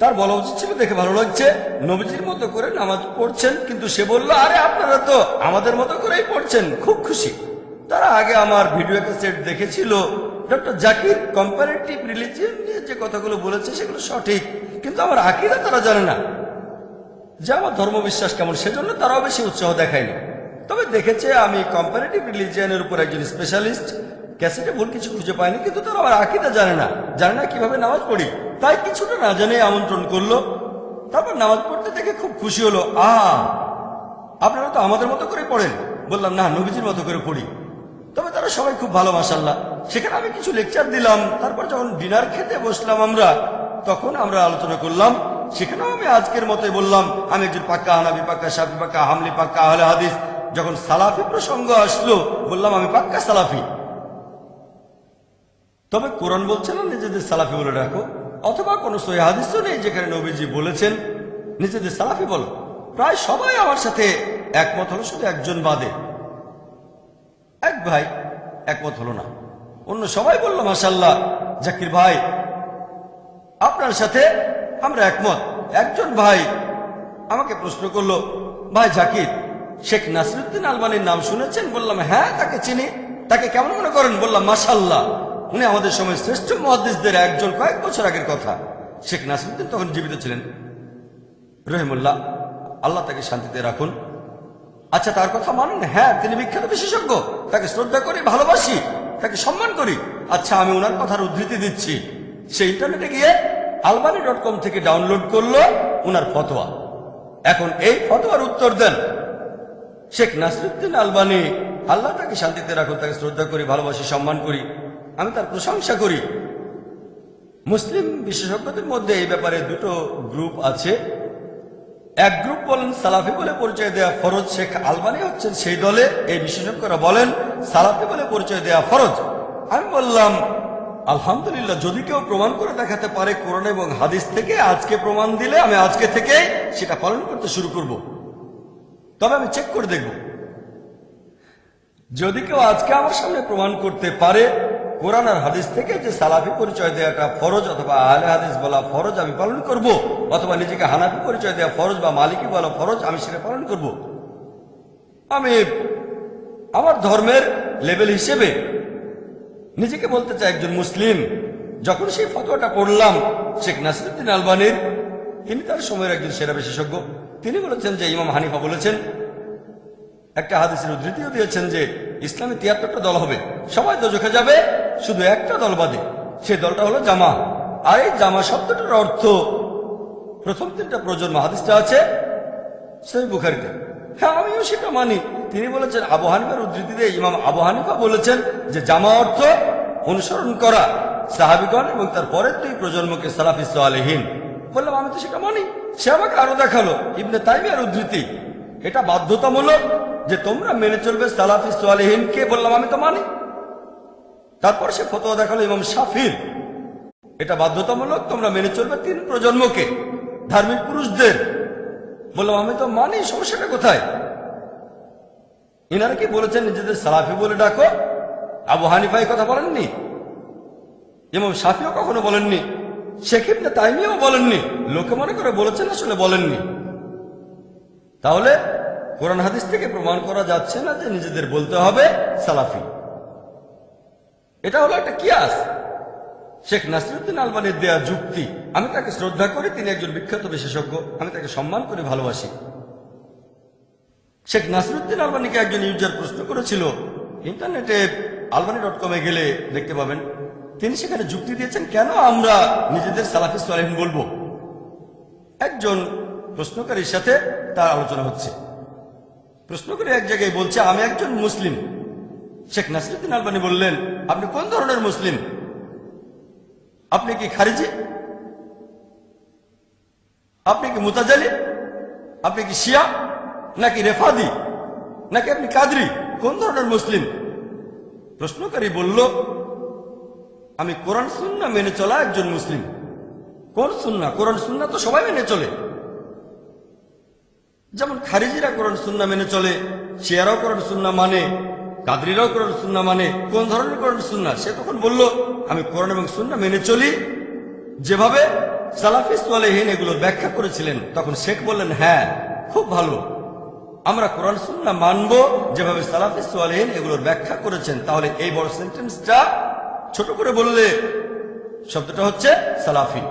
তার বলা উচিত ছিল, দেখে ভালো লাগছে নবীজির মতো করে নামাজ পড়ছেন, কিন্তু সে বলল আরে আপনারা তো আমাদের মতো করেই পড়ছেন, খুব খুশি। তারা আগে আমার ভিডিও ক্যাসেট দেখেছিল। ডক্টর জাকির কম্পারেটিভ রিলিজিয়ন নিয়ে যে কথাগুলো বলেছে সেগুলো সঠিক, কিন্তু আমার আকীদা তারা জানে না যে আমার ধর্মবিশ্বাস কেমন, সেজন্য তারাও বেশি উৎসাহ দেখায়নি। তবে দেখেছে আমি কম্পারেটিভ রিলিজিয়নের উপর একজন স্পেশালিস্ট, ক্যাসেটে ভুল কিছু খুঁজে পায়নি, কিন্তু তারা আমার আকীদা জানে না কিভাবে নামাজ পড়ি। তাই কিছুটা না জানে আমন্ত্রণ করলো। তারপর নামাজ পড়তে দেখে খুব খুশি হলো, আপনারা তো আমাদের মতো করে পড়েন। বললাম না, নবীজির মতো করে পড়ি। তবে তারা সবাই খুব ভালো মাশাআল্লাহ। সেখানে আমি কিছু লেকচার দিলাম। তারপর যখন ডিনার খেতে বসলাম আমরা, তখন আমরা আলোচনা করলাম। সেখানেও আমি আজকের মতোই বললাম আমি একজন পাক্কা হানাফি, পাক্কা শাফি, পাক্কা হামলি, পাক্কা আহলে হাদিস। যখন সালাফি প্রসঙ্গ আসলো বললাম আমি পাক্কা সালাফি। তবে কোরআন বলছে না নিজেদের সালাফি বলে রাখো, অথবা কোনো সহিহ হাদিসও নেই যেখানে নবীজি বলেছেন নিজেদের সালাফি বলো। প্রায় সবাই আমার সাথে একমত হলো, শুধু একজন বাদে। এক ভাই একমত হলো না, অন্য সবাই বলল মাশাআল্লাহ জাকির ভাই আপনার সাথে আমরা একমত। একজন ভাই আমাকে প্রশ্ন করলো, ভাই জাকির, শেখ নাসিরউদ্দিন আলবানীর নাম শুনেছেন? বললাম হ্যাঁ, তাকে চিনি। তাকে কেমন মনে করেন? বললাম মাশাআল্লাহ, উনি আমাদের সময় শ্রেষ্ঠ মুহাদ্দিসদের একজন। কয়েক বছর আগের কথা। শেখ নাসিরউদ্দিন তখন জীবিত ছিলেন রহিমুল্লাহ, আল্লাহ তাকে শান্তিতে রাখুন। আচ্ছা, তার কথা মানেন? হ্যাঁ, তিনি বিখ্যাত বিশেষজ্ঞ, তাকে শ্রদ্ধা করি, ভালোবাসি, তাকে সম্মান করি। আচ্ছা, আমি ওনার কথার উদ্ধৃতি দিচ্ছি। সে ইন্টারনেটে গিয়ে albani.com থেকে ডাউনলোড করলো ওনার ফতোয়া। এখন এই ফতোয়ার উত্তর দেন শেখ নাসিরউদ্দিন আলবানী, আল্লাহ তাকে শান্তিতে রাখুন, তাকে শ্রদ্ধা করি, ভালোবাসি, সম্মান করি, আমি তার প্রশংসা করি। মুসলিম বিশেষজ্ঞদের মধ্যে এই ব্যাপারে দুটো গ্রুপ আছে। এক গ্রুপ বলেন সালাফি বলে পরিচয় দেয়া ফরজ, শেখ আলবানী হচ্ছেন সেই দলে। এই বিশেষজ্ঞরা বলেন সালাফি বলে পরিচয় দেয়া ফরজ। আমি বললাম আলহামদুলিল্লাহ, যদি কেউ প্রমাণ করে দেখাতে পারে কোরআন এবং হাদিস থেকে, আজকে প্রমাণ দিলে আমি আজকে থেকে সেটা পালন করতে শুরু করব। তবে আমি চেক করে দেখব, যদি কেউ আজকে আমার সামনে প্রমাণ করতে পারে কোরআন আর হাদিস থেকে যে সালাফি পরিচয় দেওয়াটা ফরজ অথবা আহলে হাদিস বলা ফরজ, আমি পালন করব। অথবা নিজেকে হানাফি পরিচয় দেওয়া ফরজ বা মালিকি বলা ফরজ, আমি সেটা পালন করব। আমি আমার ধর্মের লেভেল হিসেবে নিজেকে বলতে চাই একজন মুসলিম। যখন সেই ফতোয়াটা পড়লাম শেখ নাসিরউদ্দিন আলবানীর, তিনি তার সময়ের একজন সেরা বিশেষজ্ঞ, তিনি বলেছেন যে ইমাম হানিফা বলেছেন, একটা হাদিসের উদ্ধৃতিও দিয়েছেন যে ইসলামে ৭৩টা দল হবে, সবাই দোজখে যাবে, শুধু একটা দল বাদে, সেই দলটা হলো জামা। আর এই জামা শব্দটার অর্থ প্রথম ৩টা প্রজন্ম। হাদিসটা আছে সহিহ বুখারীতে। হ্যাঁ, আমিও সেটা মানি। তিনি বলেছেন, আবু হানিফার উদ্ধৃতিতে ইমাম আবু হানিফা বলেছেন যে জামা অর্থ অনুসরণ করা সাহাবীগণ এবং তার পরের ২ প্রজন্মকে সালাফি সালেহীন। বললাম আমি তো সেটা মানি। সে আমাকে আরো দেখালো ইবনে তাইমিয়ার উদ্ধৃতি, এটা বাধ্যতামূলক যে তোমরা মেনে চলবে সালাফি সালেহীনকে। বললাম আমি তো মানি। তারপর সে ফতোয়া দেখালো ইমাম শাফির, এটা বাধ্যতামূলক, তোমরা মেনে চলবে ৩ প্রজন্মকে, ধার্মিক পুরুষদের। বললাম আমি তো মানি, সমস্যাটা কোথায়? ইনারা কি বলেছেন নিজেদের সালাফি বলে ডাকো? আবু হানিফা এই কথা বলেননি, ইমাম শাফিও কখনো বলেননি, শেখ ইবনে তাইমিয়াও বলেননি। লোকে মনে করে বলেছেন, আসলে বলেননি। তাহলে কোরআন হাদিস থেকে প্রমাণ করা যাচ্ছে না যে নিজেদের বলতে হবে সালাফি। এটা হলো একটা কিয়াস। শেখ নাসিরউদ্দিন আলবানীর দেয়া যুক্তি। আমি তাকে শ্রদ্ধা করি, তিনি একজন বিখ্যাত বিশেষজ্ঞ, আমি তাকে সম্মান করে ভালোবাসি। শেখ নাসিরউদ্দিন আলবানীকে একজন ইউজার প্রশ্ন করেছিল, ইন্টারনেটে albani.com গেলে দেখতে পাবেন, তিনি সেখানে যুক্তি দিয়েছেন কেন আমরা নিজেদের সালাফি সালেহীন বলবো। একজন প্রশ্নকারীর সাথে তার আলোচনা হচ্ছে। প্রশ্নকারী এক জায়গায় বলছে আমি একজন মুসলিম। শেখ নাসিরউদ্দিন আলবানী বললেন, আপনি কোন ধরনের মুসলিম? আপনি কি খারিজি? আপনি কি মুতাজালি? আপনি কি শিয়া নাকি রেফাদি নাকি আপনি কাদরি? কোন ধরনের মুসলিম? প্রশ্নকারী বলল, আমি কোরআন সুন্নাহ মেনে চলা একজন মুসলিম। কোন সুন্নাহ? কোরআন সুন্নাহ তো সবাই মেনে চলে। যেমন খারিজিরা কোরআন সুন্নাহ মেনে চলে, শিয়ারাও কোরআন সুন্নাহ মানে, কাদরিরাও কোরআন সুন্নাহ মানে। কোন ধরনের কোরআন সুন্নাহ? সে তখন বলল, আমি কোরআন এবং সুন্নাহ মেনে চলি যেভাবে সালাফি সালেহীন এগুলোর ব্যাখ্যা করেছিলেন। তখন শেখ বললেন, হ্যাঁ, খুব ভালো, আমরা কোরআন সুন্নাহ মানব যেভাবে সালাফি সালেহীন এগুলোর ব্যাখ্যা করেছেন। তাহলে এই বড় সেন্টেন্সটা ছোট করে বললে শব্দটা হচ্ছে সালাফি।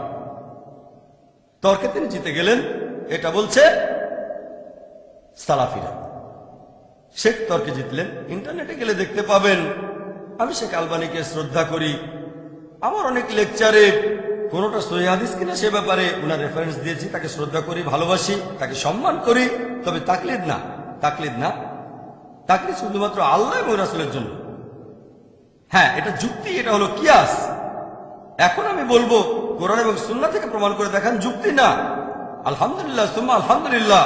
তর্কে তিনি জিতে গেলেন। এটা বলছে সালাফিরা। শেখ তর্কে জিতলেন। ইন্টারনেটে গেলে দেখতে পাবেন আমি শেখ আলবানীকে শ্রদ্ধা করি। আমার অনেক লেকচারে কোনোটা সহিহ হাদিস কিনা সে ব্যাপারে ওনার রেফারেন্স দিয়েছি। তাকে শ্রদ্ধা করি, ভালোবাসি, তাকে সম্মান করি। তবে তাকলিদ না, তাকলিদ না। তাকলিদ শুধুমাত্র আল্লাহ এবং রাসূলের জন্য। হ্যাঁ, এটা যুক্তি, এটা হলো কিয়াস। এখন আমি বলবো কোরআন এবং সুন্নাহ থেকে প্রমাণ করে দেখান, যুক্তি না। আলহামদুলিল্লাহ, সুম্মা আলহামদুলিল্লাহ।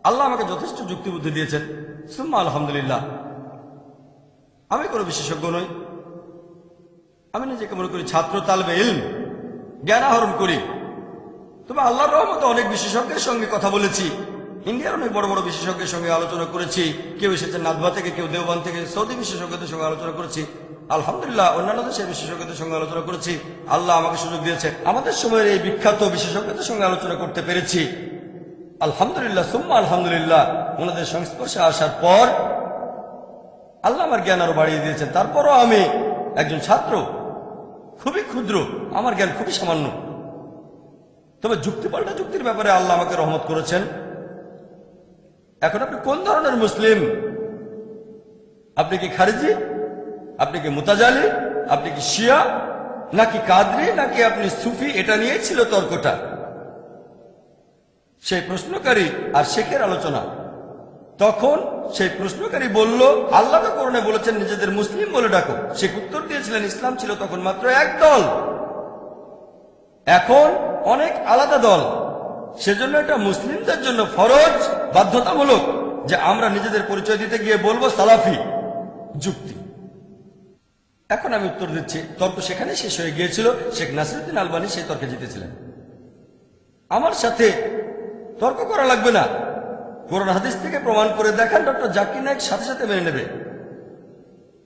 আল্লাহ আমাকে যথেষ্ট যুক্তি বুদ্ধি দিয়েছেন, সুম্মা আলহামদুলিল্লাহ। আমি কোনো বিশেষজ্ঞ নই। আমি নিজেকে মনে করি ছাত্র, তালবে ইলম, জ্ঞান আহরণ করি। তবে আল্লাহর রহমতে অনেক বিশেষজ্ঞের সঙ্গে কথা বলেছি। ইন্ডিয়ার অনেক বড় বড় বিশেষজ্ঞের সঙ্গে আলোচনা করেছি। কেউ এসেছেন নাদবা থেকে, কেউ দেওবান থেকে। সৌদি বিশেষজ্ঞদের সঙ্গে আলোচনা করেছি, আলহামদুলিল্লাহ। অন্যান্য দেশের বিশেষজ্ঞদের সঙ্গে আলোচনা করেছি। আল্লাহ আমাকে সুযোগ দিয়েছে আমাদের সময়ের এই বিখ্যাত বিশেষজ্ঞদের সঙ্গে আলোচনা করতে পেরেছি, আলহামদুলিল্লাহ, সুম্মা আলহামদুলিল্লাহ। ওনাদের সংস্পর্শে আসার পর আল্লাহ আমার জ্ঞান আরো বাড়িয়ে দিয়েছেন। তারপরও আমি একজন ছাত্র, খুবই ক্ষুদ্র, আমার জ্ঞান খুবই সামান্য। তবে যুক্তিপাল্টা যুক্তির ব্যাপারে আল্লাহ আমাকে রহমত করেছেন। এখন আপনি কোন ধরনের মুসলিম? আপনি কি খারিজি, আপনি কি মুতাজালি, আপনি কি শিয়া, নাকি কাদরি, নাকি আপনি সুফি? এটা নিয়েই ছিল তর্কটা। সেই প্রশ্নকারী আর শেখের আলোচনা। তখন সেই প্রশ্নকারী বলল, আল্লাহ তো কোরআনে বলেছেন নিজেদের মুসলিম বলে ডাকো। শেখ উত্তর দিয়েছিলেন, ইসলাম ছিল তখন মাত্র এক দল, এখন অনেক আলাদা দল। সেজন্য এটা মুসলিমদের জন্য ফরজ, বাধ্যতামূলক যে আমরা নিজেদের পরিচয় দিতে গিয়ে বলবো সালাফি। যুক্তি। এখন আমি উত্তর দিচ্ছি। তর্ক সেখানে শেষ হয়ে গিয়েছিল। শেখ নাসিরউদ্দিন আলবানী সেই তর্কে জিতেছিলেন। আমার সাথে তর্ক করা লাগবে না। কোরআন হাদিস থেকে প্রমাণ করে দেখান, ডক্টর জাকির নায়েক সাথে সাথে মেনে নেবে।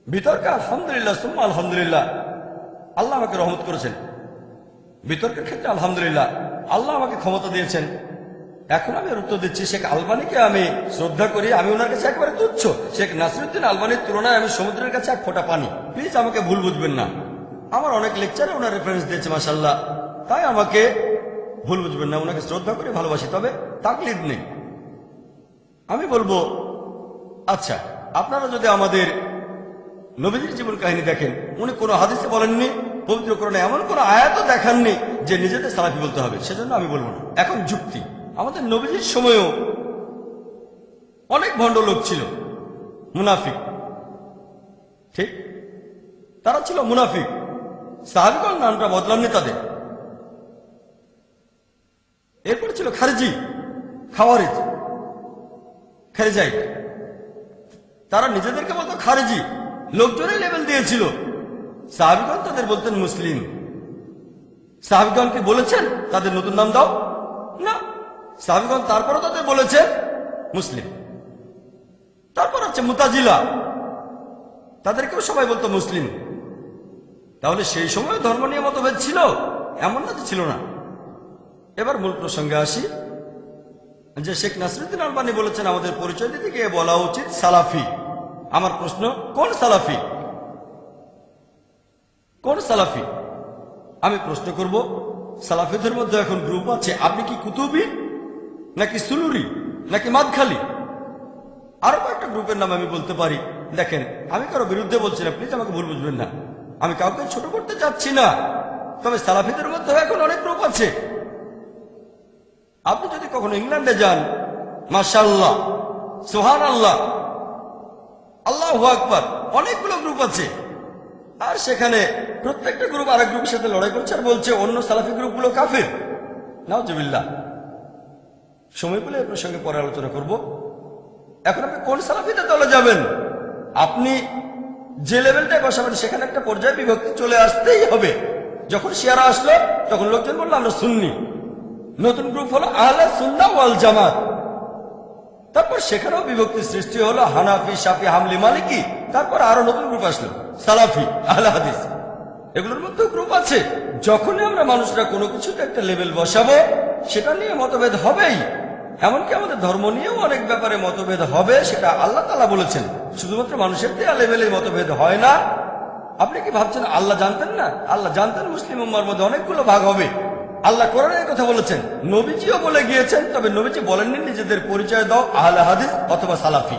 বিতর্কে আলহামদুলিল্লাহ, সুম্মা আলহামদুলিল্লাহ। আল্লাহ আমাকে রহমত করেছেন। বিতর্কের ক্ষেত্রে আলহামদুলিল্লাহ, আল্লাহ আমাকে ক্ষমতা দিয়েছেন। এখন আমি উত্তর দিচ্ছি, শেখ আলবানীকে আমি শ্রদ্ধা করি। আমি ওনার কাছে একেবারে তুচ্ছ। শেখ নাসিরউদ্দিন আলবানীর তুলনায় আমি সমুদ্রের কাছে এক ফোঁটা পানি। প্লিজ আমাকে ভুল বুঝবেন না। আমার অনেক লেকচারে ওনার রেফারেন্স দিয়েছে, মাশাআল্লাহ। তাই আমাকে ভুল বুঝবেন না। ওনাকে শ্রদ্ধা করে ভালোবাসি, তবে তাকলিদ নেই। আমি বলবো, আচ্ছা, আপনারা যদি আমাদের নবীজির জীবন কাহিনী দেখেন, উনি কোনো হাদিসে বলেননি, পবিত্র কোরআনে এমন কোন আয়াতও দেখাননি যে নিজেদের সালাফি বলতে হবে। সেজন্য আমি বলবো না। এখন যুক্তি। আমাদের নবীজির সময়ও অনেক ভণ্ড লোক ছিল, মুনাফিক। ঠিক, তারা ছিল মুনাফিক। সাহাবীগণ নামটা বদলাননি তাদের। এরপরে ছিল খারিজি, খাওয়ারিজ, খারিজাইট। তারা নিজেদেরকে বলতো খারিজি, লোকজনের লেভেল দিয়েছিল। সাহাবীগণ তাদের বলতেন মুসলিম। সাহাবীগণ কি বলেছেন তাদের নতুন নাম দাও? না। সাহাবীগণ তারপরও তাদের বলেছেন মুসলিম। তারপর হচ্ছে মুতাজিলা, তাদেরকেও সবাই বলতো মুসলিম। তাহলে সেই সময় ধর্ম নিয়ে মতভেদ ছিল? এমন না যে ছিল না। এবার মূল প্রসঙ্গে আসি, যে শেখ নাসিরউদ্দিন আলবানী বলেছেন আমাদের পরিচয় দিতে গিয়ে বলা উচিত সালাফি। আমার প্রশ্ন, কোন সালাফি? কোন সালাফি? আমি প্রশ্ন করব, সালাফিদের মধ্যে এখন গ্রুপ আছে। আপনি কি কুতুবি, নাকি সুলুরি, নাকি মাদখালি? আরো কয়েকটা গ্রুপের নাম আমি বলতে পারি। দেখেন, আমি কারো বিরুদ্ধে বলছি না, প্লিজ আমাকে ভুল বুঝবেন না। আমি কাউকে ছোট করতে চাচ্ছি না। তবে সালাফিদের মধ্যে এখন অনেক গ্রুপ আছে। আপনি যদি কখনো ইংল্যান্ডে যান, মাশাআল্লাহ, সুবহানাল্লাহ, আল্লাহু আকবার, অনেকগুলো গ্রুপ আছে। আর সেখানে প্রত্যেকটা গ্রুপ আরেক গ্রুপের সাথে লড়াই করছে আর বলছে অন্য সালাফি গ্রুপগুলো কাফির। নাউজুবিল্লাহ। সময় পেলে এই প্রসঙ্গে পরে আলোচনা করব। এখন আপনি কোন সালাফিদের দলে যাবেন? আপনি যে লেভেলটায় বসাবেন সেখানে একটা পর্যায়ে বিভক্তি চলে আসতেই হবে। যখন শিয়ারা আসলো তখন লোকজন বললো আমরা সুন্নি, নতুন গ্রুপ হলো আহলে সুন্নাহ ওয়াল জামাত। তারপর সেখানেও বিভক্তি সৃষ্টি হলো হানাফি, শাফি, হামলি, মালিকি। তারপর আরো নতুন গ্রুপ আসলো সালাফি, আহলে হাদিস। এগুলোর মধ্যেও গ্রুপ আছে। যখনই আমরা মানুষরা কোনো কিছুতে একটা লেভেল বসাবো সেটা নিয়ে মতভেদ হবেই। এমনকি আমাদের ধর্ম নিয়েও অনেক ব্যাপারে মতভেদ হবে, সেটা আল্লাহ তাআলা বলেছেন। শুধুমাত্র মানুষের দেয়া লেভেলে মতভেদ হয় না। আপনি কি ভাবছেন আল্লাহ জানতেন না? আল্লাহ জানতেন মুসলিম উম্মার মধ্যে অনেকগুলো ভাগ হবে। আল্লাহ কোরআনে এই কথা বলেছেন, নবীজিও বলে গিয়েছেন। তবে নবীজি বলেননি নিজেদের পরিচয় দাও আহলে হাদিস অথবা সালাফি।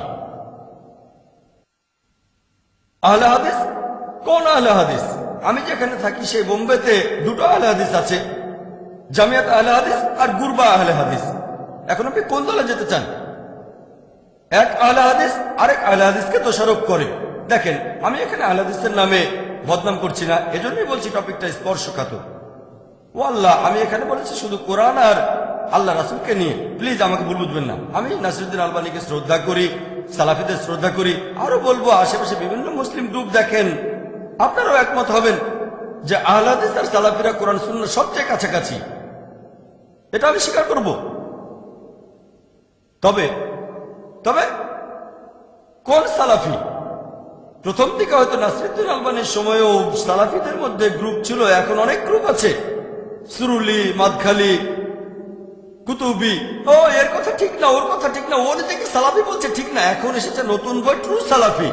আহলে হাদিস কোন আহলে হাদিস? আমি যেখানে থাকি সেই বোম্বেতে দুটো আহলে হাদিস আছে, জামিয়াত আহলে হাদিস আর গুরবা আহলে হাদিস। এখন আপনি কোন দলে যেতে চান? এক আহলে হাদিস আরেক আহলে হাদিসকে দোষারোপ করে। দেখেন, আমি এখানে আহলে হাদিসের নামে বদনাম করছি না, এজন্যই বলছি টপিকটা স্পর্শকাতর। ও আল্লাহ, আমি এখানে বলেছি শুধু কোরআন আর আল্লাহ রাসূলকে নিয়ে। প্লিজ আমাকে ভুল বুঝবেন না। আমি নাসিরউদ্দিন আলবানীকে শ্রদ্ধা করি, সালাফিদের শ্রদ্ধা করি। আরো বলবো, আশেপাশে বিভিন্ন মুসলিম গ্রুপ দেখেন, আপনারাও একমত হবেন যে আহলে হাদিস আর সালাফিরা কোরআন সুন্নাহর সবচেয়ে কাছাকাছি। এটা আমি স্বীকার করব। তবে তবে কোন সালাফি? প্রথম দিকে হয়তো নাসিরউদ্দিন আলবানীর সময়ও সালাফিদের মধ্যে গ্রুপ ছিল, এখন অনেক গ্রুপ আছে। সুরুলি, মাদখালি, কুতুবি। ও এর কথা ঠিক না, ওর কথা ঠিক না, ও নিজেকে সালাফি বলছে ঠিক না। এখন এসেছে নতুন বই, ট্রু সালাফি।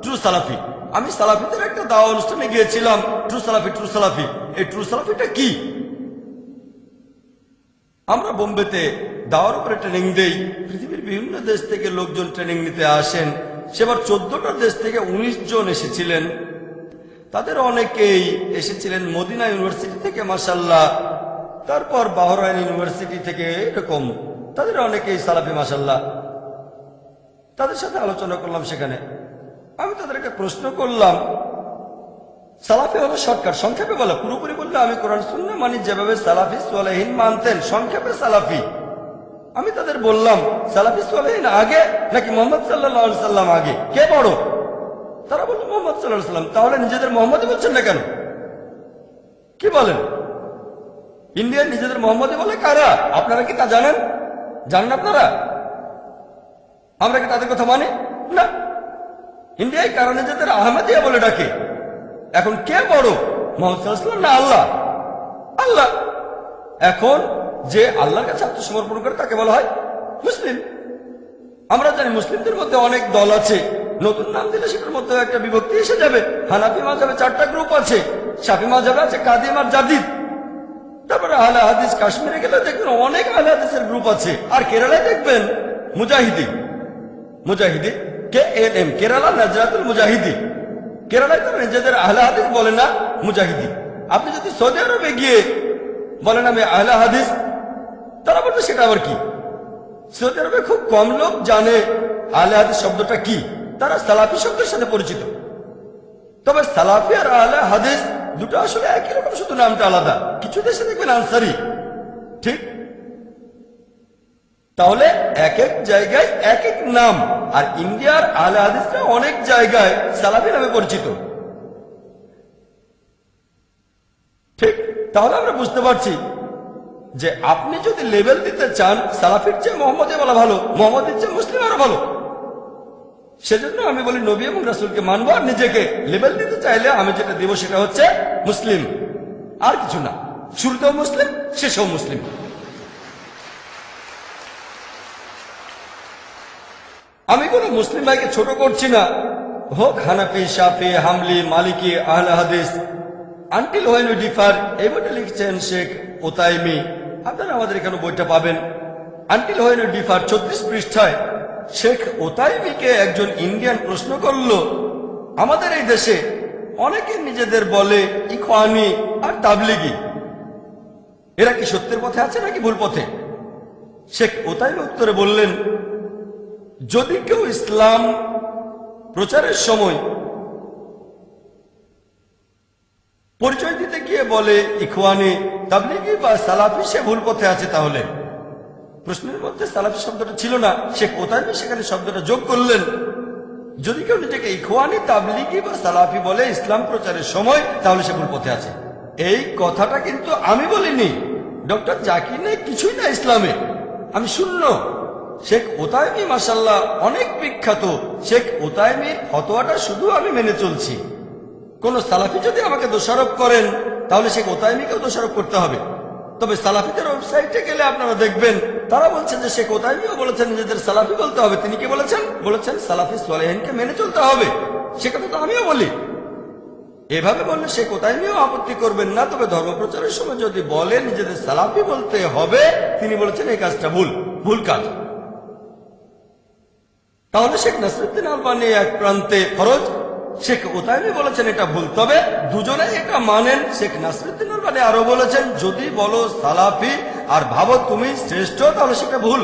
ট্রু সালাফি। আমি সালাফিদের একটা দাওয়া অনুষ্ঠানে গিয়েছিলাম। ট্রু সালাফি, ট্রু সালাফি। এই ট্রু সালাফিটা কি? আমরা বোম্বেতে দাওয়ার উপরে ট্রেনিং দেই। পৃথিবীর বিভিন্ন দেশ থেকে লোকজন ট্রেনিং নিতে আসেন। সেবার 14টা দেশ থেকে 19 জন এসেছিলেন। তাদের অনেকেই এসেছিলেন মদিনা ইউনিভার্সিটি থেকে, মাশাআল্লাহ। তারপর বাহরাইন ইউনিভার্সিটি থেকে, এরকম তাদের অনেকেই সালাফি, মাশাআল্লাহ। তাদের সাথে আলোচনা করলাম সেখানে। আমি তাদেরকে প্রশ্ন করলাম, সালাফি হলো শর্টকাট, সংক্ষেপে বলা। পুরোপুরি বললে আমি কোরআন সুন্নাহ মানি, যেভাবে সালাফি সালেহীন মানতেন, সংক্ষেপে সালাফি। আমি তাদের বললাম, সালাফি সালেহীন আগে নাকি মুহাম্মদ সাল্লাল্লাহু আলাইহি সাল্লাম আগে, কে বড়? তারা বলল মুহাম্মদ সাল্লাল্লাহু আলাইহি সাল্লাম। তাহলে নিজেদের মোহাম্মদই বলছেন না কেন? কি বলেন? ইন্ডিয়ান নিজেদের মোহাম্মদই বলে কারা? আপনারা কি তা জানেন? জানেন আপনারা? আমরা কি তাদের কথা মানি না? ইন্ডিয়ায় কারা নিজেদের আহমদিয়া বলে ডাকে। এখন কে বড়, মুহাম্মদ সাল্লাল্লাহু আলাইহি ওয়াসাল্লাম না আল্লাহ? আল্লাহ। এখন যে আল্লাহর কাছে আত্মসমর্পণ করে তাকে বলা হয় মুসলিম। আমরা জানি মুসলিমদের মধ্যে অনেক দল আছে। নতুন নাম দিলে সেটার মধ্যে একটা বিভক্তি এসে যাবে। হানাফি মাযহাবে 4টা গ্রুপ আছে, শাফি মাযহাবে আছে কাদিম আর জাদিদ। তারপরে আহলে হাদিস, কাশ্মীরে গেলে দেখবেন অনেক আহলে হাদিসের গ্রুপ আছে। আর কেরালায় দেখবেন মুজাহিদি, মুজাহিদি KNM, কেরালা নাজরাতুল মুজাহিদি। কেরালায় তারা নিজেদের আহলে হাদিস বলে না, মুজাহিদি। আপনি যদি সৌদি আরবে গিয়ে বলেন আমি আহলে হাদিস, তারা বলবে সেটা আবার কি? সৌদি আরবে খুব কম লোক জানে আহলে হাদিস শব্দটা কি। তারা সালাফি শব্দের সাথে পরিচিত। তবে সালাফি আর আহলে হাদিস দুটো আসলে একই রকম, শুধু নামটা আলাদা। কিছু দেশে দেখবেন আনসারি, ঠিক? তাহলে এক এক জায়গায় এক এক নাম। আর ইন্ডিয়ার আহলে হাদিসরা অনেক জায়গায় সালাফি নামে পরিচিত, ঠিক? তাহলে আমরা বুঝতে পারছি যে আপনি যদি লেভেল দিতে চান, সালাফির চেয়ে মোহাম্মদী বলা ভালো, মোহাম্মদের চেয়ে মুসলিম আরো ভালো। সেজন্য আমি বলি নবী এবং রাসূলকে মানবো। আর নিজেকে লেভেল দিতে চাইলে আমি যেটা দিব সেটা হচ্ছে মুসলিম, আর কিছু না। শুরুতেও মুসলিম, শেষেও মুসলিম। আমি কোন মুসলিম ভাইকে ছোট করছি না, হোক হানাফি, শাফি, হামলি, মালিকি, আহলে হাদিস। আনটিল হোয়েন উই ডিফার, এই বইটা লিখছেন শেখ ওতাইমি। আপনারা আমাদের এখানে বইটা পাবেন। আনটিল হোয়েন উই ডিফার 34 পৃষ্ঠায় শেখ ওতাইমিকে একজন ইন্ডিয়ান প্রশ্ন করল, আমাদের এই দেশে অনেকে নিজেদের বলে ইখওয়ানি আর তাবলিগি, এরা কি সত্যের পথে আছে নাকি ভুল পথে? শেখ ওতাইমি উত্তরে বললেন, যদি কেউ ইসলাম প্রচারের সময় পরিচয় দিতে গিয়ে বলে ইখওয়ানি, তাবলিগি বা সালাফি, সে ভুল পথে আছে। তাহলে প্রশ্নের মধ্যে সালাফি শব্দটা ছিল না, শেখ ওতাইমি সেখানে শব্দটা যোগ করলেন। যদি কেউ নিজেকে ইখওয়ানি, তাবলিগি বা সালাফি বলে ইসলাম প্রচারের সময়, তাহলে সে ভুল পথে আছে। এই কথাটা কিন্তু আমি বলিনি, ডক্টর জাকির নেই, কিছুই না ইসলামে, আমি শূন্য। শেখ ওতাইমি মাশাআল্লাহ অনেক বিখ্যাত, শেখ ওতাইমির ফতোয়াটা শুধু আমি মেনে চলছি। কোন সালাফি যদি আমাকে দোষারোপ করেন, তাহলে শেখ ওতাইমিকেও দোষারোপ করতে হবে। তবে সালাফিদের ওয়েবসাইটে গেলে আপনারা দেখবেন তারা বলছেন যে শেখ ওতাইমিও বলেছেন নিজেদের সালাফি বলতে হবে। তিনি কি বলেছেন? বলেছেন সালাফি সালেহিনকে মেনে চলতে হবে। সে কথা তো আমিও বলি। এভাবে বললে শেখ ওতাইমিও আপত্তি করবেন না। তবে ধর্মপ্রচারের সময় যদি বলে নিজেদের সালাফি বলতে হবে, তিনি বলেছেন এই কাজটা ভুল, ভুল কাজ। তাহলে শেখ নাসিরউদ্দিন আলবানী এক প্রান্তে ফরজ, শেখ ওতাইমি বলেছেন এটা ভুল। তবে দুজনে এটা মানেন। শেখ নাসিরউদ্দিন আলবানী আরো বলেছেন যদি বলো সালাফি আর ভাবো তুমি শ্রেষ্ঠ, তাহলে সেটা ভুল।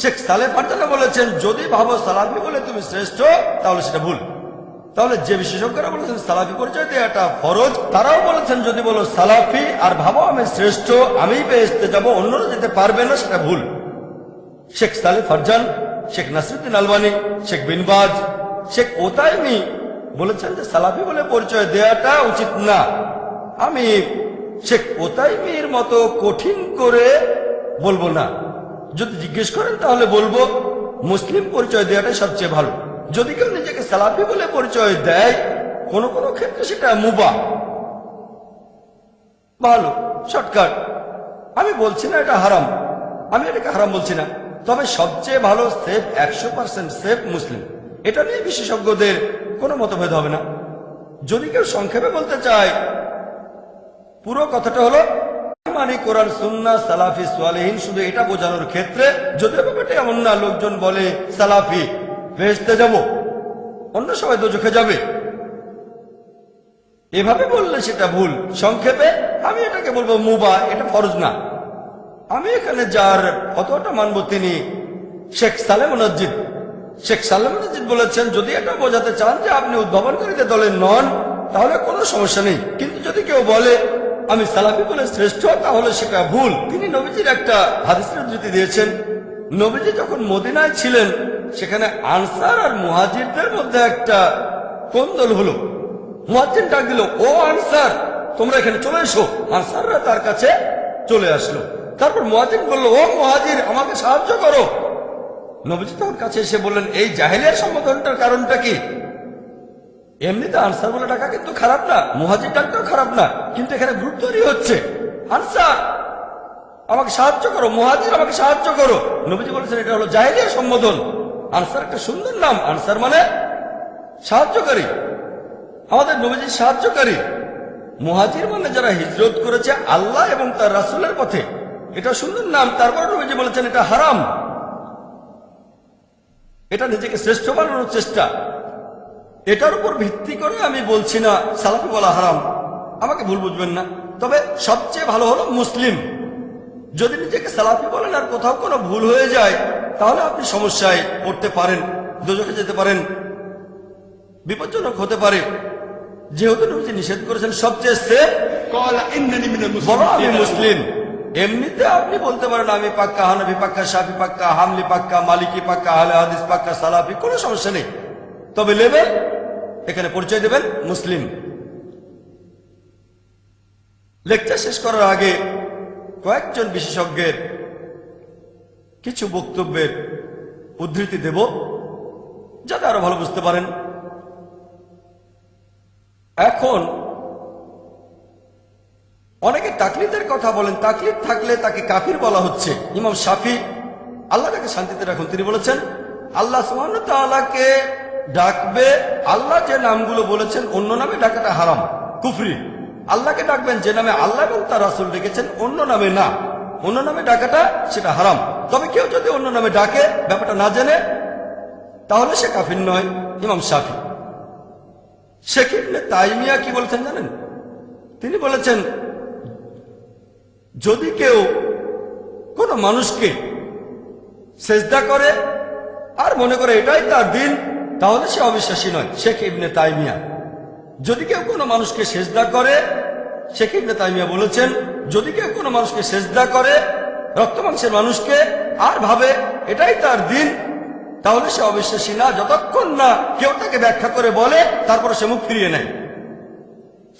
শেখ সালেহ ফারজানা বলেছেন যদি ভাবো সালাফি বলে তুমি শ্রেষ্ঠ, তাহলে সেটা ভুল। তাহলে যে বিশেষজ্ঞরা বলেছেন সালাফি পরিচয় দেওয়াটা ফরজ, তারাও বলেছেন যদি বলো সালাফি আর ভাবো আমি শ্রেষ্ঠ, আমি বেহেশতে যাব, অন্যরা যেতে পারবে না, সেটা ভুল। শেখ সালেহ ফারজান, শেখ নাসিরউদ্দিন আলবানী, শেখ বিন বাজ, শেখ ওতাইমি বলেছেন যে সালাফি বলে পরিচয় দেওয়াটা উচিত না। আমি শেখ ওতাইমির মতো কঠিন করে বলবো না। যদি জিজ্ঞেস করেন তাহলে বলবো মুসলিম পরিচয় দেওয়াটাই সবচেয়ে ভালো। যদি কেউ নিজেকে সালাফি বলে পরিচয় দেয়, কোন কোন ক্ষেত্রে সেটা মুবাহ, ভালো, শর্টকাট। আমি বলছি না এটা হারাম, আমি এটাকে হারাম বলছি না। তবে সবচেয়ে ভালো সেফ, 100% সেফ মুসলিম। এটা নিয়ে বিশেষজ্ঞদের কোনো মতভেদ হবে না। যদি কেউ সংক্ষেপে বলতে চায়, পুরো কথাটা হলো মানে কোরআন, সুন্নাহ, সালাফি, সালেহিন, শুধু এটা বোঝানোর ক্ষেত্রে। যদিও ব্যাপারটা এমন না, লোকজন বলে সালাফি বেহেশতে যাব, অন্য সবাই দোজখে যাবে, এভাবে বললে সেটা ভুল। সংক্ষেপে আমি এটাকে বলবো মুবাহ, এটা ফরজ না। আমি এখানে যার ফতোয়াটা মানব তিনি শেখ সালেহ মুনাজ্জিদ। শেখ সালেহ মুনাজ্জিদ বলেছেন যদি এটা বোঝাতে চান যে আপনি উদ্ভাবনকারীদের দলের নন, তাহলে কোনো সমস্যা নেই। কিন্তু যদি কেউ বলে আমি সালাফি বলে শ্রেষ্ঠ, তাহলে সেটা ভুল। তিনি নবীজির একটা হাদিসের উদ্ধৃতি দিয়েছেন। নবীজি যখন মদিনায় ছিলেন, সেখানে আনসার আর মুহাজিরদের মধ্যে একটা কোন্দল হলো। মুয়াজ্জিন ডাক দিল, ও আনসার তোমরা এখানে চলে এসো। আনসাররা তার কাছে চলে আসলো। তারপর মুয়াজ্জিন বলল, ও মুহাজির আমাকে সাহায্য করো। নবীজি তখন কাছে এসে বললেন, এই জাহেলিয়ার সম্বোধনটার কারণটা কি? এমনিতে আনসার বলে ডাকা কিন্তু খারাপ না, মুহাজির ডাকটাও খারাপ না, কিন্তু এখানে গ্রুপ তৈরি হচ্ছে। আনসার আমাকে সাহায্য করো, মুহাজির আমাকে সাহায্য করো। নবীজি বলেছেন এটা হলো জাহেলিয়ার সম্বোধন। আনসার একটা সুন্দর নাম, আনসার মানে সাহায্যকারী, আমাদের নবীজির সাহায্যকারী। মুহাজির মানে যারা হিজরত করেছে আল্লাহ এবং তার রাসূলের পথে, এটা সুন্দর নাম। তারপর নবীজি বলেছেন এটা হারাম, এটা নিজেকে শ্রেষ্ঠ বানানোর চেষ্টা। এটার উপর ভিত্তি করে আমি বলছি না সালাফি বলা হারাম, আমাকে ভুল বুঝবেন না। তবে সবচেয়ে ভালো হলো মুসলিম। যদি নিজেকে সালাফি বলেন আর কোথাও কোনো ভুল হয়ে যায়, তাহলে আপনি সমস্যায় পড়তে পারেন, দোজখে যেতে পারেন, বিপজ্জনক হতে পারে। যেহেতু নবীজি নিষেধ করেছেন সবচেয়ে সেফ, বলো আমি মুসলিম। এমনিতে আপনি বলতে পারেন আমি পাক্কা হানাফি, পাক্কা শাফি, পাক্কা হামলি, পাক্কা মালিকি, পাক্কা আহলে হাদিস, পাক্কা সালাফি, কোনো সমস্যা নেই। তবে লেভেল এখানে পরিচয় দেবেন মুসলিম। লেকচার শেষ করার আগে কয়েকজন বিশেষজ্ঞের কিছু বক্তব্যের উদ্ধৃতি দেব, যাতে আরো ভালো বুঝতে পারেন। এখন অনেকে তাকলিদের কথা বলেন, তাকলিদ থাকলে তাকে কাফির বলা হচ্ছে। ইমাম শাফি, আল্লাহ তাকে শান্তিতে রাখুন, তিনি বলেছেন আল্লাহ সুবহানাহু ওয়া তাআলাকে ডাকবে, আল্লাহ যে নামগুলো বলেছেন অন্য নামে ডাকাটা হারাম, কুফরি। আল্লাহকে ডাকবেন যে নামে আল্লাহ এবং তার রাসূল ডেকেছেন, অন্য নামে না, অন্য নামে ডাকাটা সেটা হারাম। তবে কেউ যদি অন্য নামে ডাকে ব্যাপারটা না জেনে, তাহলে সে কাফির নয়। ইমাম শাফি। শেখ ইবনে তাইমিয়া কি বলেছেন জানেন? তিনি বলেছেন যদি কেউ কোন মানুষকে সেজদা করে আর মনে করে এটাই তার দিন, তাহলে সে অবিশ্বাসী নয়। শেখ ইবনে তাইমিয়া। যদি কেউ কোনো মানুষকে সেজদা করে, শেখ ইবনে তাইমিয়া বলেছেন যদি কেউ কোনো মানুষকে সেজদা করে, রক্ত মাংসের মানুষকে, আর ভাবে এটাই তার দিন, তাহলে সে অবিশ্বাসী না, যতক্ষণ না কেউ তাকে ব্যাখ্যা করে বলে তারপরে সে মুখ ফিরিয়ে নেয়।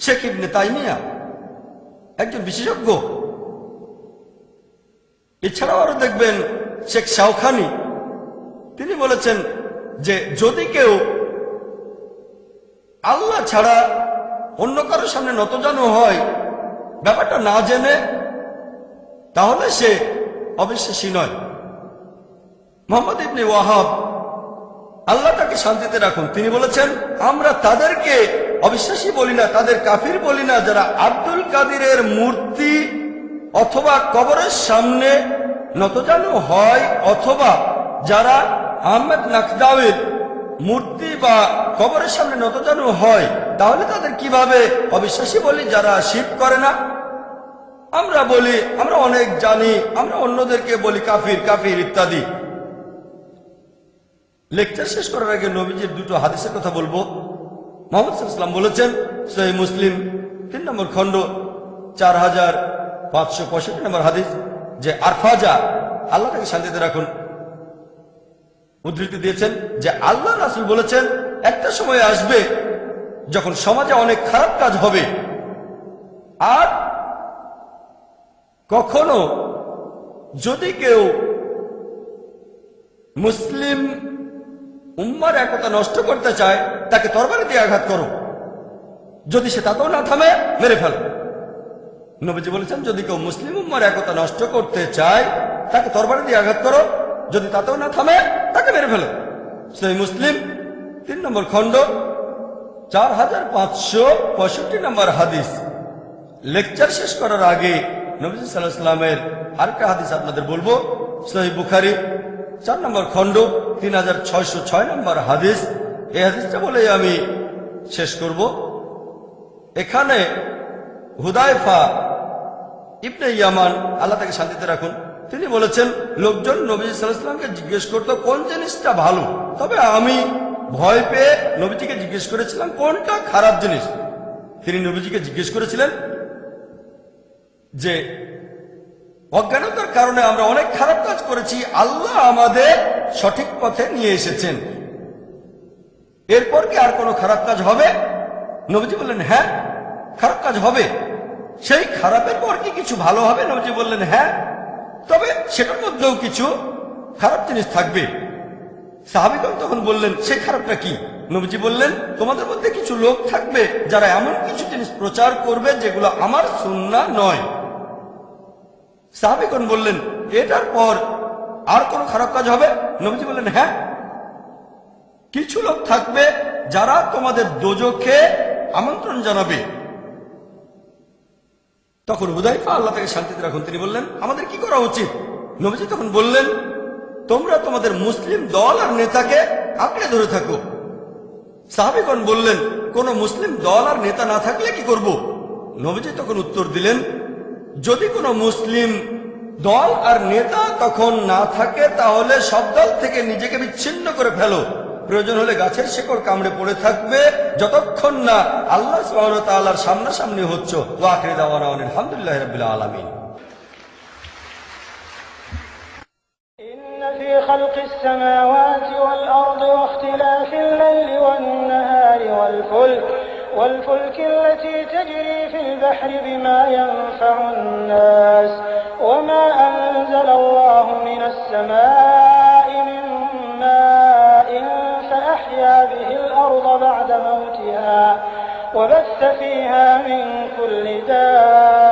শেখ ইবনে তাইমিয়া একজন বিশেষজ্ঞ। এছাড়াও আরো দেখবেন শেখ শাওখানি, তিনি বলেছেন যে যদি কেউ আল্লাহ ছাড়া অন্য কারোর সামনে নতজানু হয় ব্যাপারটা না জেনে, তাহলে সে অবিশ্বাসী নয়। মুহাম্মদ ইবনে ওয়াহাব, আল্লাহ তাকে শান্তিতে রাখুন, তিনি বলেছেন আমরা তাদেরকে অবিশ্বাসী বলি না, তাদের কাফির বলি না যারা আব্দুল কাদিরের মূর্তি অথবা কবরের সামনে নতজানু হয়, অথবা যারা আহমেদ নাকদাওয়ের মূর্তি বা কবরের সামনে নতজানু হয়, তাহলে তাদের কিভাবে অবিশ্বাসী বলি যারা শিরক করে না? আমরা বলি আমরা অনেক জানি, আমরা অন্যদেরকে বলি কাফির কাফির ইত্যাদি। লেকচার শেষ করার আগে নবীজির দুটো হাদিসের কথা বলবো। মুহাম্মদ সাল্লাল্লাহু আলাইহি ওয়াসাল্লাম বলেছেন, সহিহ মুসলিম 3 নম্বর খণ্ড 4565 নম্বর হাদিস, যে আরফাজা, আল্লাহ তাকে শান্তিতে রাখুন, উদ্ধৃতি দিয়েছেন যে আল্লাহ রাসূল বলেছেন একটা সময় আসবে যখন সমাজে অনেক খারাপ কাজ হবে, আর কখনো যদি কেউ মুসলিম উম্মার একতা নষ্ট করতে চায় তাকে তরবারি দিয়ে আঘাত করো, যদি সে তাতেও না থামে মেরে ফেলো। নবীজি বলেছেন যদি কেউ মুসলিম উম্মার একতা নষ্ট করতে চায় তাকে তরবারি দিয়ে আঘাত করো, যদি তাতেও না থামে তাকে মেরে ফেলো। সহিহ মুসলিম 3 নম্বর খণ্ড 4565 নম্বর হাদিস। লেকচার শেষ করার আগে নবীজি সাল্লাল্লাহু আলাইহি ওয়াসাল্লামের আরেকটা হাদিস আপনাদের বলবো। সহিহ বুখারী 4 নম্বর খণ্ড 3606 নম্বর হাদিস। এই হাদিসটা বলেই আমি শেষ করব। এখানে হুদায়ফা ইবনে ইয়ামান, আল্লাহ তাকে শান্তিতে রাখুন, তিনি বলেছেন লোকজন নবী সাল্লাল্লাহু আলাইহি ওয়াসাল্লামকে জিজ্ঞেস করতো কোন জিনিসটা ভালো, তবে আমি ভয় পেয়ে নবীজিকে জিজ্ঞেস করেছিলাম কোনটা খারাপ জিনিস। তিনি নবীজিকে জিজ্ঞেস করেছিলেন যে অজ্ঞানতার কারণে আমরা অনেক খারাপ কাজ করেছি, আল্লাহ আমাদের সঠিক পথে নিয়ে এসেছেন, এরপর কি আর কোনো খারাপ কাজ হবে? নবীজি বললেন হ্যাঁ, খারাপ কাজ হবে। সেই খারাপের পর কি কিছু ভালো হবে? নবীজি বললেন হ্যাঁ, তবে সেটার মধ্যেও কিছু খারাপ জিনিস থাকবে। সাহাবীগণ তখন বললেন সেই খারাপটা কি? নবীজি বললেন তোমাদের মধ্যে কিছু লোক থাকবে যারা এমন কিছু জিনিস প্রচার করবে যেগুলো আমার সুন্নাহ নয়। সাহাবীগণ বললেন এটার পর আর কোন খারাপ কাজ হবে? নবীজি বললেন হ্যাঁ, কিছু লোক থাকবে যারা তোমাদের দোজখে আমন্ত্রণ জানাবে। তখন হুদায়ফা, আল্লাহ তাকে শান্তিতে রাখুন, তিনি বললেন আমাদের কি করা উচিত? নবীজি তখন বললেন তোমরা তোমাদের মুসলিম দল আর নেতাকে আঁকড়ে ধরে থাকো। সাহাবীগণ বললেন কোন মুসলিম দল আর নেতা না থাকলে কি করব? নবীজি তখন উত্তর দিলেন যদি কোনো মুসলিম দল আর নেতা তখন না থাকে তাহলে সব দল থেকে নিজেকে বিচ্ছিন্ন করে ফেলো, প্রয়োজন হলে গাছের শেকড় কামড়ে পড়ে থাকবে যতক্ষণ না আল্লাহ সুবহানাহু ওয়া তাআলার সামনাসামনি হচ্ছ। ওয়া আখিরু দাওয়ানা আলহামদুলিল্লাহি রাব্বিল আলামিন। إن في خلق السماوات والأرض واختلاف الليل والنهار والفلك التي تجري في البحر بما ينفع الناس وما أنزل الله من السماء من ماء فأحيا به الأرض بعد موتها وبث فيها من كل دابة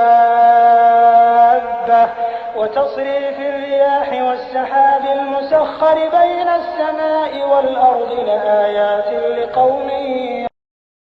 وتصريف الرياح والسحاب المسخر بين السماء والأرض لآيات لقوم